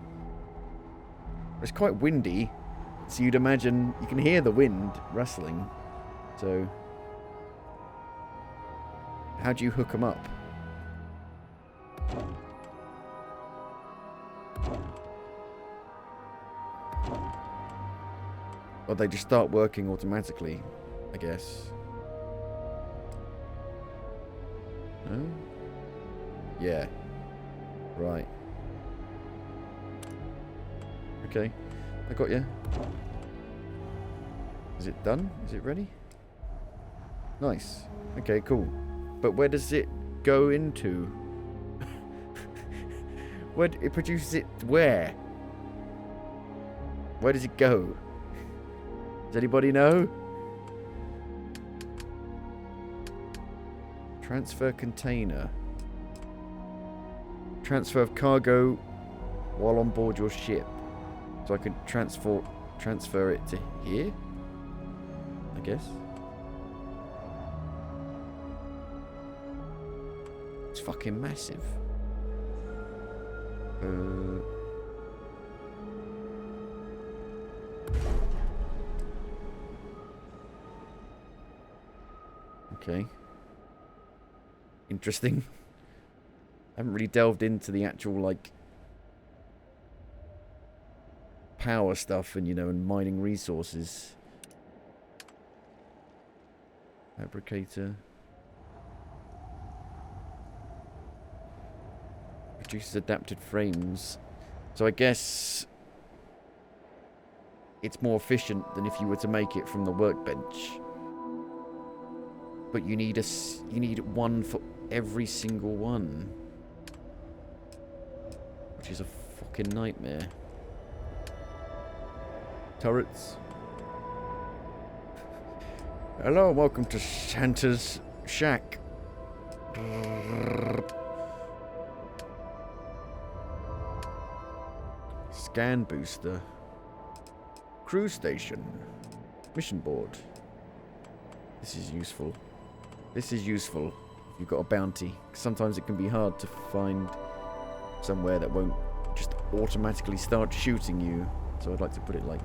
It's quite windy, so you'd imagine you can hear the wind rustling. So, how do you hook them up? Or they just start working automatically, I guess. No? Yeah. Right. Okay. I got you. Is it done? Is it ready? Nice. Okay, cool. But where does it go into? Where it produces it? Where? Where does it go? Does anybody know? Transfer container. Transfer of cargo while on board your ship. So I can transfer it to here, I guess. It's fucking massive. Okay. Interesting. I haven't really delved into the actual, like, power stuff and, you know, and mining resources. Fabricator. Produces adapted frames. So I guess it's more efficient than if you were to make it from the workbench. But you need one for every single one. Which is a fucking nightmare. Turrets. Hello and welcome to Santa's Shack. Scan booster. Crew station. Mission board. This is useful. This is useful if you've got a bounty. Sometimes it can be hard to find somewhere that won't just automatically start shooting you. So I'd like to put it like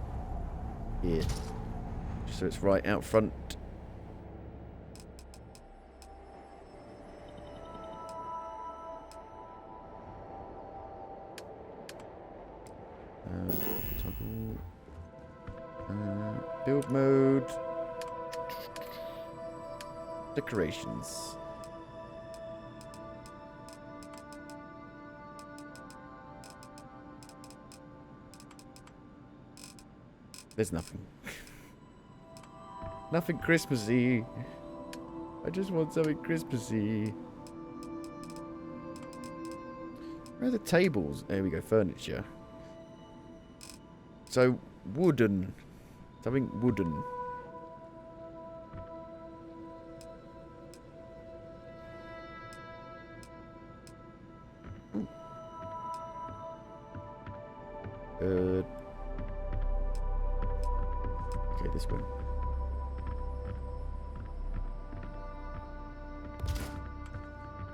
here. Just so it's right out front. Toggle. Build mode. Decorations. There's nothing. Nothing Christmassy. I just want something Christmassy. Where are the tables? There we go, furniture. So, wooden. Something wooden. Okay, this one.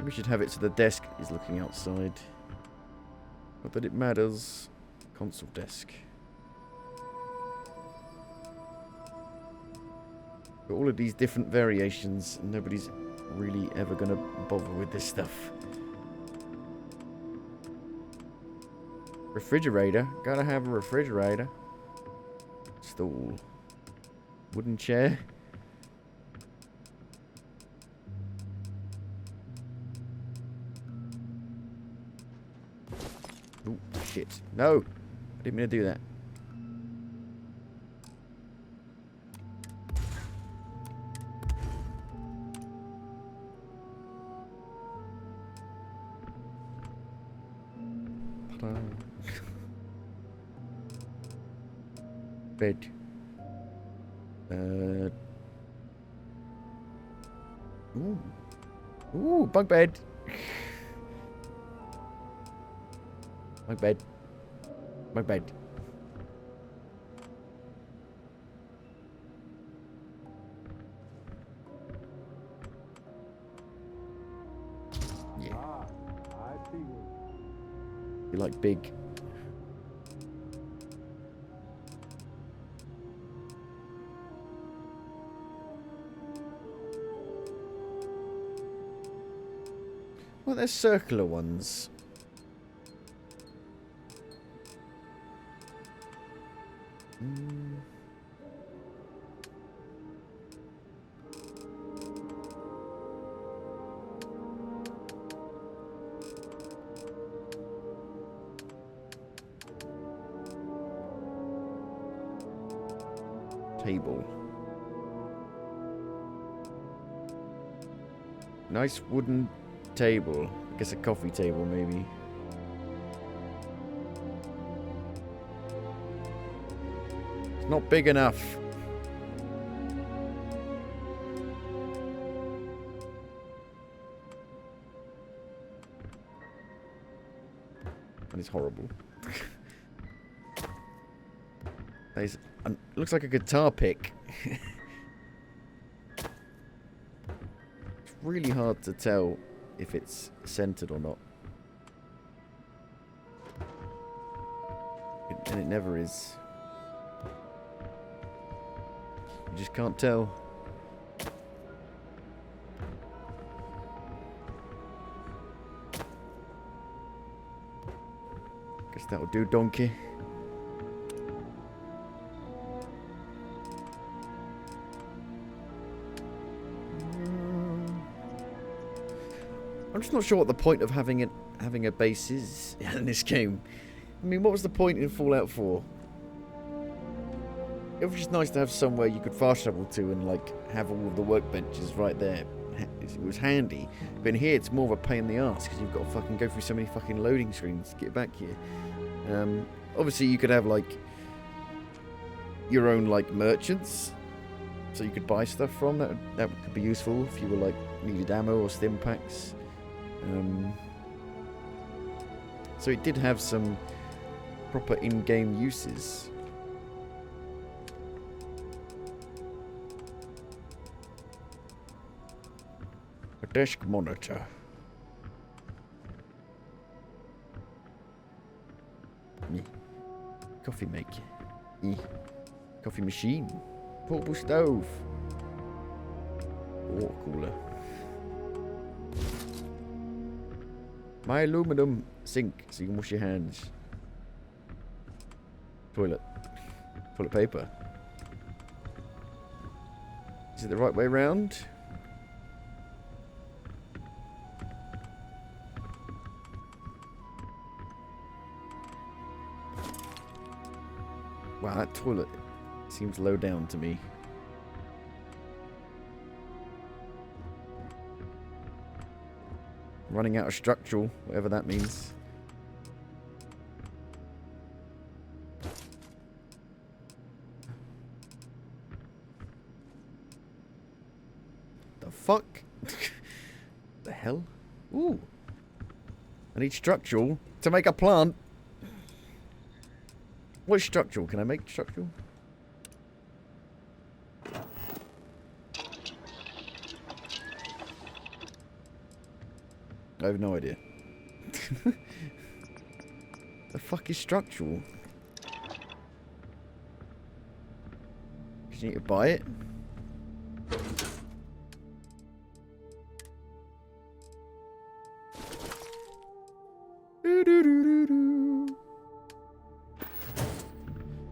We should have it so the desk is looking outside. Not that it matters. Console desk. Got all of these different variations, and nobody's really ever going to bother with this stuff. Refrigerator. Gotta have a refrigerator. Stool. Wooden chair. Oh, shit. No! I didn't mean to do that. Bed. Ooh. Ooh, bunk bed. Bunk bed. Bunk bed. Yeah. I see. You like big. Well, there's circular ones. Table. Nice wooden table. I guess a coffee table, maybe. It's not big enough. And it's horrible. There's, looks like a guitar pick. It's really hard to tell if it's centered or not. And it never is. You just can't tell. Guess that'll do, donkey. I'm just not sure what the point of having a base is in this game. I mean, what was the point in Fallout 4? It was just nice to have somewhere you could fast travel to and like have all of the workbenches right there. It was handy. But in here, it's more of a pain in the ass because you've got to fucking go through so many fucking loading screens to get back here. Obviously, you could have like your own like merchants, so you could buy stuff from. That could be useful if you were like needed ammo or stim packs. So it did have some proper in-game uses. A desk monitor. Coffee maker. Coffee machine. Portable stove. Water cooler. My aluminum sink so you can wash your hands. Toilet paper. Is it the right way round? Wow, that toilet seems low down to me. Running out of structural, whatever that means. The fuck? The hell? Ooh. I need structural to make a plant. What's structural? Can I make structural? I have no idea. The fuck is structural? You need to buy it?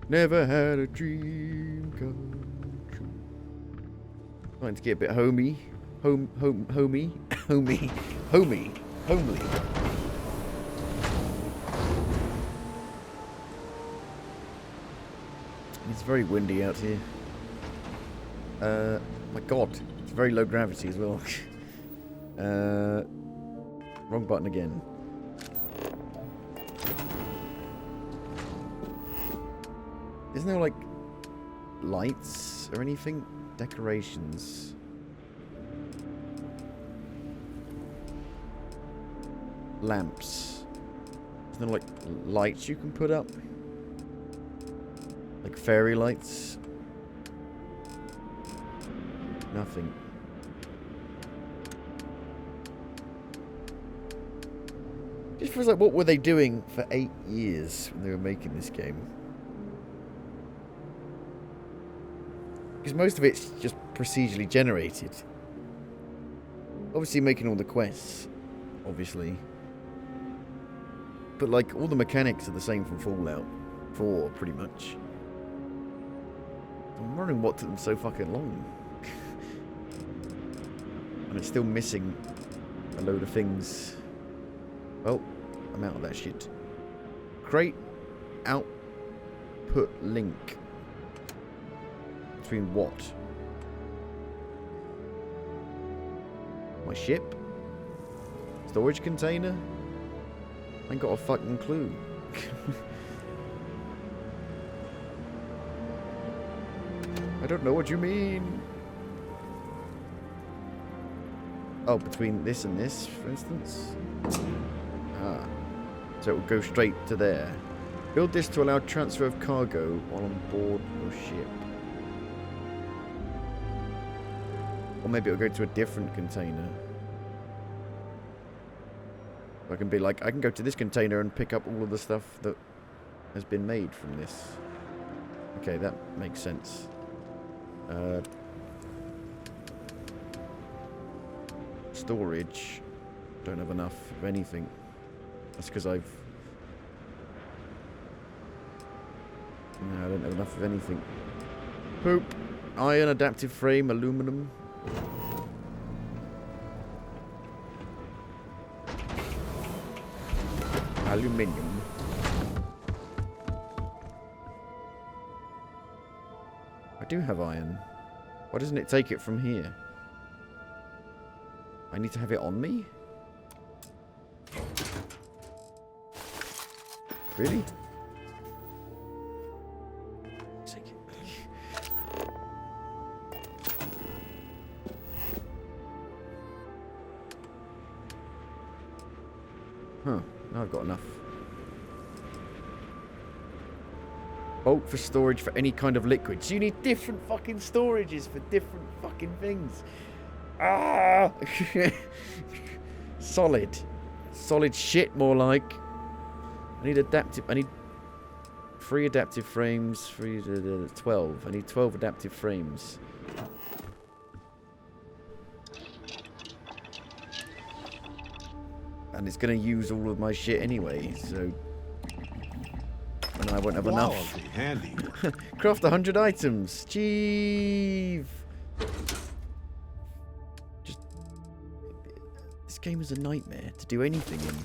Never had a dream come true. Starting to get a bit homey. Homely. It's very windy out here. My god, it's very low gravity as well. Wrong button again. Isn't there like lights or anything? Decorations. Lamps. Isn't there like lights you can put up? Like fairy lights? Nothing. Just feels like, what were they doing for 8 years when they were making this game? Because most of it's just procedurally generated. Obviously making all the quests, obviously. But like, all the mechanics are the same from Fallout 4, pretty much. I'm wondering what took them so fucking long. And it's still missing a load of things. Well, I'm out of that shit. Create output link. Between what? My ship? Storage container? I ain't got a fucking clue. I don't know what you mean. Oh, between this and this, for instance? Ah. So it will go straight to there. Build this to allow transfer of cargo while on board your ship. Or maybe it'll go to a different container. I can be like, I can go to this container and pick up all of the stuff that has been made from this. Okay, that makes sense. Storage. Don't have enough of anything. That's because I don't have enough of anything. Poop. Iron, adaptive frame, aluminum. Aluminium. I do have iron. Why doesn't it take it from here? I need to have it on me? Really? Take it. Huh. Now I've got enough. Bulk for storage for any kind of liquid. So you need different fucking storages for different fucking things. Ah! Solid. Solid shit, more like. I need adaptive. I need 3 adaptive frames. 12. I need 12 adaptive frames. And it's going to use all of my shit anyway, so... And I won't have enough. Handy. Craft 100 items. Jeeve. Just... This game is a nightmare to do anything in.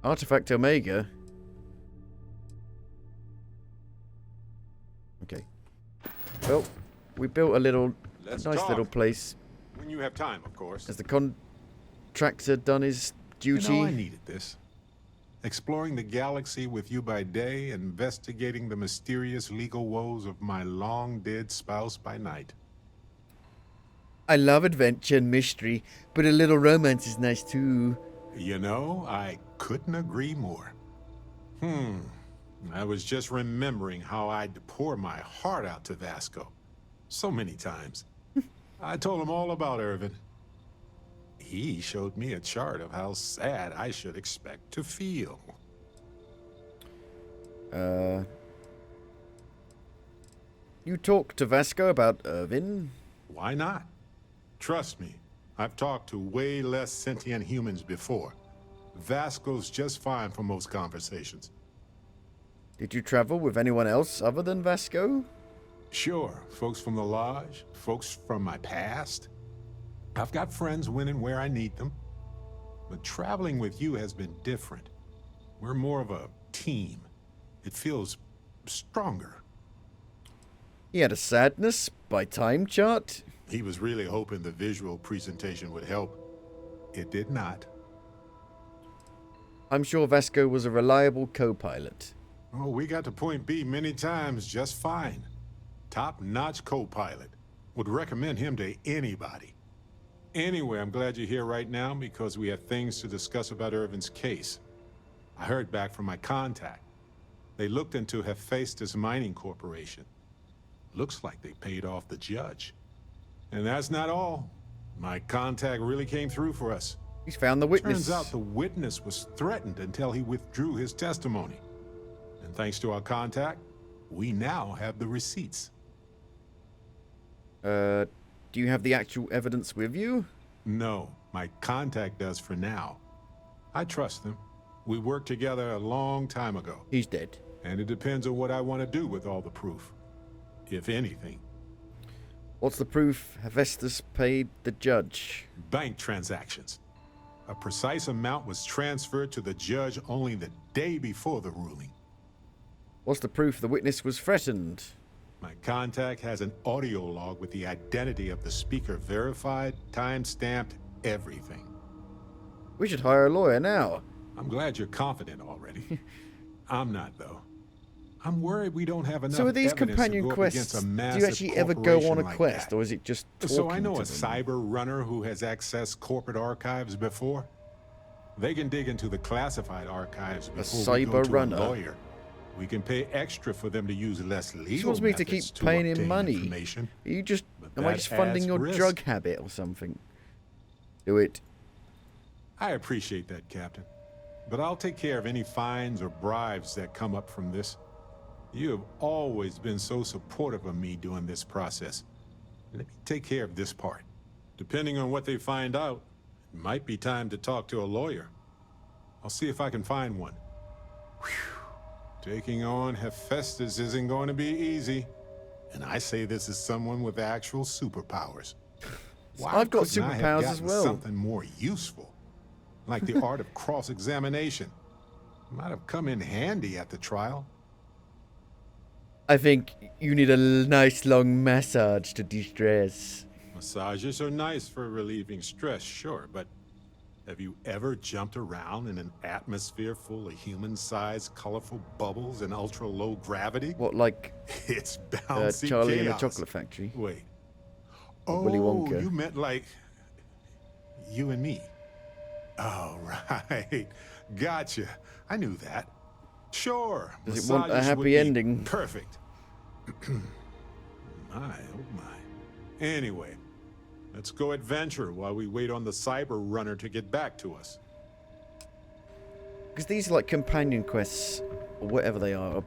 Artifact Omega. Okay. Well, we built a nice little place. When you have time, of course. Has the contractor done his duty? You know, I needed this. Exploring the galaxy with you by day, investigating the mysterious legal woes of my long-dead spouse by night. I love adventure and mystery, but a little romance is nice too. You know, I couldn't agree more. I was just remembering how I'd pour my heart out to Vasco. So many times. I told him all about Irvin. He showed me a chart of how sad I should expect to feel. You talked to Vasco about Irvin? Why not? Trust me, I've talked to way less sentient humans before. Vasco's just fine for most conversations. Did you travel with anyone else other than Vasco? Sure, folks from the Lodge, folks from my past. I've got friends when and where I need them. But traveling with you has been different. We're more of a team. It feels stronger. He had a sadness by time chart? He was really hoping the visual presentation would help. It did not. I'm sure Vasco was a reliable co-pilot. Oh, we got to point B many times just fine. Top-notch co-pilot. Would recommend him to anybody. Anyway, I'm glad you're here right now because we have things to discuss about Irvin's case. I heard back from my contact. They looked into Hephaestus Mining Corporation. Looks like they paid off the judge. And that's not all. My contact really came through for us. He's found the witness. Turns out the witness was threatened until he withdrew his testimony. And thanks to our contact, we now have the receipts. Do you have the actual evidence with you? No, my contact does for now. I trust him. We worked together a long time ago. He's dead. And it depends on what I want to do with all the proof. If anything. What's the proof Hephaestus paid the judge? Bank transactions. A precise amount was transferred to the judge only the day before the ruling. What's the proof the witness was threatened? My contact has an audio log with the identity of the speaker verified, time-stamped, everything. We should hire a lawyer now. I'm glad you're confident already. I'm not, though. I'm worried we don't have enough So are these evidence companion to go up quests, against a do massive you actually ever go on a corporation like quest, that. or is it just talking So I know to a them? cyber runner who has accessed corporate archives before. They can dig into the classified archives before we go cyber to runner? a lawyer. We can pay extra for them to use less legal He wants me to methods keep paying him obtain money. information. Are you just... But Am I that just funding adds your risk. drug habit or something? Do it. I appreciate that, Captain. But I'll take care of any fines or bribes that come up from this. You have always been so supportive of me during this process. Let me take care of this part. Depending on what they find out, it might be time to talk to a lawyer. I'll see if I can find one. Whew. Taking on Hephaestus isn't going to be easy. And I say this as someone with actual superpowers. Why I've got couldn't I have superpowers as gotten well. Something more useful, like the art of cross-examination. Might have come in handy at the trial. I think you need a nice long massage to de-stress. Massages are nice for relieving stress, sure, but have you ever jumped around in an atmosphere full of human-sized, colorful bubbles and ultra-low gravity? What, like It's bouncy Charlie in the chaos. Chocolate Factory? Wait. Or Willy Wonka? You meant like you and me. Oh, right. Gotcha. I knew that. Sure. Does it want a massages would happy be ending? Perfect. My, oh my. Anyway, let's go adventure while we wait on the cyber runner to get back to us. Because these, like, companion quests, or whatever they are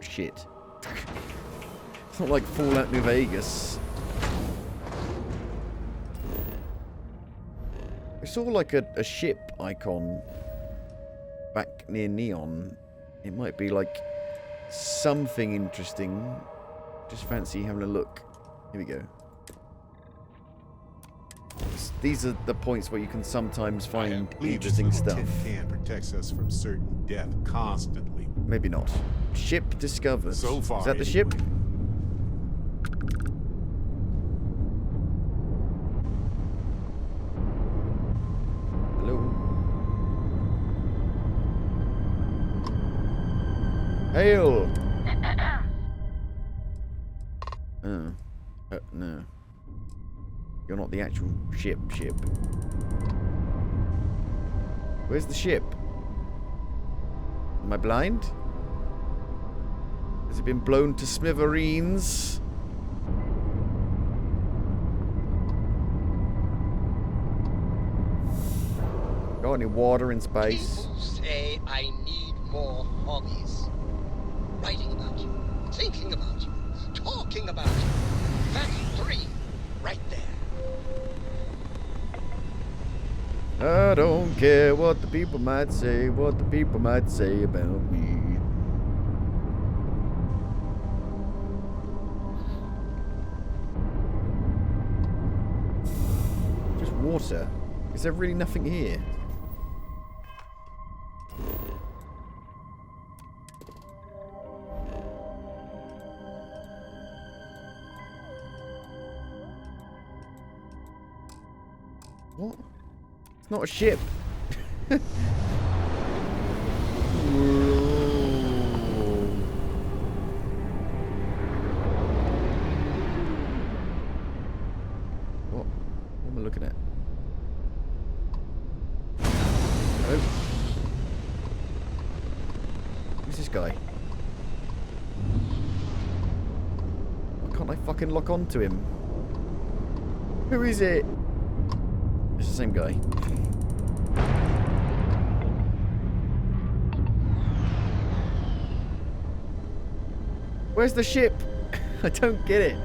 shit. It's not like Fallout New Vegas. I saw, like, a ship icon back near Neon. It might be, like, something interesting. Just fancy having a look. Here we go. These are the points where you can sometimes find interesting stuff. Tin can protects us from certain death constantly. Maybe not. Ship discovered. So far, Is that the ship? Hello. Hail. No. You're not the actual ship. Where's the ship? Am I blind? Has it been blown to smithereens? Got any water in space? People say I need more hobbies. Writing about you, thinking about you, talking about you. That's 3, right there. I don't care what the people might say, about me. Just water. Is there really nothing here? What? It's not a ship. What am I looking at? Hello? Who's this guy? Why can't I fucking lock onto him? Who is it? It's the same guy. Where's the ship? I don't get it.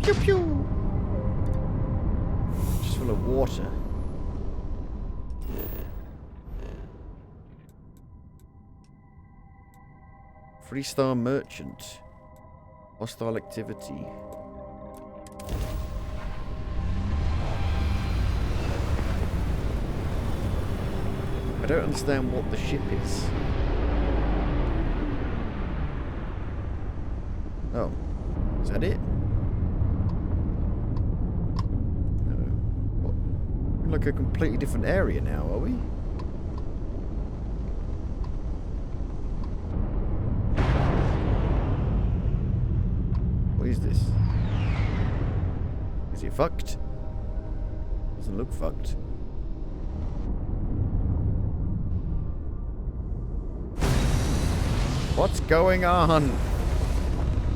Pew pew. Just full of water. Freestar Merchant. Hostile activity. don't understand what the ship is. Oh. Is that it? No. What? We're like a completely different area now, are we? What is this? Is it fucked? Doesn't look fucked. What's going on?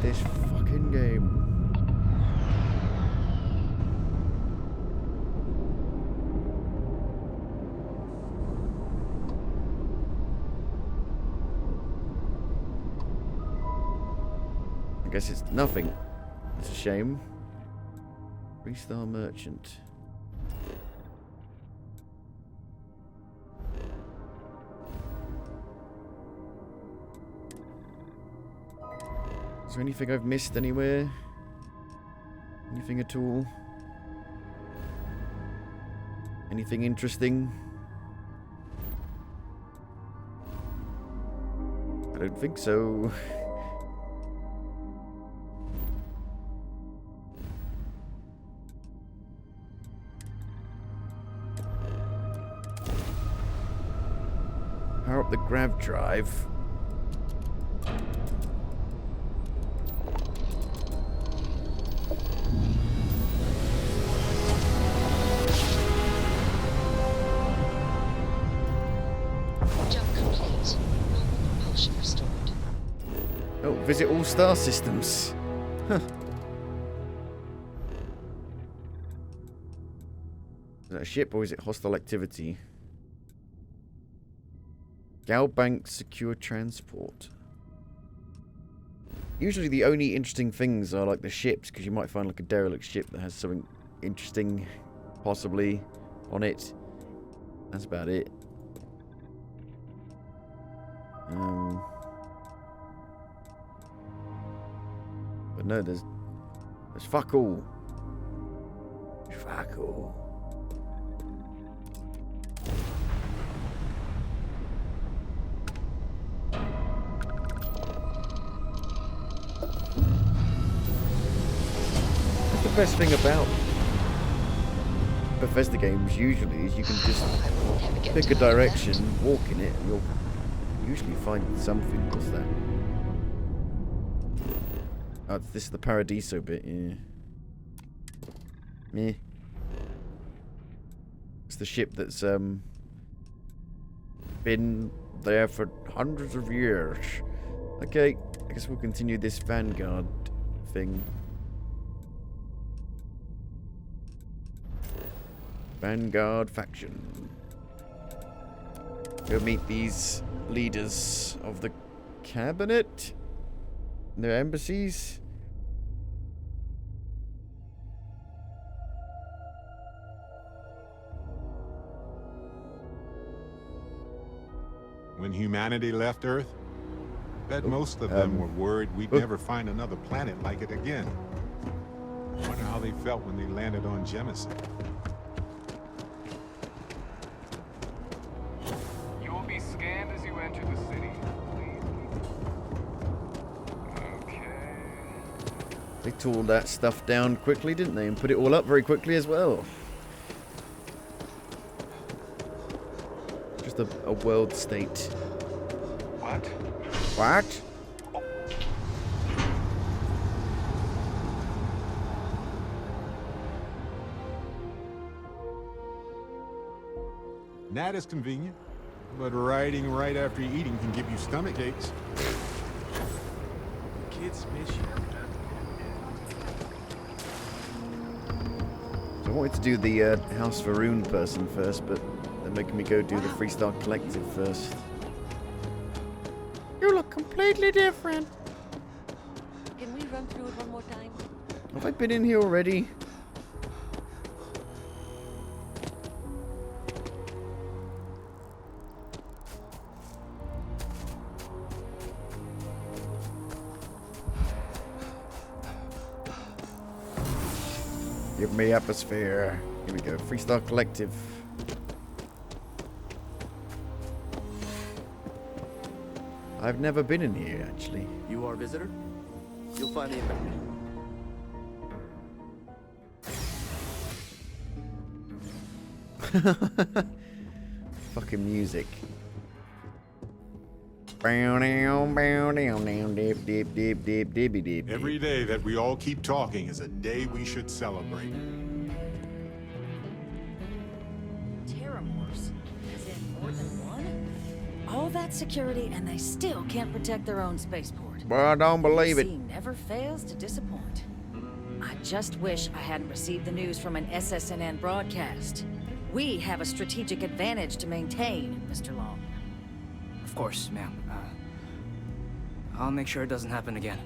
This fucking game. I guess it's nothing. It's a shame. 3-star merchant. Is there anything I've missed anywhere? Anything at all? Anything interesting? I don't think so. Power up the grav drive. Oh, visit all star systems. Huh. Is that a ship or is it hostile activity? Galbank secure transport. Usually the only interesting things are like the ships, because you might find like a derelict ship that has something interesting, possibly, on it. That's about it. But no, there's fuck all. Fuck all. That's the best thing about Bethesda games usually is you can just pick a direction, walk in it, and you'll usually find something. What's that? Oh, this is the Paradiso bit, yeah. Meh. It's the ship that's been there for hundreds of years. Okay, I guess we'll continue this Vanguard thing. Vanguard faction. Go meet these leaders of the cabinet. Their embassies. When humanity left Earth, bet most of them were worried we'd never find another planet like it again. Wonder how they felt when they landed on Jemison. You will be scanned as you enter the city. They tore all that stuff down quickly, didn't they? And put it all up very quickly as well. Just a world state. What? What? That is convenient, but riding right after eating can give you stomach aches. Kids miss you. So I wanted to do the House Varun person first, but they're making me go do the 3-star collective first. You look completely different. Can we run through it one more time? Have I been in here already? Give me atmosphere. Here we go. 3-star collective. I've never been in here, actually. You are a visitor? You'll find the Fucking music. Every day that we all keep talking is a day we should celebrate. Terramorphs? As in more than one? All that security and they still can't protect their own spaceport. Well, I don't believe it. UC never fails to disappoint. I just wish I hadn't received the news from an SSNN broadcast. We have a strategic advantage to maintain, Mr. Long. Of course, ma'am. I'll make sure it doesn't happen again.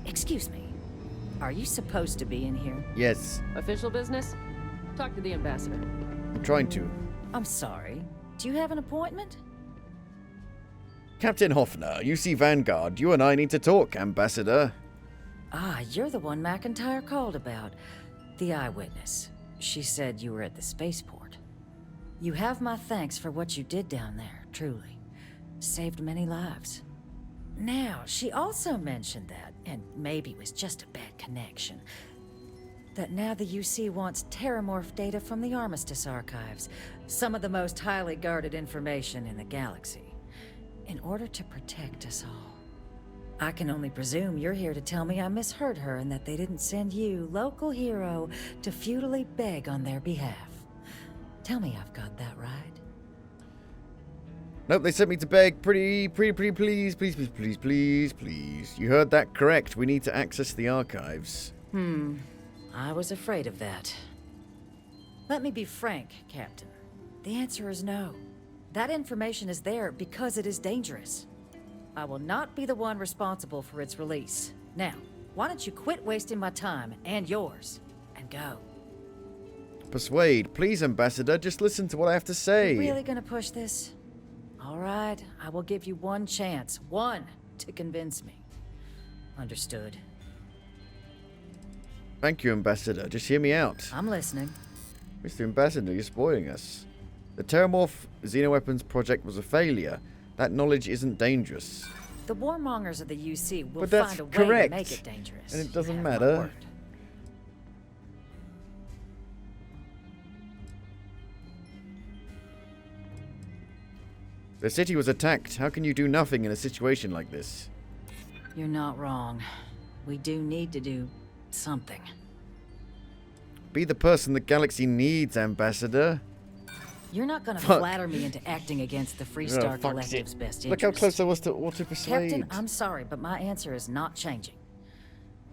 Excuse me. Are you supposed to be in here? Yes. Official business? Talk to the ambassador. I'm trying to. I'm sorry. Do you have an appointment? Captain Hoffner, UC Vanguard, you and I need to talk, Ambassador. Ah, you're the one McIntyre called about. The eyewitness. She said you were at the spaceport. You have my thanks for what you did down there, truly. Saved many lives. Now, she also mentioned that, and maybe it was just a bad connection, that now the UC wants Terramorph data from the Armistice archives, some of the most highly guarded information in the galaxy, in order to protect us all. I can only presume you're here to tell me I misheard her and that they didn't send you, local hero, to futilely beg on their behalf. Tell me I've got that right. Nope, they sent me to beg. Pretty please. You heard that correct. We need to access the archives. I was afraid of that. Let me be frank, Captain. The answer is no. That information is there because it is dangerous. I will not be the one responsible for its release. Now, why don't you quit wasting my time and yours, and go? Persuade. Please, Ambassador, just listen to what I have to say. You really gonna push this? All right, I will give you one chance. One to convince me. Understood. Thank you, Ambassador. Just hear me out. I'm listening. Mr. Ambassador, you're spoiling us. The Terramorph Xenoweapons project was a failure. That knowledge isn't dangerous. The warmongers of the UC will But that's find a way correct. to make it dangerous. And it doesn't You have my matter. word. The city was attacked. How can you do nothing in a situation like this? You're not wrong. We do need to do something. Be the person the galaxy needs, Ambassador. You're not gonna Fuck. flatter me into acting against the Oh, Freestar fuck Collective's it. best Look how interest. close I was to auto-persuade. Captain, I'm sorry, but my answer is not changing.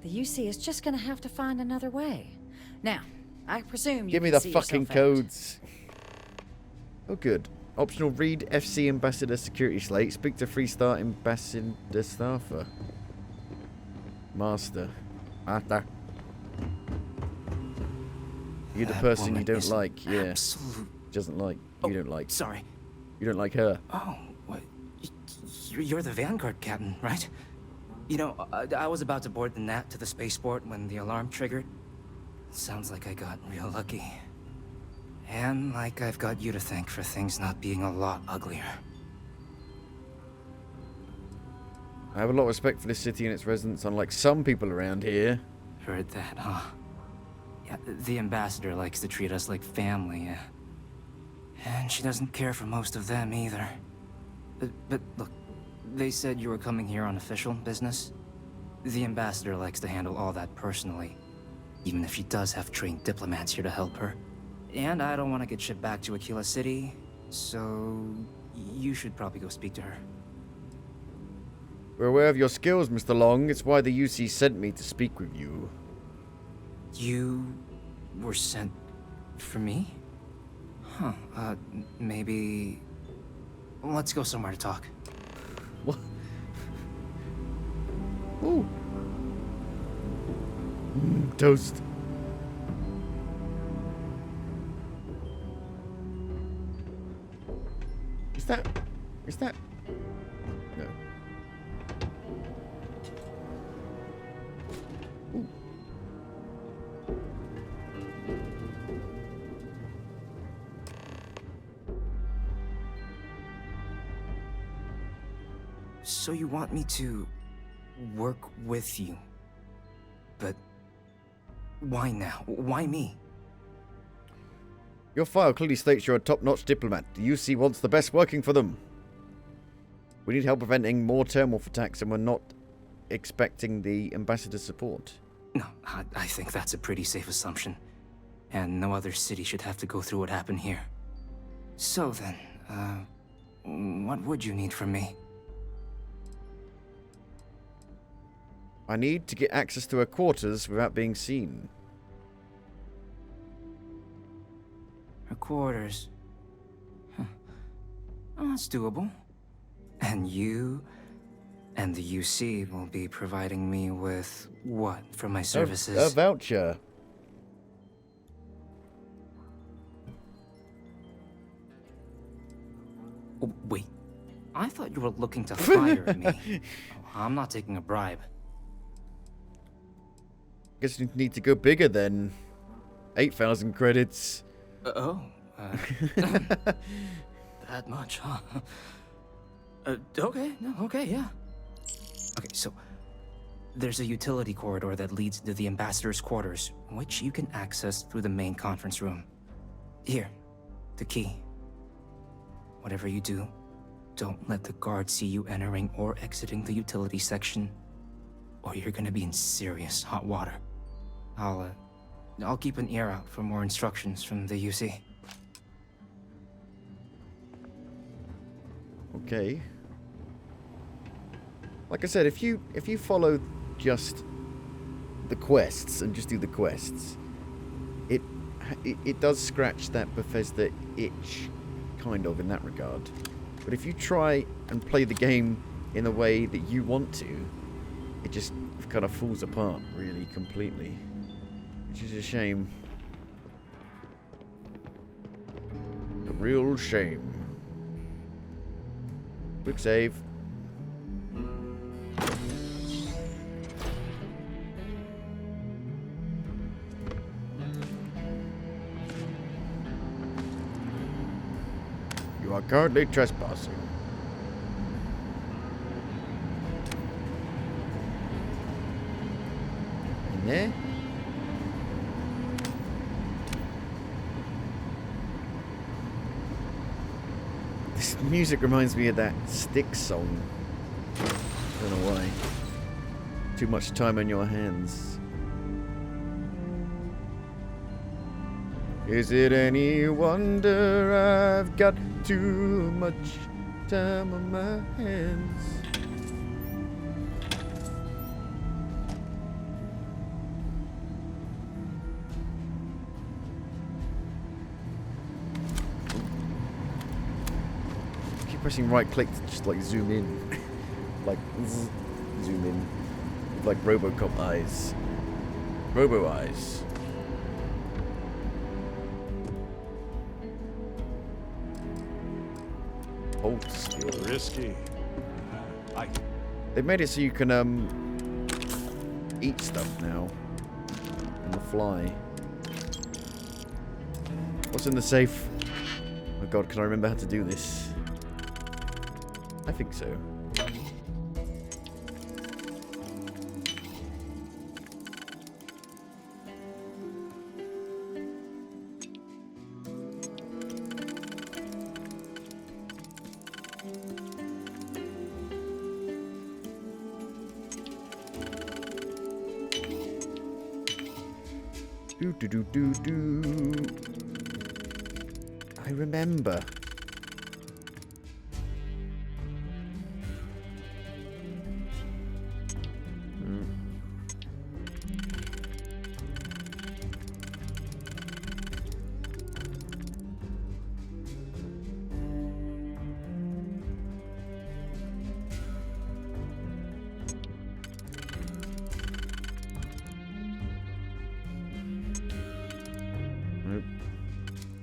The UC is just gonna have to find another way. Now, I presume you Give me can the see fucking yourself out. codes. Oh, good. Optional, read FC Ambassador Security Slate. Speak to Freestar Ambassador Staffer. Master. You're the That person you woman don't is like, yeah. absolute- Doesn't like. You don't like. Sorry. You don't like her. Oh, what? You're the Vanguard captain, right? You know, I was about to board the Nat to the spaceport when the alarm triggered. Sounds like I got real lucky. And like I've got you to thank for things not being a lot uglier. I have a lot of respect for this city and its residents, unlike some people around here. Heard that, huh? Yeah, the ambassador likes to treat us like family, and she doesn't care for most of them either. But look, they said you were coming here on official business. The ambassador likes to handle all that personally, even if she does have trained diplomats here to help her. And I don't want to get shipped back to Aquila City, so you should probably go speak to her. We're aware of your skills, Mr. Long. It's why the UC sent me to speak with you. You were sent for me? Huh, maybe... Let's go somewhere to talk. What? Ooh. Toast. Is that? No. Ooh. So you want me to work with you? But why now? Why me? Your file clearly states you're a top-notch diplomat. The UC wants the best working for them. We need help preventing more Termorph attacks, and we're not expecting the ambassador's support. No, I think that's a pretty safe assumption. And no other city should have to go through what happened here. So then, what would you need from me? I need to get access to her quarters without being seen. Her quarters. Huh. Oh, that's doable. And you and the UC will be providing me with what for my services? A voucher. Oh, wait. I thought you were looking to fire me. I'm not taking a bribe. Guess you need to go bigger then. 8,000 credits. That much, huh? Okay, yeah. Okay, so there's a utility corridor that leads to the ambassador's quarters, which you can access through the main conference room. Here, the key. Whatever you do, don't let the guards see you entering or exiting the utility section, or you're gonna be in serious hot water. I'll keep an ear out for more instructions from the UC. Okay. Like I said, if you follow just the quests and just do the quests, it does scratch that Bethesda itch, kind of, in that regard. But if you try and play the game in a way that you want to, it just kind of falls apart, really, completely. Which is a shame. A real shame. Quick save. You are currently trespassing. In there? This music reminds me of that Styx song. I don't know why. Too much time on your hands. Is it any wonder I've got too much time on my hands? Keep pressing right click to just like zoom in. Like zoom in. With like Robocop eyes. Robo eyes. Hold skill. Risky. They made it so you can eat stuff now on the fly. What's in the safe? Oh god, can I remember how to do this? I think so. Do. I remember.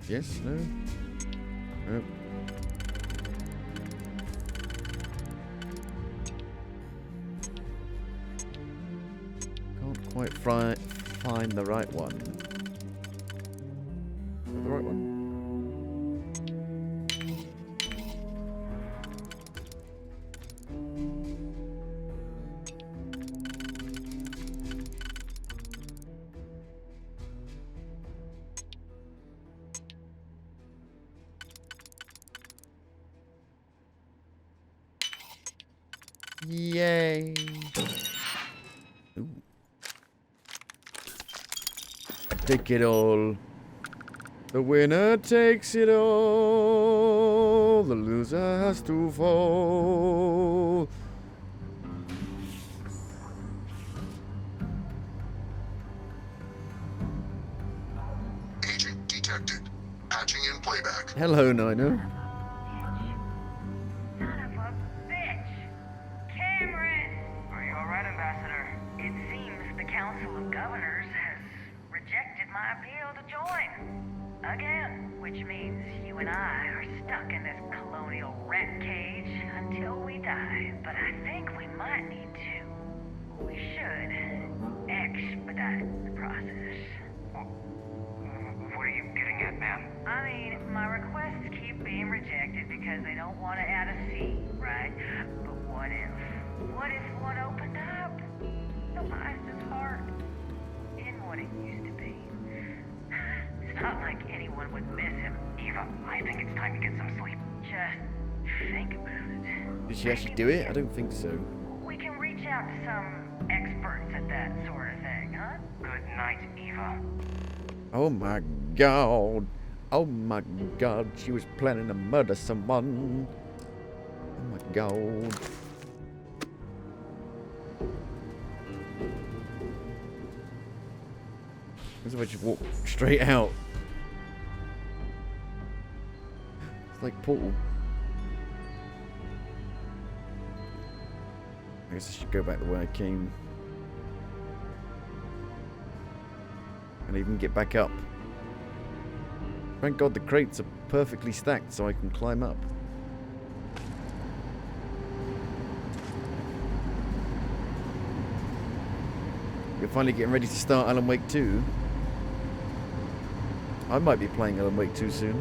Yes, no? Nope. Can't quite find the right one. Is that the right one? Yay. Ooh. Take it all. The winner takes it all. The loser has to fall. Agent detected. Patching in playback. Hello, Nino. Are you alright, Ambassador? It seems the Council of Governors has rejected my appeal to join. Again, which means you and I are stuck in this colonial rat cage until we die. But I think we might need to. We should expedite the process. What are you getting at, ma'am? I mean, my requests keep being rejected because they don't want to add a C, right? But what if one opened up? The Leviathan's heart in what it used to be. It's not like anyone would miss him. Eva, I think it's time to get some sleep. Just think about it. Did she actually do it? I don't think so. We can reach out to some experts at that sort of thing, huh? Good night, Eva. Oh my god. Oh my god. She was planning to murder someone. Oh my god. As if I just walk straight out. It's like Portal. I guess I should go back the way I came. And even get back up. Thank God the crates are perfectly stacked so I can climb up. We're finally getting ready to start Alan Wake 2. I might be playing Alan Wake 2 soon.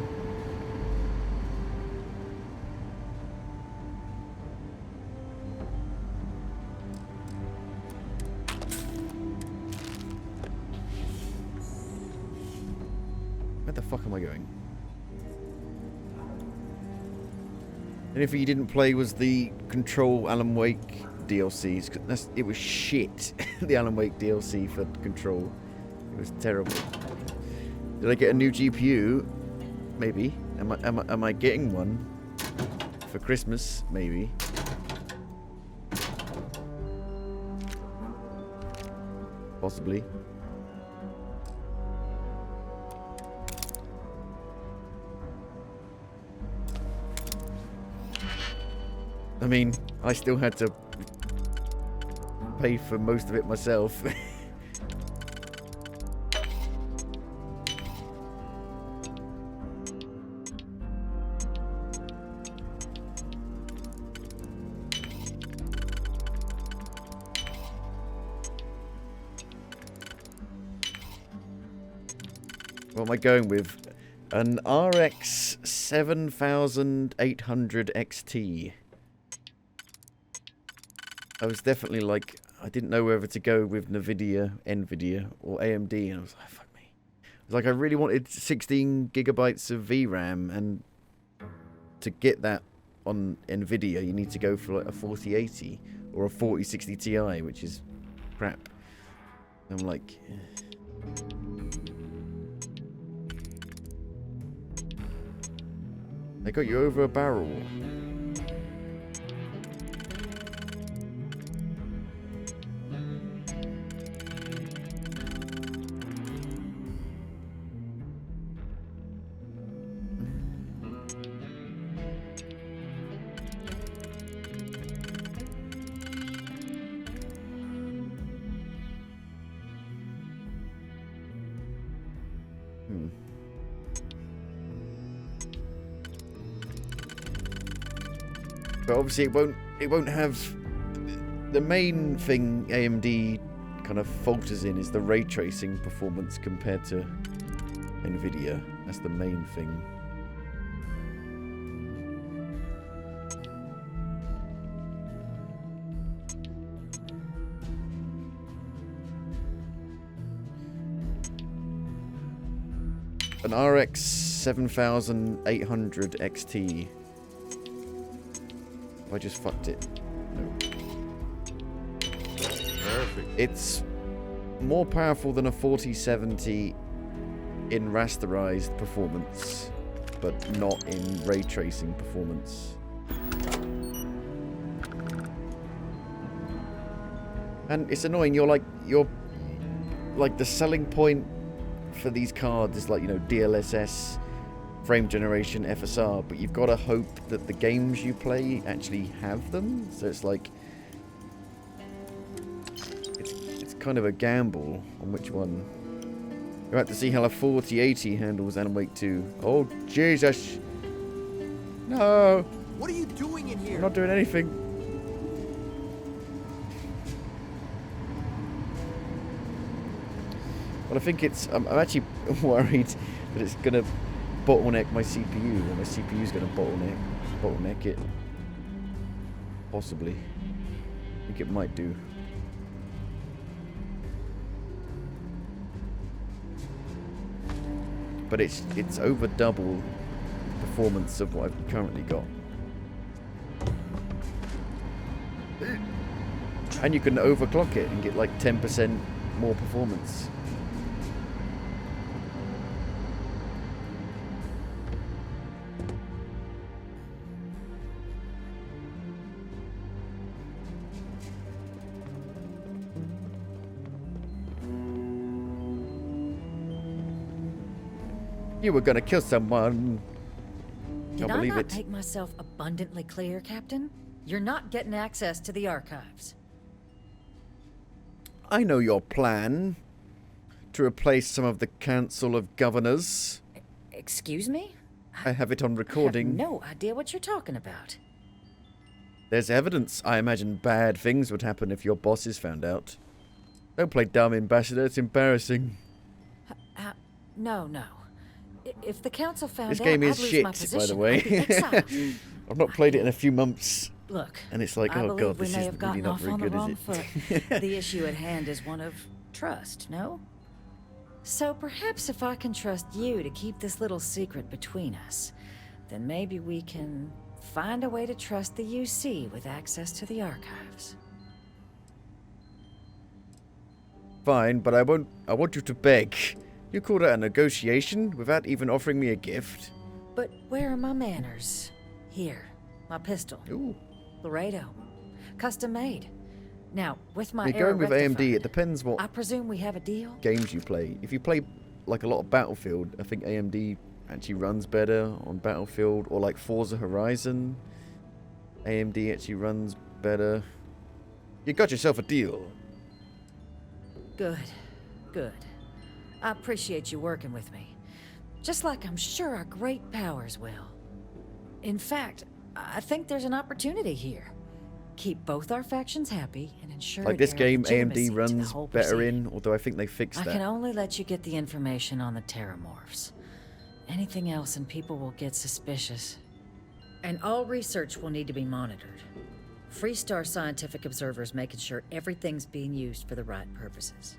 Where the fuck am I going? And if you didn't play was the Control Alan Wake DLCs. It was shit. The Alan Wake DLC for Control. It was terrible. Did I get a new GPU? Maybe. Am I getting one for Christmas? Maybe. Possibly. I mean, I still had to pay for most of it myself. What am I going with? An RX 7800 XT. I was definitely like, I didn't know whether to go with NVIDIA, or AMD, and I was like, fuck me. I was like, I really wanted 16 gigabytes of VRAM, and to get that on NVIDIA, you need to go for like a 4080 or a 4060 Ti, which is crap. I'm like... They got you over a barrel. But obviously it won't have the main thing AMD kind of falters in is the ray tracing performance compared to NVIDIA. That's the main thing. An RX 7800 XT. I just fucked it. No. perfect. It's more powerful than a 4070 in rasterized performance, but not in ray tracing performance. And it's annoying. You're like the selling point for these cards is like, you know, DLSS, frame generation, FSR, but you've got to hope that the games you play actually have them. So it's like it's kind of a gamble on which one. You're about to see how a 4080 handles Alan Wake 2. Oh Jesus! No! What are you doing in here? I'm not doing anything. Well, I think it's. I'm actually worried that it's gonna bottleneck my CPU, or my CPU's gonna bottleneck it. Possibly. I think it might do. But it's over double the performance of what I've currently got. And you can overclock it and get like 10% more performance. You were gonna kill someone. Did Can't I believe not it. make myself abundantly clear, Captain? You're not getting access to the archives. I know your plan. To replace some of the Council of Governors. Excuse me? I have it on recording. I have no idea what you're talking about. There's evidence. I imagine bad things would happen if your bosses found out. Don't play dumb, Ambassador. It's embarrassing. No. If the council found This out, game is I'd lose shit, my by the position. way. I'd be exiled. I've not played it in a few months. Look, and it's like, I oh believe god, we this may is have really gotten not off very on good, the wrong is it? foot. The issue at hand is one of trust, no? So perhaps if I can trust you to keep this little secret between us, then maybe we can find a way to trust the UC with access to the archives. Fine, but I want you to beg. You call that a negotiation without even offering me a gift? But where are my manners? Here, my pistol. Ooh. Laredo. Custom made. Now, with my You're going with AMD, rectified, it depends what I presume we have a deal? games you play. If you play like a lot of Battlefield, I think AMD actually runs better on Battlefield, or like Forza Horizon. AMD actually runs better. You got yourself a deal. Good. I appreciate you working with me. Just like I'm sure our great powers will. In fact, I think there's an opportunity here. Keep both our factions happy and ensure Like this game, legitimacy AMD to runs the whole better proceeding. in, although I think they fixed I that. can only let you get the information on the Terramorphs. Anything else and people will get suspicious. And all research will need to be monitored. Freestar scientific observers making sure everything's being used for the right purposes.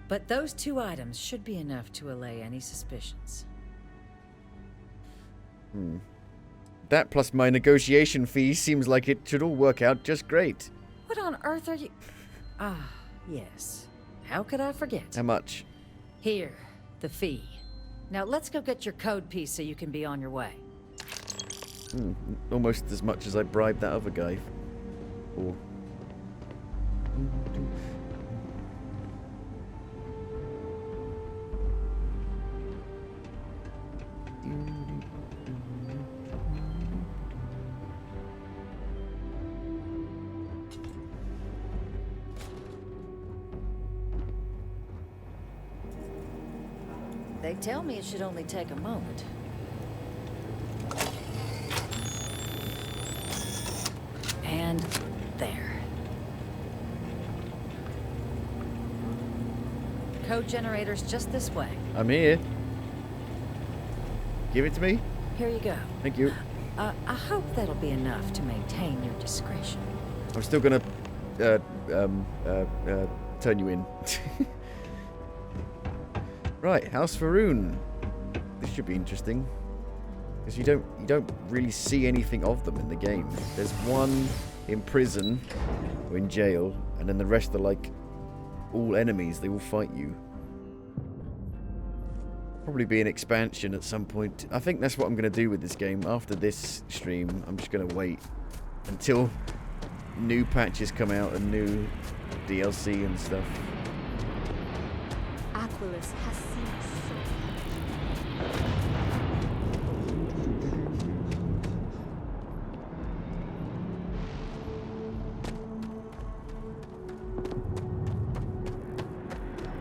But those two items should be enough to allay any suspicions. That plus my negotiation fee seems like it should all work out just great. What on earth are you... Ah, yes. How could I forget? How much? Here, the fee. Now let's go get your code piece so you can be on your way. Almost as much as I bribed that other guy. Or... They tell me it should only take a moment. And there. Code generators just this way. I'm here. Give it to me. Here you go. Thank you. I hope that'll be enough to maintain your discretion. I'm still gonna turn you in. Right, House Faroon. This should be interesting. Because you don't really see anything of them in the game. There's one in prison or in jail, and then the rest are like all enemies. They all fight you. Probably be an expansion at some point. I think that's what I'm going to do with this game. After this stream, I'm just going to wait until new patches come out and new DLC and stuff. Aquilus has seen us so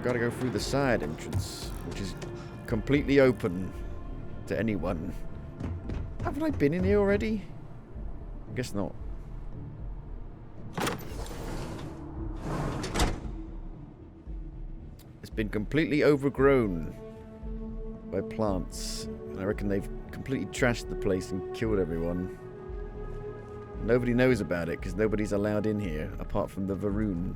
Gotta go through the side entrance, which is completely open to anyone. Haven't I been in here already? I guess not. It's been completely overgrown by plants. And I reckon they've completely trashed the place and killed everyone. Nobody knows about it because nobody's allowed in here apart from the Varun.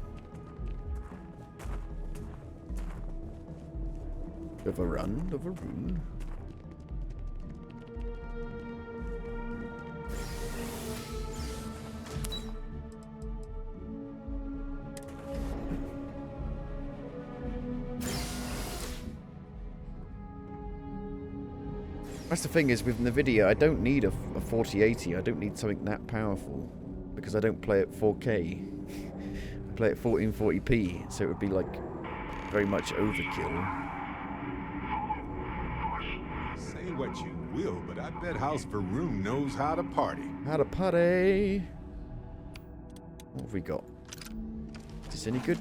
The Varun? The Varun? That's the thing is with NVIDIA, I don't need a 4080. I don't need something that powerful because I don't play at 4K. I play at 1440p, so it would be like very much overkill. Say what you will, but I bet House Varun knows how to party. How to party? What have we got? Is this any good?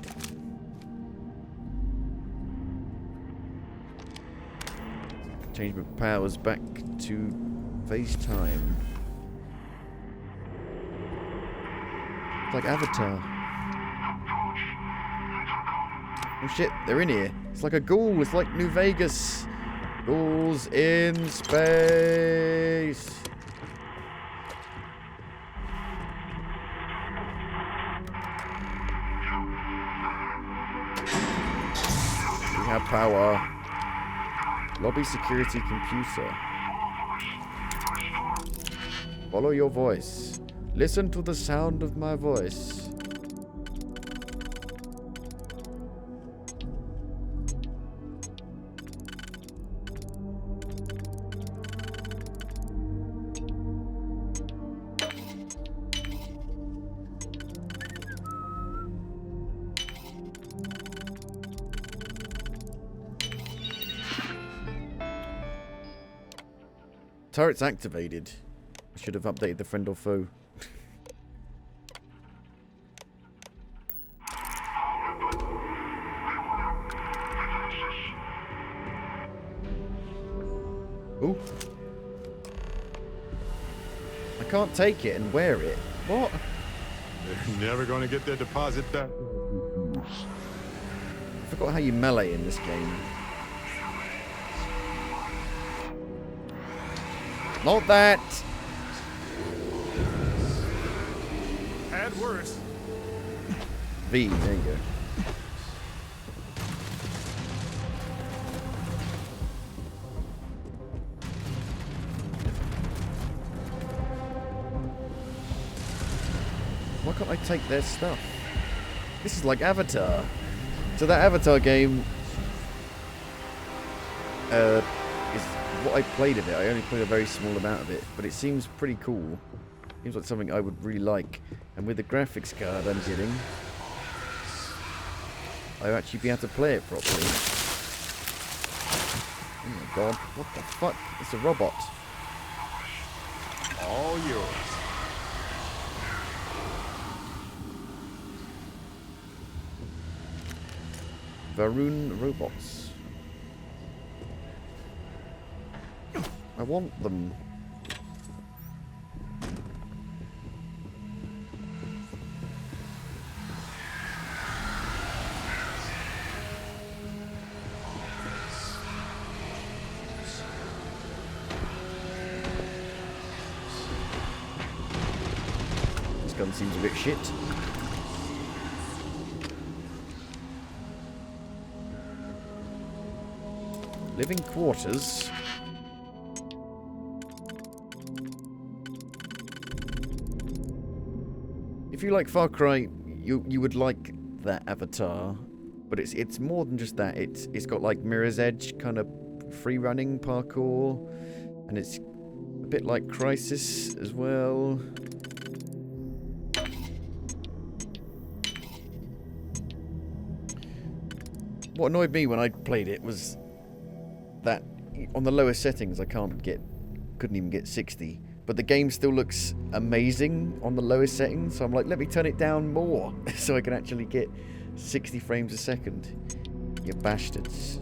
Change my powers back to FaceTime. It's like Avatar. Oh shit, they're in here. It's like a ghoul. It's like New Vegas. Ghouls in space. We have power. Lobby security computer. Follow your voice. Listen to the sound of my voice. Turret's activated. I should have updated the friend or foe. Ooh. I can't take it and wear it. What? They're never going to get their deposit back. I forgot how you melee in this game. Not that. At worst. V, there you go. Why can't I take their stuff? This is like Avatar. So that Avatar game is what I played of it. I only played a very small amount of it, but it seems pretty cool. Seems like something I would really like. And with the graphics card I'm getting, I'll actually be able to play it properly. Oh my god, what the fuck? It's a robot. All yours. Varun robots. I want them. This gun seems a bit shit. Living quarters. If you like Far Cry, you would like that Avatar But it's more than just that. It's got like Mirror's Edge kind of free running parkour, and it's a bit like Crisis as well. What annoyed me when I played it was that on the lowest settings I couldn't even get 60, but the game still looks amazing on the lowest settings, so I'm like, let me turn it down more so I can actually get 60 frames a second. You bastards.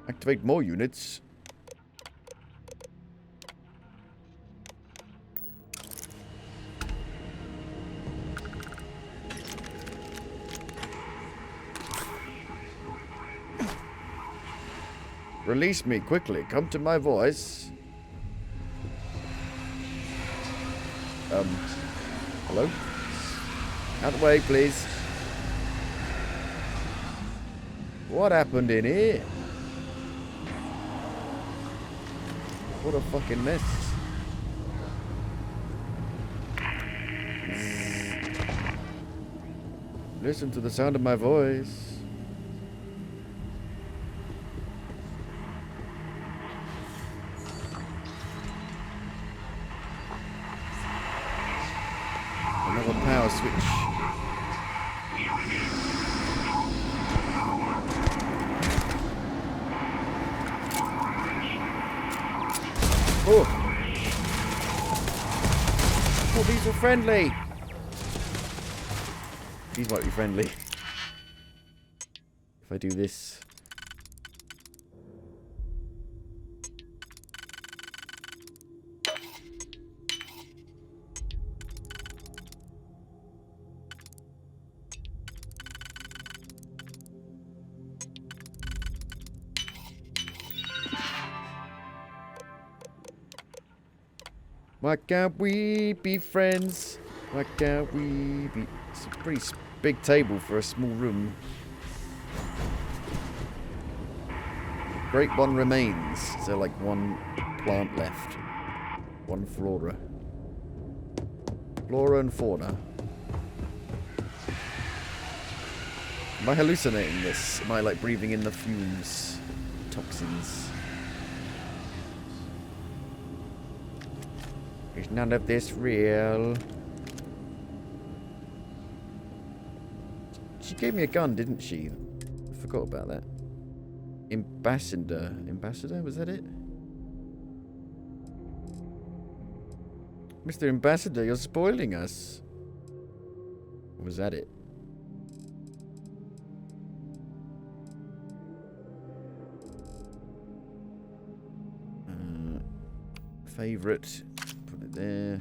Activate more units. Release me quickly. Come to my voice. Hello? Out of the way, please. What happened in here? What a fucking mess. Listen to the sound of my voice. Another power switch. Oh! Oh, these are friendly! These might be friendly. If I do this. Why can't we be friends? Why can't we be... It's a pretty big table for a small room. Great one remains. So like one plant left. One flora. Flora and fauna. Am I hallucinating this? Am I like breathing in the fumes? Toxins? Is none of this real? She gave me a gun, didn't she? I forgot about that. Ambassador. Ambassador? Was that it? Mr. Ambassador, you're spoiling us. Or was that it? Favorite. Put it there.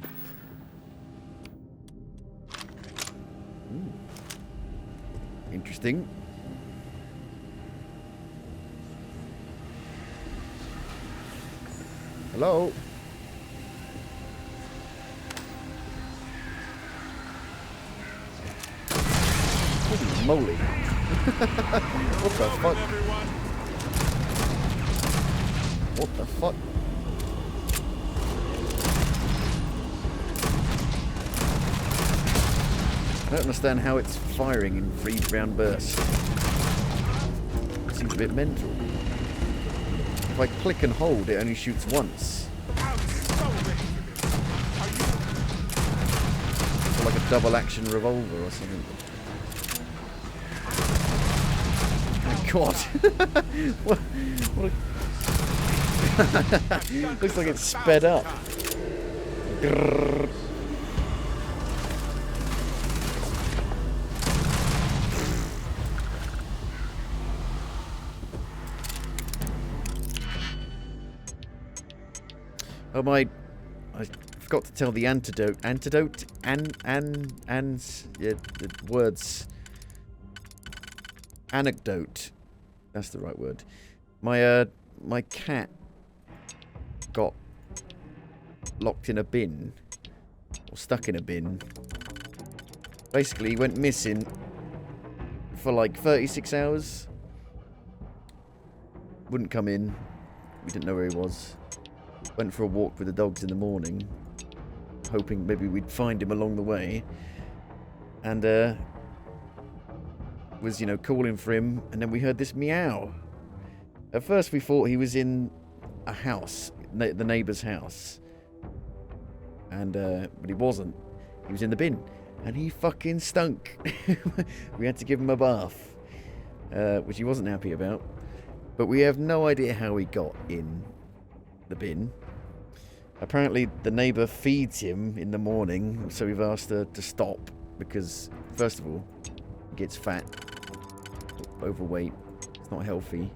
Ooh. Interesting. Hello? Holy moly. What the fuck? What the fuck? I don't understand how it's firing in 3-round bursts. It seems a bit mental. If I click and hold, it only shoots once. Or like a double action revolver or something. Oh my god. what a looks like it's sped up. Grrr. Oh my, I forgot to tell the antidote. Antidote? Yeah, the words. Anecdote. That's the right word. My cat got locked in a bin. Or stuck in a bin. Basically, he went missing for like 36 hours. Wouldn't come in. We didn't know where he was. went for a walk with the dogs in the morning, hoping maybe we'd find him along the way, and was, you know, calling for him, and then we heard this meow. At first we thought he was in a house, the neighbour's house, and but he wasn't. He was in the bin, and he fucking stunk. We had to give him a bath, which he wasn't happy about, but we have no idea how he got in the bin. Apparently the neighbour feeds him in the morning, so we've asked her to stop, because first of all, he gets fat, overweight, it's not healthy.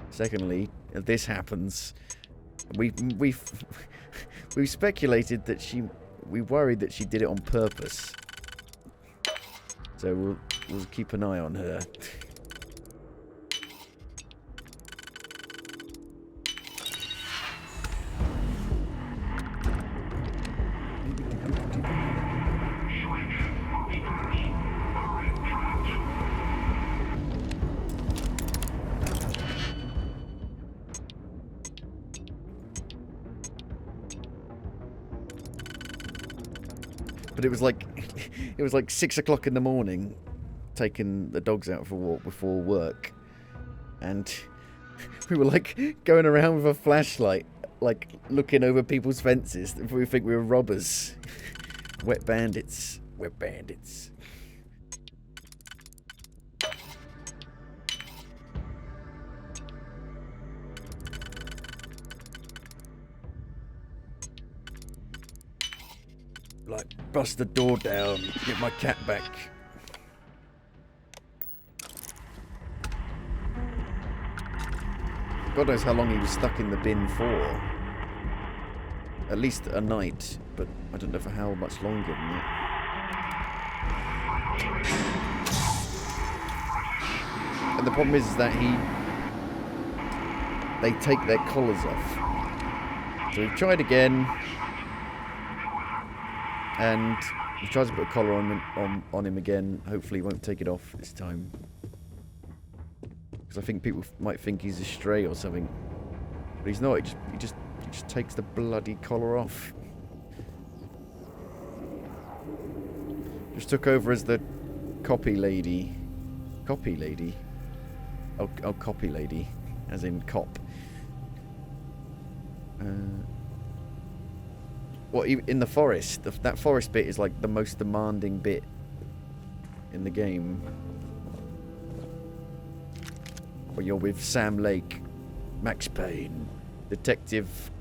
Secondly, if this happens, we've speculated that we worried that she did it on purpose. So we'll keep an eye on her. But it was like 6 o'clock in the morning, taking the dogs out for a walk before work, and we were like going around with a flashlight, like looking over people's fences. We think we were robbers, wet bandits, wet bandits. Like, bust the door down, get my cat back. God knows how long he was stuck in the bin for. At least a night, but I don't know for how much longer than that. And the problem is that they take their collars off. So we've tried again. And he tries to put a collar on him again. Hopefully he won't take it off this time. Because I think people might think he's a stray or something. But he's not. He just takes the bloody collar off. Just took over as the copy lady. Copy lady? Oh, copy lady. As in cop. Well, in the forest, that forest bit is like the most demanding bit in the game. Where you're with Sam Lake, Max Payne, Detective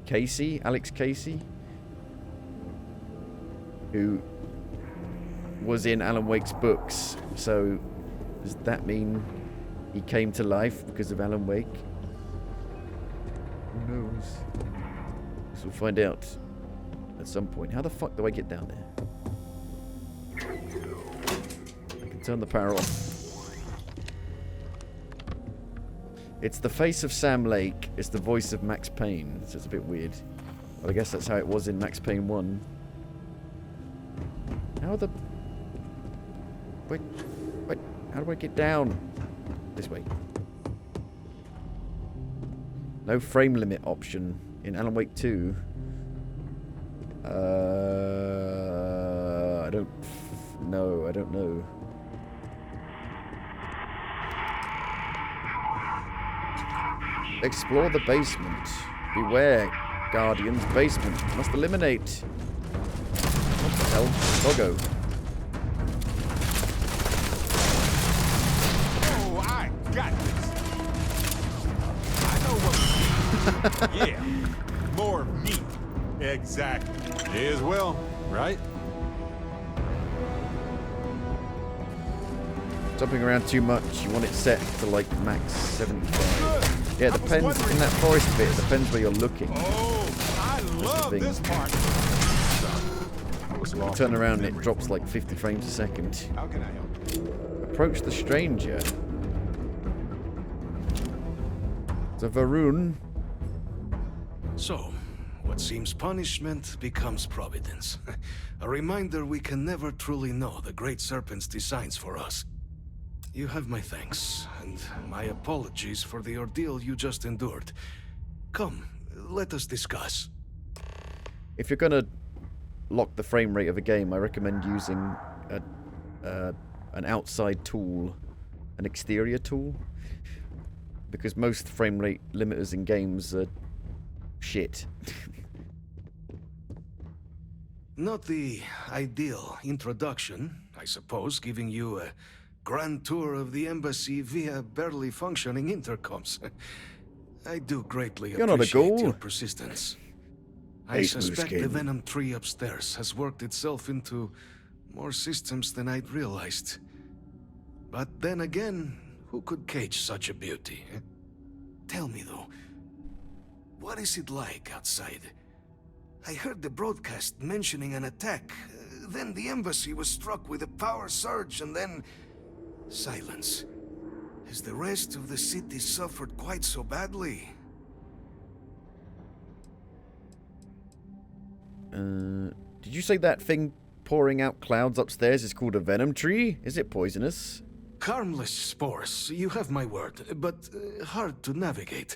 Casey, Alex Casey, who was in Alan Wake's books. So does that mean he came to life because of Alan Wake? Who knows? So we'll find out at some point. How the fuck do I get down there? I can turn the power off. It's the face of Sam Lake. It's the voice of Max Payne. So it's a bit weird. But I guess that's how it was in Max Payne 1. How the... Wait. How do I get down? This way. No frame limit option. In Alan Wake 2, I don't know. Explore the basement. Beware, Guardians. Basement. Must eliminate. What the hell? Doggo. Oh, I got this. I know what. Yeah. More meat. Exactly. May as well, right? Jumping around too much. You want it set to like max 75. Yeah, it depends. In that forest bit, it depends where you're looking. Oh, I love this part. You turn around and it drops like 50 frames a second. How can I help you? Approach the stranger. The Varun. So, what seems punishment becomes providence. A reminder we can never truly know the Great Serpent's designs for us. You have my thanks, and my apologies for the ordeal you just endured. Come, let us discuss. If you're gonna lock the frame rate of a game, I recommend using an outside tool, an exterior tool, because most frame rate limiters in games are shit. Not the ideal introduction, I suppose, giving you a grand tour of the embassy via barely functioning intercoms. I do greatly appreciate your persistence. I suspect the Venom tree upstairs has worked itself into more systems than I'd realized. But then again, who could cage such a beauty? Tell me though, what is it like outside? I heard the broadcast mentioning an attack. Then the embassy was struck with a power surge and then silence. Has the rest of the city suffered quite so badly? Did you say that thing pouring out clouds upstairs is called a venom tree? Is it poisonous? Harmless spores, you have my word, but hard to navigate.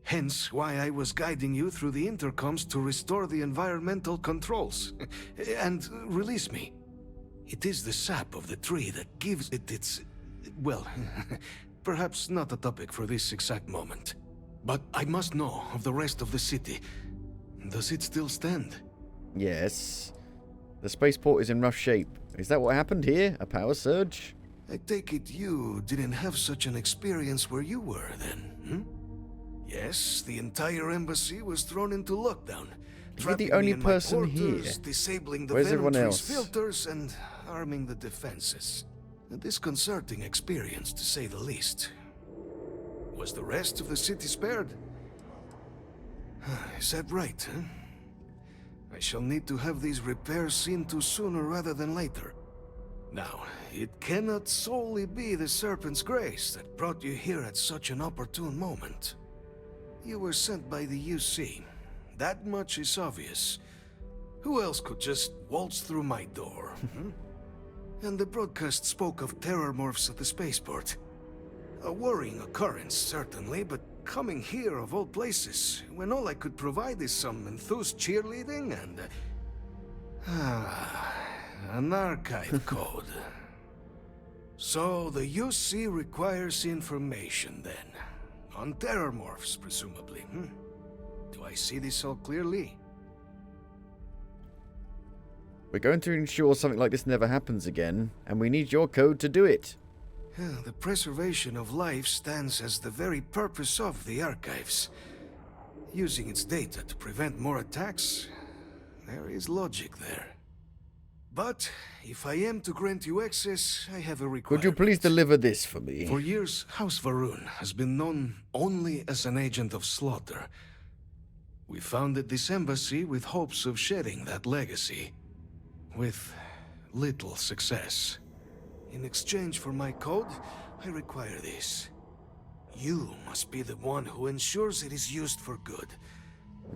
Hence why I was guiding you through the intercoms to restore the environmental controls. And release me. It is the sap of the tree that gives it its... well, perhaps not a topic for this exact moment. But I must know of the rest of the city. Does it still stand? Yes. The spaceport is in rough shape. Is that what happened here? A power surge? I take it you didn't have such an experience where you were then, Yes, the entire embassy was thrown into lockdown. You're the only person here. Disabling the Where's everyone else? Filters and arming the defenses. A disconcerting experience, to say the least. Was the rest of the city spared? Is that right, I shall need to have these repairs seen to sooner rather than later. Now, it cannot solely be the Serpent's grace that brought you here at such an opportune moment. You were sent by the UC. That much is obvious. Who else could just waltz through my door? And the broadcast spoke of terror morphs at the spaceport. A worrying occurrence, certainly, but coming here of all places, when all I could provide is some enthused cheerleading and... an archive code. So the UC requires information, then. On terror morphs, presumably, Do I see this all clearly? We're going to ensure something like this never happens again, and we need your code to do it. The preservation of life stands as the very purpose of the archives. Using its data to prevent more attacks, there is logic there. But if I am to grant you access, I have a requirement. Could you please deliver this for me? For years, House Varun has been known only as an agent of slaughter. We founded this embassy with hopes of shedding that legacy. With little success. In exchange for my code, I require this. You must be the one who ensures it is used for good.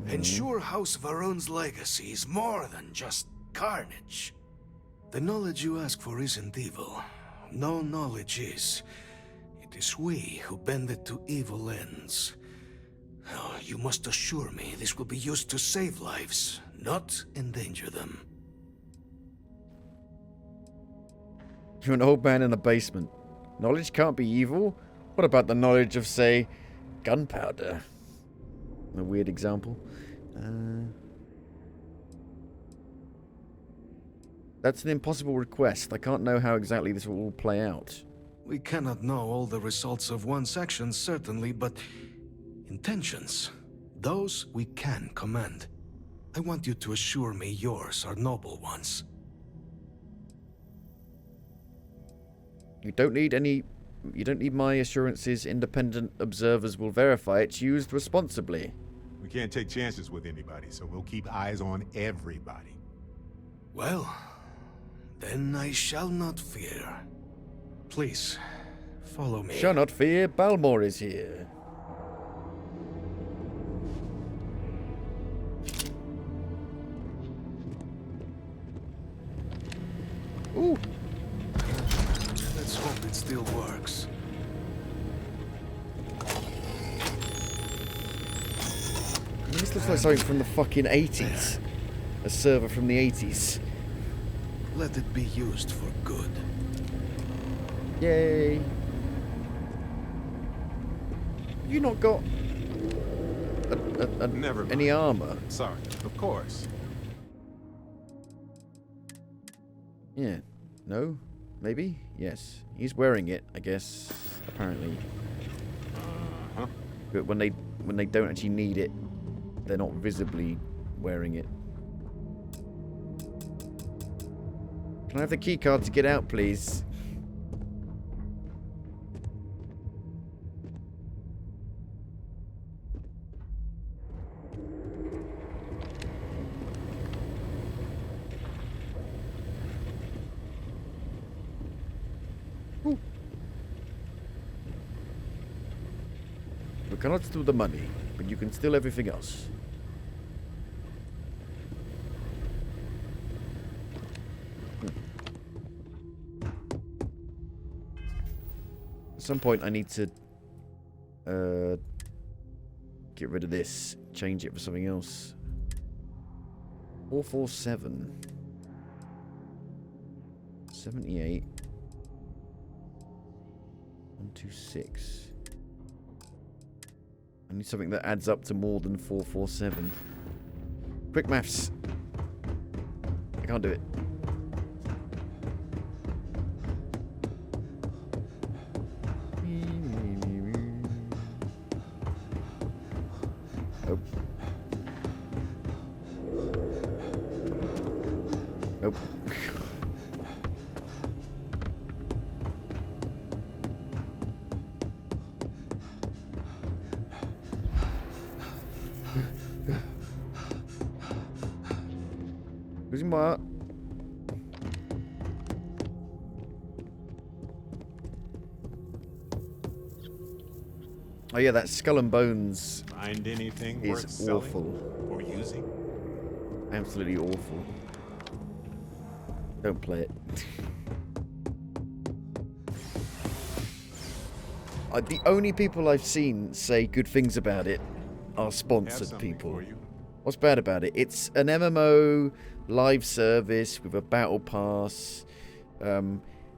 Ensure House Varun's legacy is more than just carnage. The knowledge you ask for isn't evil. No knowledge is. It is we who bend it to evil ends. Oh, you must assure me this will be used to save lives, not endanger them. You're an old man in a basement. Knowledge can't be evil? What about the knowledge of, say, gunpowder? A weird example. That's an impossible request. I can't know how exactly this will all play out. We cannot know all the results of one's actions, certainly, but intentions, those we can command. I want you to assure me yours are noble ones. You don't need my assurances. Independent observers will verify it's used responsibly. We can't take chances with anybody, so we'll keep eyes on everybody. Well, then I shall not fear. Please, follow me. Shall not fear, Balmore is here. Ooh. Let's hope it still works. These look Looks like something from the fucking 80s. A server from the 80s. Let it be used for good. Yay. Have you not got Never mind. any armor? Sorry, of course. Yeah. No? Maybe? Yes. He's wearing it, I guess. Apparently. Huh? But when they don't actually need it, they're not visibly wearing it. Can I have the key card to get out, please? Ooh. We cannot steal the money, but you can steal everything else. At some point I need to get rid of this, change it for something else. 447 78 126. I need something that adds up to more than 447. Quick maths. I can't do it. Nope. Nope. Excuse-moi. Oh yeah, that Skull and Bones Find anything is worth selling awful. or using? Absolutely awful. Don't play it. The only people I've seen say good things about it are sponsored people. What's bad about it? It's an MMO live service with a battle pass.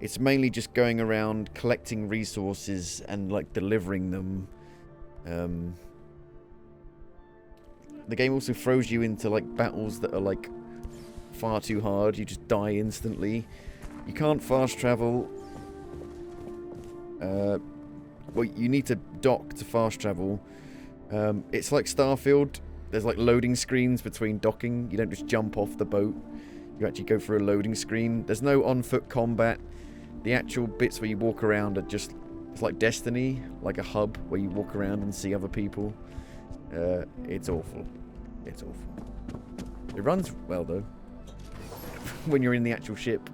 It's mainly just going around collecting resources and like delivering them. The game also throws you into like battles that are like far too hard. You just die instantly. You can't fast travel. Well, you need to dock to fast travel. It's like Starfield. There's like loading screens between docking. You don't just jump off the boat. You actually go through a loading screen. There's no on-foot combat. The actual bits where you walk around are just... It's like Destiny, like a hub where you walk around and see other people. It's awful. It's awful. It runs well, though. When you're in the actual ship.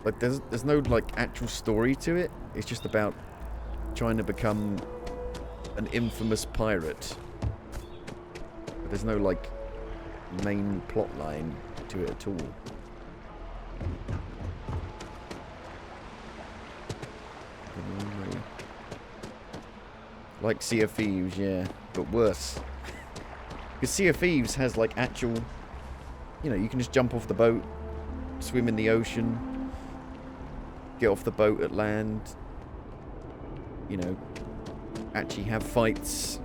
Like, there's no, like, actual story to it. It's just about trying to become an infamous pirate. But there's no, like, main plot line to it at all. Like Sea of Thieves, yeah, but worse. Because Sea of Thieves has, like, actual... You know, you can just jump off the boat, swim in the ocean, get off the boat at land, you know, actually have fights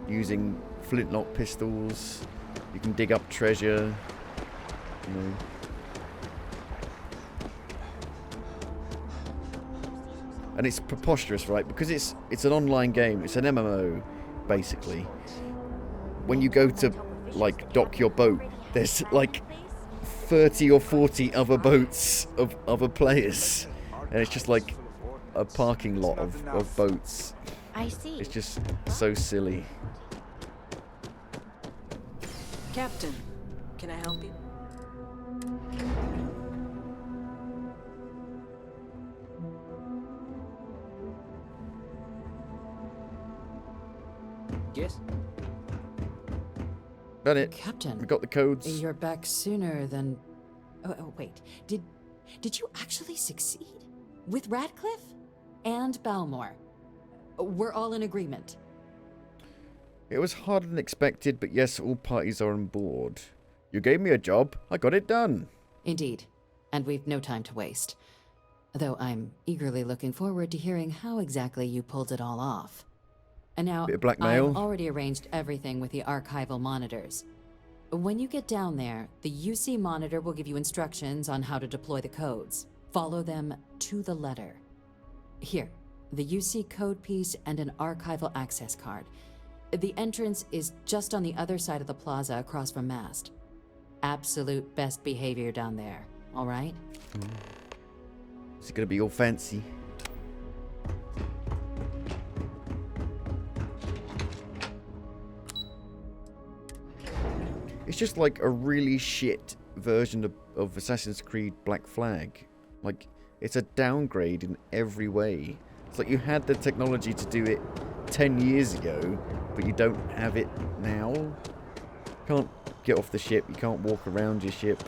using flintlock pistols. You can dig up treasure, you know. And it's preposterous, right? Because it's an online game. It's an MMO, basically. When you go to, like, dock your boat, there's, like, 30 or 40 other boats of other players. And it's just like a parking lot of boats. I see. It's just so silly. Captain, can I help you? Yes? Done it. Captain. We got the codes. You're back sooner than... Oh, wait. Did you actually succeed? With Radcliffe? And Balmore? We're all in agreement. It was harder than expected, but yes, all parties are on board. You gave me a job. I got it done. Indeed. And we've no time to waste. Though I'm eagerly looking forward to hearing how exactly you pulled it all off. And now, Bit of blackmail. I've already arranged everything with the archival monitors. When you get down there, the UC monitor will give you instructions on how to deploy the codes. Follow them to the letter. Here, the UC code piece and an archival access card. The entrance is just on the other side of the plaza across from Mast. Absolute best behavior down there, all right? Is it going to be all fancy? It's just like a really shit version of Assassin's Creed Black Flag. Like, it's a downgrade in every way. It's like you had the technology to do it 10 years ago, but you don't have it now. You can't get off the ship, you can't walk around your ship.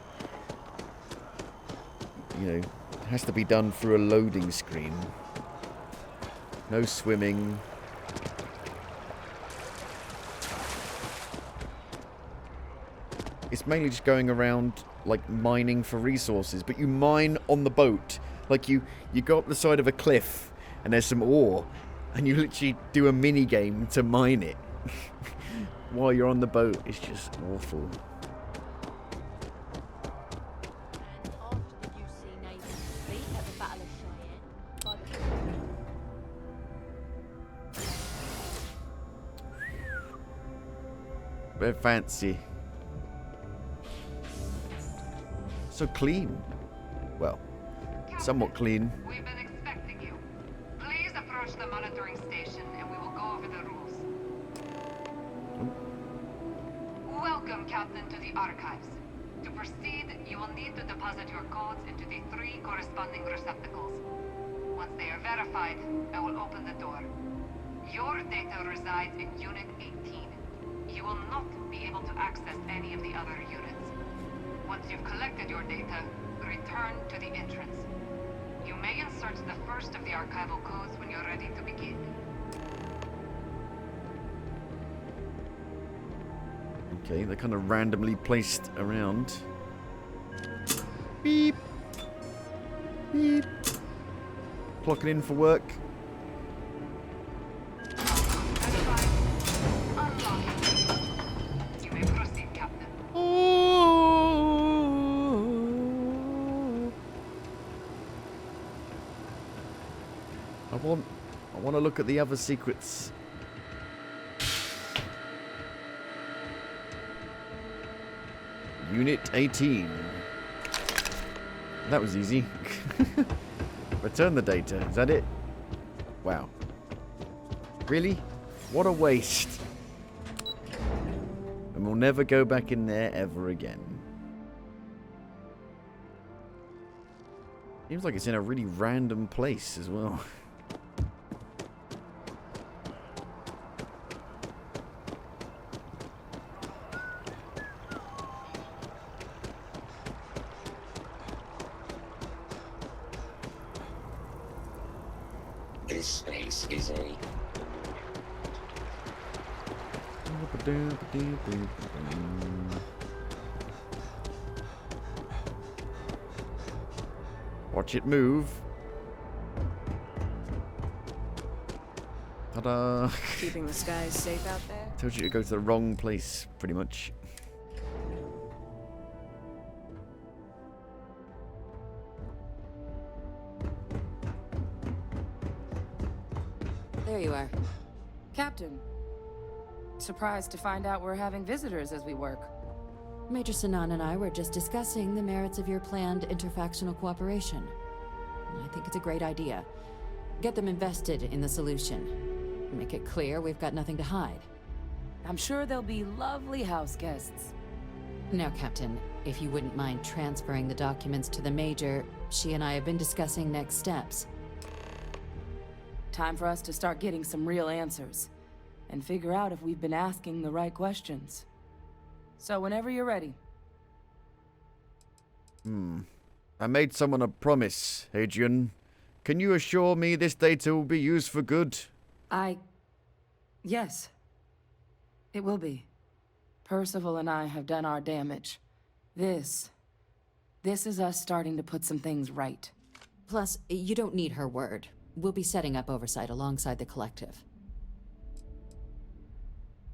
You know, it has to be done through a loading screen. No swimming. It's mainly just going around, like, mining for resources, but you mine on the boat. Like, you go up the side of a cliff, and there's some ore, and you literally do a mini-game to mine it. While you're on the boat. It's just awful. Very fancy. So clean. Well, somewhat clean. We've been expecting you. Please approach the monitoring station and we will go over the rules. Welcome, Captain, to the archives. To proceed, you will need to deposit your codes into the 3 corresponding receptacles. Once they are verified, I will open the door. Your data resides in Unit 18. You will not be able to access any of the other units. Once you've collected your data, return to the entrance. You may insert the first of the archival codes when you're ready to begin. Okay, they're kind of randomly placed around. Beep. Beep. Clocking in for work. You may proceed, Captain. I want to look at the other secrets. Unit 18. That was easy. Return the data. Is that it? Wow. Really? What a waste. And we'll never go back in there ever again. Seems like it's in a really random place as well. This space is a... Watch it move. Ta-da! Keeping the skies safe out there? Told you to go to the wrong place, pretty much. There you are. Captain. Surprised to find out we're having visitors as we work. Major Sinan and I were just discussing the merits of your planned interfactional cooperation. I think it's a great idea. Get them invested in the solution. Make it clear we've got nothing to hide. I'm sure they'll be lovely house guests. Now, Captain, if you wouldn't mind transferring the documents to the Major, she and I have been discussing next steps. Time for us to start getting some real answers. And figure out if we've been asking the right questions. So whenever you're ready. I made someone a promise, Hadrian. Can you assure me this data will be used for good? Yes. It will be. Percival and I have done our damage. This is us starting to put some things right. Plus, you don't need her word. We'll be setting up oversight alongside the collective.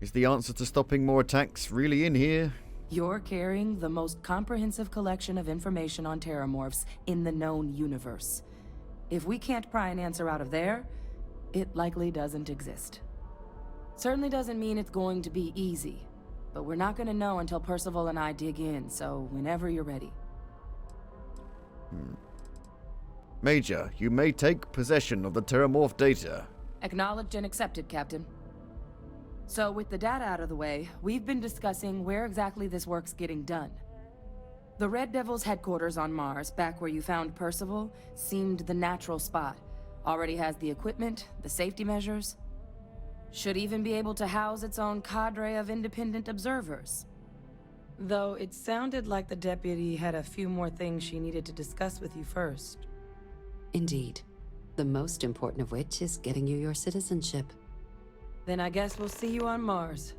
Is the answer to stopping more attacks really in here? You're carrying the most comprehensive collection of information on terramorphs in the known universe. If we can't pry an answer out of there, it likely doesn't exist. Certainly doesn't mean it's going to be easy, but we're not going to know until Percival and I dig in, so whenever you're ready. Major, you may take possession of the terramorph data. Acknowledged and accepted, Captain. So with the data out of the way, we've been discussing where exactly this work's getting done. The Red Devil's headquarters on Mars, back where you found Percival, seemed the natural spot. Already has the equipment, the safety measures. Should even be able to house its own cadre of independent observers. Though it sounded like the deputy had a few more things she needed to discuss with you first. Indeed. The most important of which is getting you your citizenship. Then I guess we'll see you on Mars.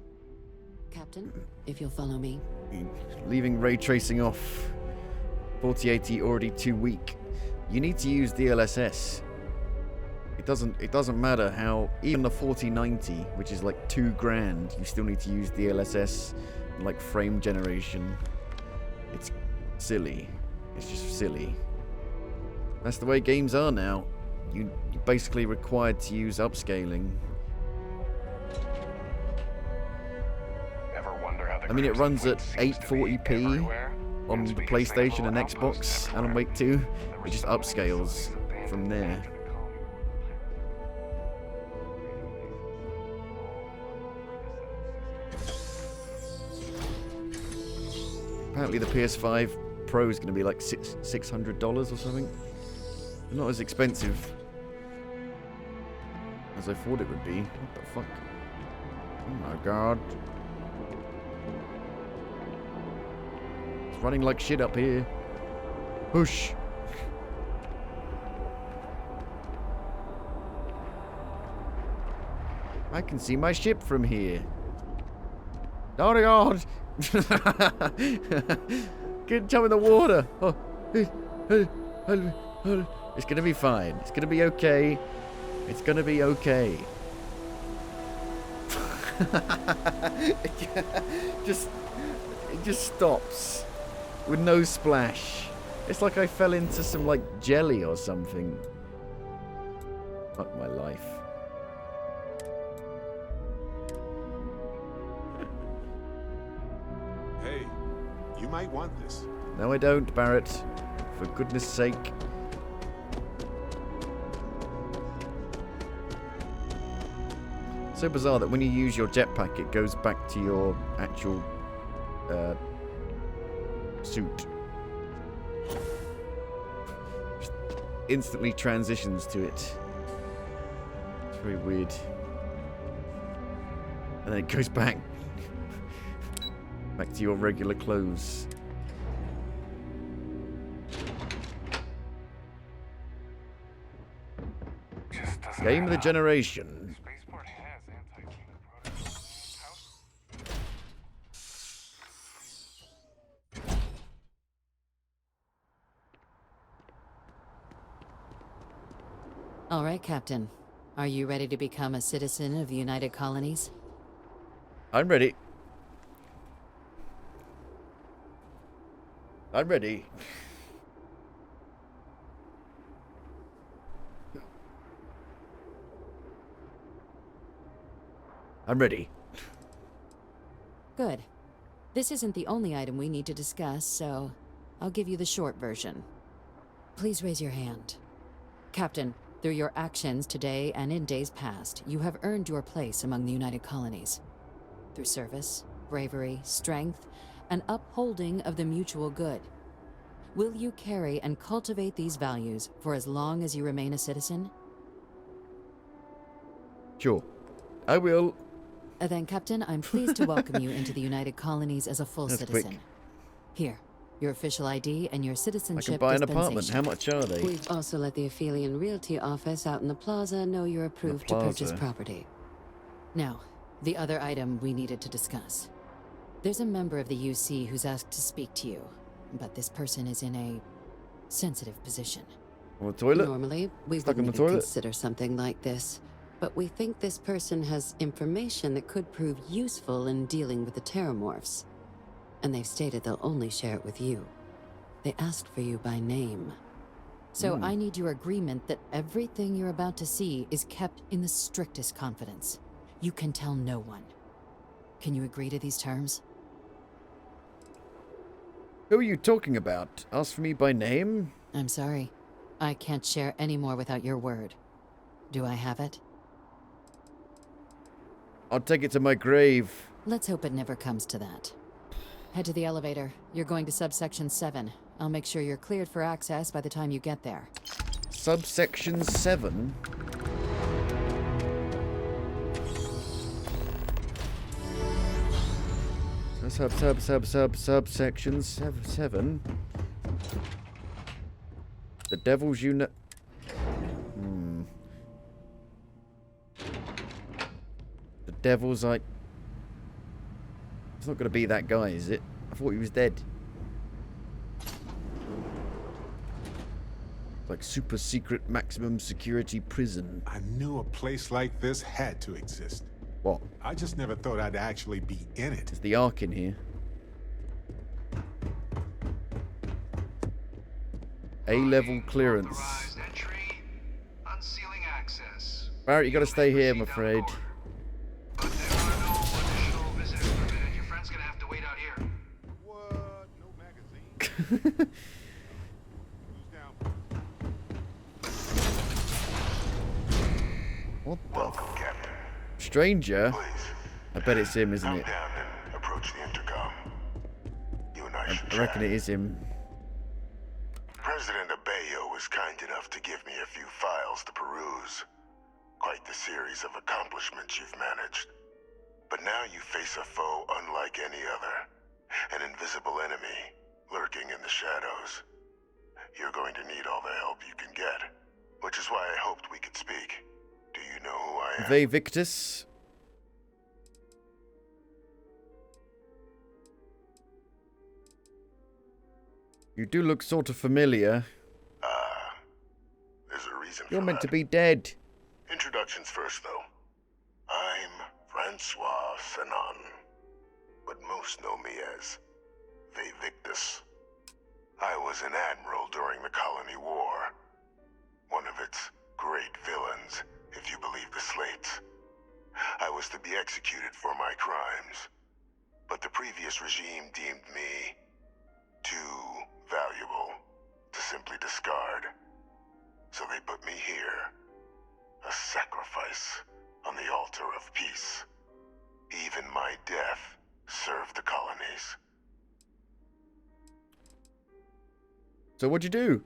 Captain, if you'll follow me. Leaving ray tracing off. 4080 already too weak. You need to use DLSS. It doesn't matter how, even the 4090, which is like $2,000, you still need to use DLSS and like frame generation. It's silly. It's just silly. That's the way games are now. You're basically required to use upscaling. I mean, it runs at 840p on the PlayStation and Xbox, Alan Wake 2. It just upscales from there. Apparently the PS5 Pro is going to be like $600 or something. Not as expensive as I thought it would be. What the fuck? Oh my god. It's running like shit up here. Whoosh. I can see my ship from here. Oh my god! Get jump in the water! Oh. It's gonna be fine. It's gonna be okay. It's gonna be okay. It just stops with no splash. It's like I fell into some like jelly or something. Fuck my life. Hey, you might want this. No, I don't, Barrett. For goodness sake. So bizarre that when you use your jetpack, it goes back to your actual suit. Just instantly transitions to it. It's very weird. And then it goes back. Back to your regular clothes. Game of the generation. All right, Captain. Are you ready to become a citizen of the United Colonies? I'm ready. I'm ready. I'm ready. Good. This isn't the only item we need to discuss, so I'll give you the short version. Please raise your hand. Captain, through your actions today and in days past, you have earned your place among the United Colonies. Through service, bravery, strength, and upholding of the mutual good. Will you carry and cultivate these values for as long as you remain a citizen? Sure. I will. Then, Captain, I'm pleased to welcome you into the United Colonies as a full That's citizen. quick. Here, your official ID and your I citizenship can buy an apartment. dispensation. How much are they? We've also let the Aphelion Realty office out in the plaza know you're approved to purchase plaza. property. Now, the other item we needed to discuss. There's a member of the UC who's asked to speak to you, but this person is in a sensitive position. On the toilet? Normally, we Stuck in wouldn't the even toilet? consider something like this, but we think this person has information that could prove useful in dealing with the Terramorphs. And they've stated they'll only share it with you. They asked for you by name. So I need your agreement that everything you're about to see is kept in the strictest confidence. You can tell no one. Can you agree to these terms? Who are you talking about? Ask for me by name? I'm sorry. I can't share any more without your word. Do I have it? I'll take it to my grave. Let's hope it never comes to that. Head to the elevator. You're going to subsection 7. I'll make sure you're cleared for access by the time you get there. Subsection 7? Subsection 7. The devil's unit. The devil's like. It's not going to be that guy, is it? I thought he was dead. Like super secret maximum security prison. I knew a place like this had to exist. What? I just never thought I'd actually be in it. Is the Ark in here? A-level clearance. Barrett, you gotta stay here, I'm afraid. What the stranger? I bet it's him, isn't it? Approach the intercom. You and I should I reckon it is him. President Abeyo was kind enough to give me a few files to peruse. Quite the series of accomplishments you've managed. But now you face a foe unlike any other. An invisible enemy, lurking in the shadows. You're going to need all the help you can get. Which is why I hoped we could speak. Do you know who I am? Ve Victus? You do look sort of familiar. There's a reason You're for meant that. to be dead. Introductions first, though. I'm Francois Sanon, but most know me as Ve Victus. I was an admiral during the Colony War. One of its great villains, if you believe the slates. I was to be executed for my crimes, but the previous regime deemed me too valuable to simply discard. So they put me here, a sacrifice on the altar of peace. Even my death served the colonies. So what'd you do?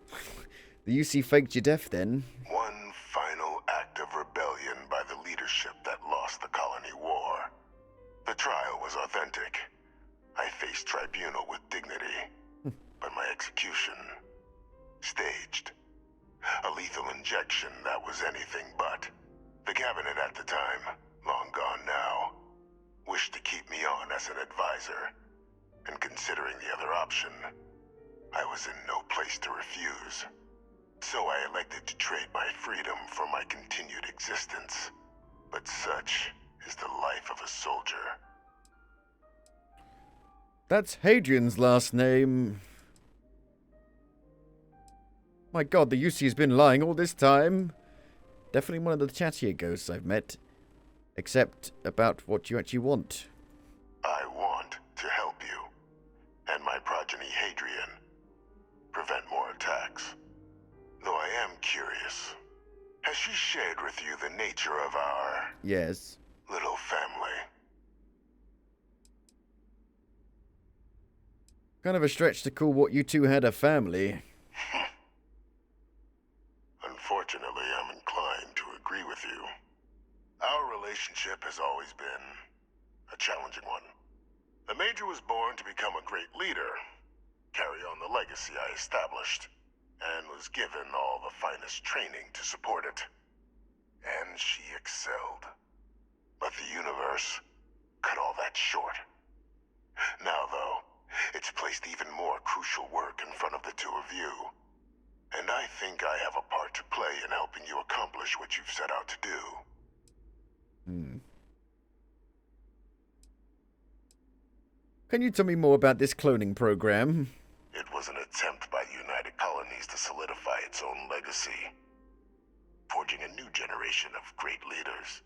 The UC faked your death then? One final act of rebellion by the leadership that lost the colony war. The trial was authentic. I faced tribunal with dignity, but my execution, staged. A lethal injection that was anything but. The cabinet at the time, long gone now, wished to keep me on as an advisor. And considering the other option, I was in no place to refuse. So I elected to trade my freedom for my continued existence. But such is the life of a soldier. That's Hadrian's last name. My god, the UC has been lying all this time. Definitely one of the chattier ghosts I've met. Except about what you actually want. I want to help you. And my progeny Hadrian. Prevent more attacks. Though I am curious. Has she shared with you the nature of our... Yes. little family? Kind of a stretch to call what you two had a family. Unfortunately, I'm inclined to agree with you. Our relationship has always been challenging one. The Major was born to become a great leader, carry on the legacy I established, and was given all the finest training to support it. And she excelled. But the universe cut all that short. Now, though, it's placed even more crucial work in front of the two of you. And I think I have a part to play in helping you accomplish what you've set out to do. Can you tell me more about this cloning program? It was an attempt by the United Colonies to solidify its own legacy, forging a new generation of great leaders.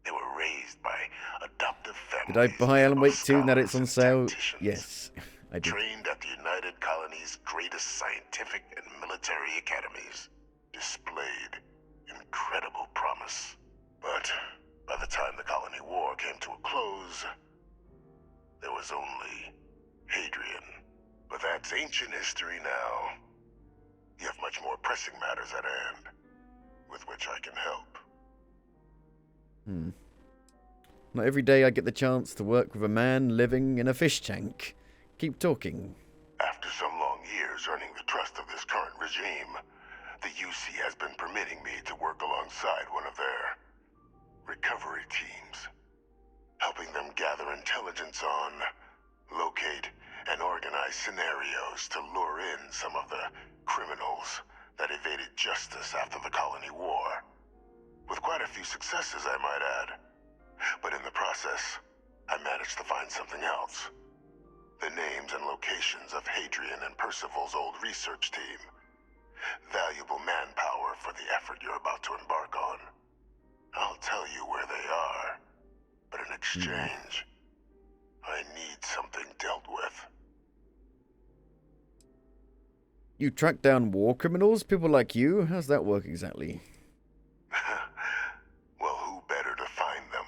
They were raised by adoptive families. Did I buy Alan Wake 2 now that it's on sale? Yes, I did. Trained at the United Colonies' greatest scientific and military academies, displayed incredible promise. But by the time the Colony War came to a close, there was only Hadrian. But that's ancient history now. You have much more pressing matters at hand, with which I can help. Not every day I get the chance to work with a man living in a fish tank. Keep talking. After some long years earning the trust of this current regime, the UC has been permitting me to work alongside one of their recovery teams, helping them gather intelligence on, locate, and organize scenarios to lure in some of the criminals that evaded justice after the Colony War. With quite a few successes, I might add. But in the process, I managed to find something else. The names and locations of Hadrian and Percival's old research team. Valuable manpower for the effort you're about to embark on. I'll tell you where they are, but in exchange, I need something dealt with. You track down war criminals? People like you? How's that work exactly? Well, who better to find them?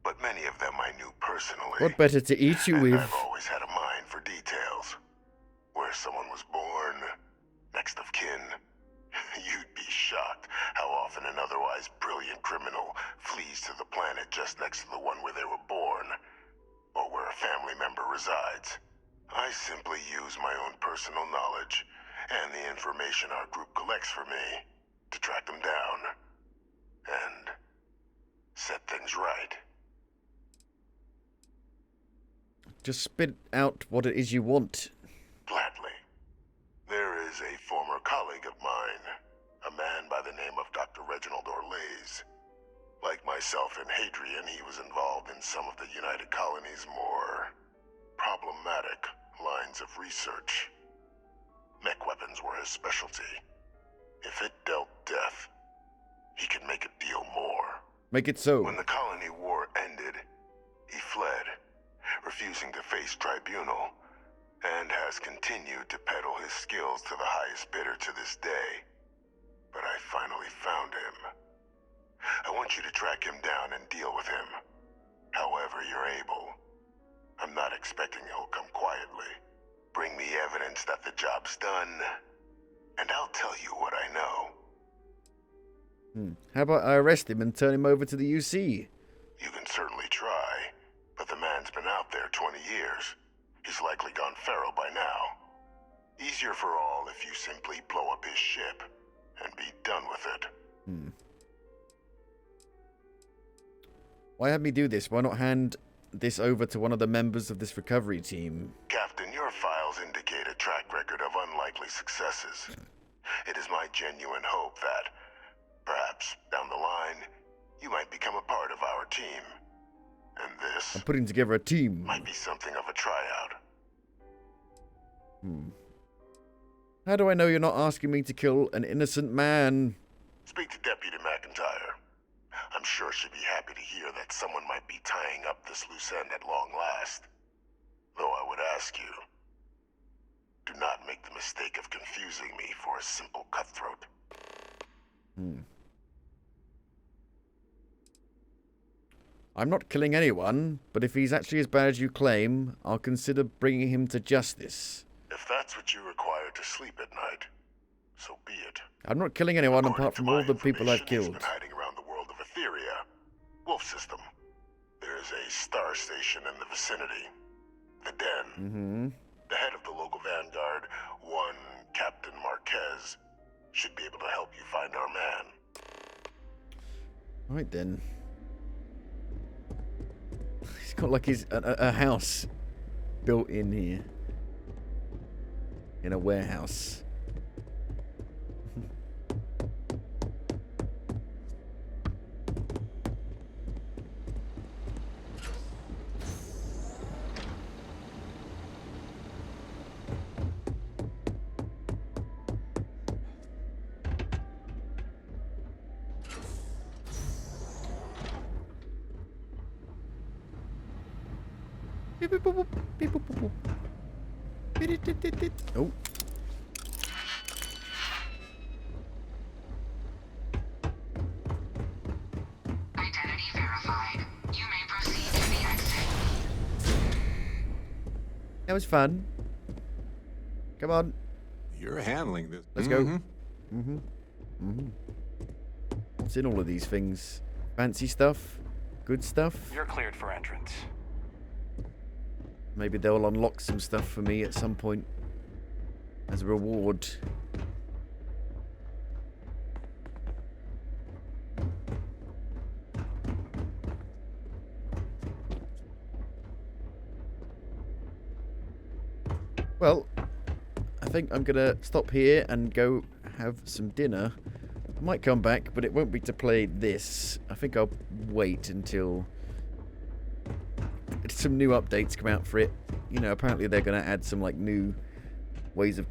But many of them I knew personally. What better to eat you with? I've always had a mind for details. Where someone was born, next of kin. You'd be shocked how often an otherwise brilliant criminal flees to the planet just next to the one where they were born, or where a family member resides. I simply use my own personal knowledge and the information our group collects for me to track them down and set things right. Just spit out what it is you want. Gladly. There is a former colleague of mine, a man by the name of Dr. Reginald Orlaise. Like myself and Hadrian, he was involved in some of the United Colonies' more problematic lines of research. Mech weapons were his specialty. If it dealt death, he could make a deal more. Make it so. When the Colony War ended, he fled, refusing to face tribunal, and has continued to peddle his skills to the highest bidder to this day. But I finally found him. I want you to track him down and deal with him, however you're able. I'm not expecting he'll come quietly. Bring me evidence that the job's done, and I'll tell you what I know. How about I arrest him and turn him over to the UC? You can certainly try, but the man's been out there 20 years. He's likely gone feral by now. Easier for all if you simply blow up his ship and be done with it. Why have me do this? Why not hand this over to one of the members of this recovery team? Captain, your files indicate a track record of unlikely successes. It is my genuine hope that, perhaps down the line, you might become a part of our team. And this I'm putting together a team. might be something of a tryout. How do I know you're not asking me to kill an innocent man? Speak to Deputy McIntyre. I'm sure she'd be happy to hear that someone might be tying up this loose end at long last. Though I would ask you, do not make the mistake of confusing me for a simple cutthroat. I'm not killing anyone, but if he's actually as bad as you claim, I'll consider bringing him to justice. If that's what you require to sleep at night, so be it. I'm not killing anyone apart from all the people I've killed. He's been hiding around the world of Etheria, Wolf System. There is a star station in the vicinity. The Den. Mm-hmm. The head of the local vanguard, one Captain Marquez, should be able to help you find our man. Right then. He's got like a house built in here. In a warehouse. Oh. Identity verified. You may proceed to the exit. That was fun. Come on. You're handling this. Let's go. Mm-hmm. Mm-hmm. What's in all of these things? Fancy stuff? Good stuff? You're cleared for entrance. Maybe they'll unlock some stuff for me at some point as a reward. Well, I think I'm gonna stop here and go have some dinner. I might come back, but it won't be to play this. I think I'll wait until some new updates come out for it. You know, apparently they're going to add some like new ways of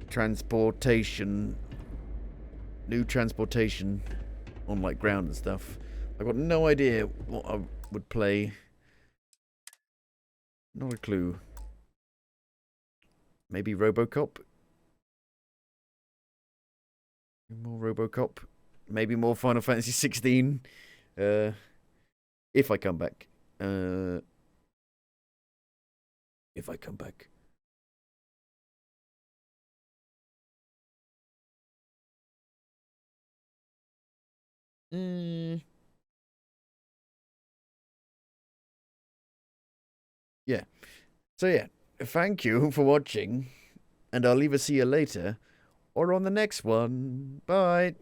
transportation. New transportation on like ground and stuff. I've got no idea what I would play. Not a clue. Maybe RoboCop? More RoboCop. Maybe more Final Fantasy 16. If I come back. If I come back. Yeah. So yeah, thank you for watching, and I'll either see you later or on the next one. Bye.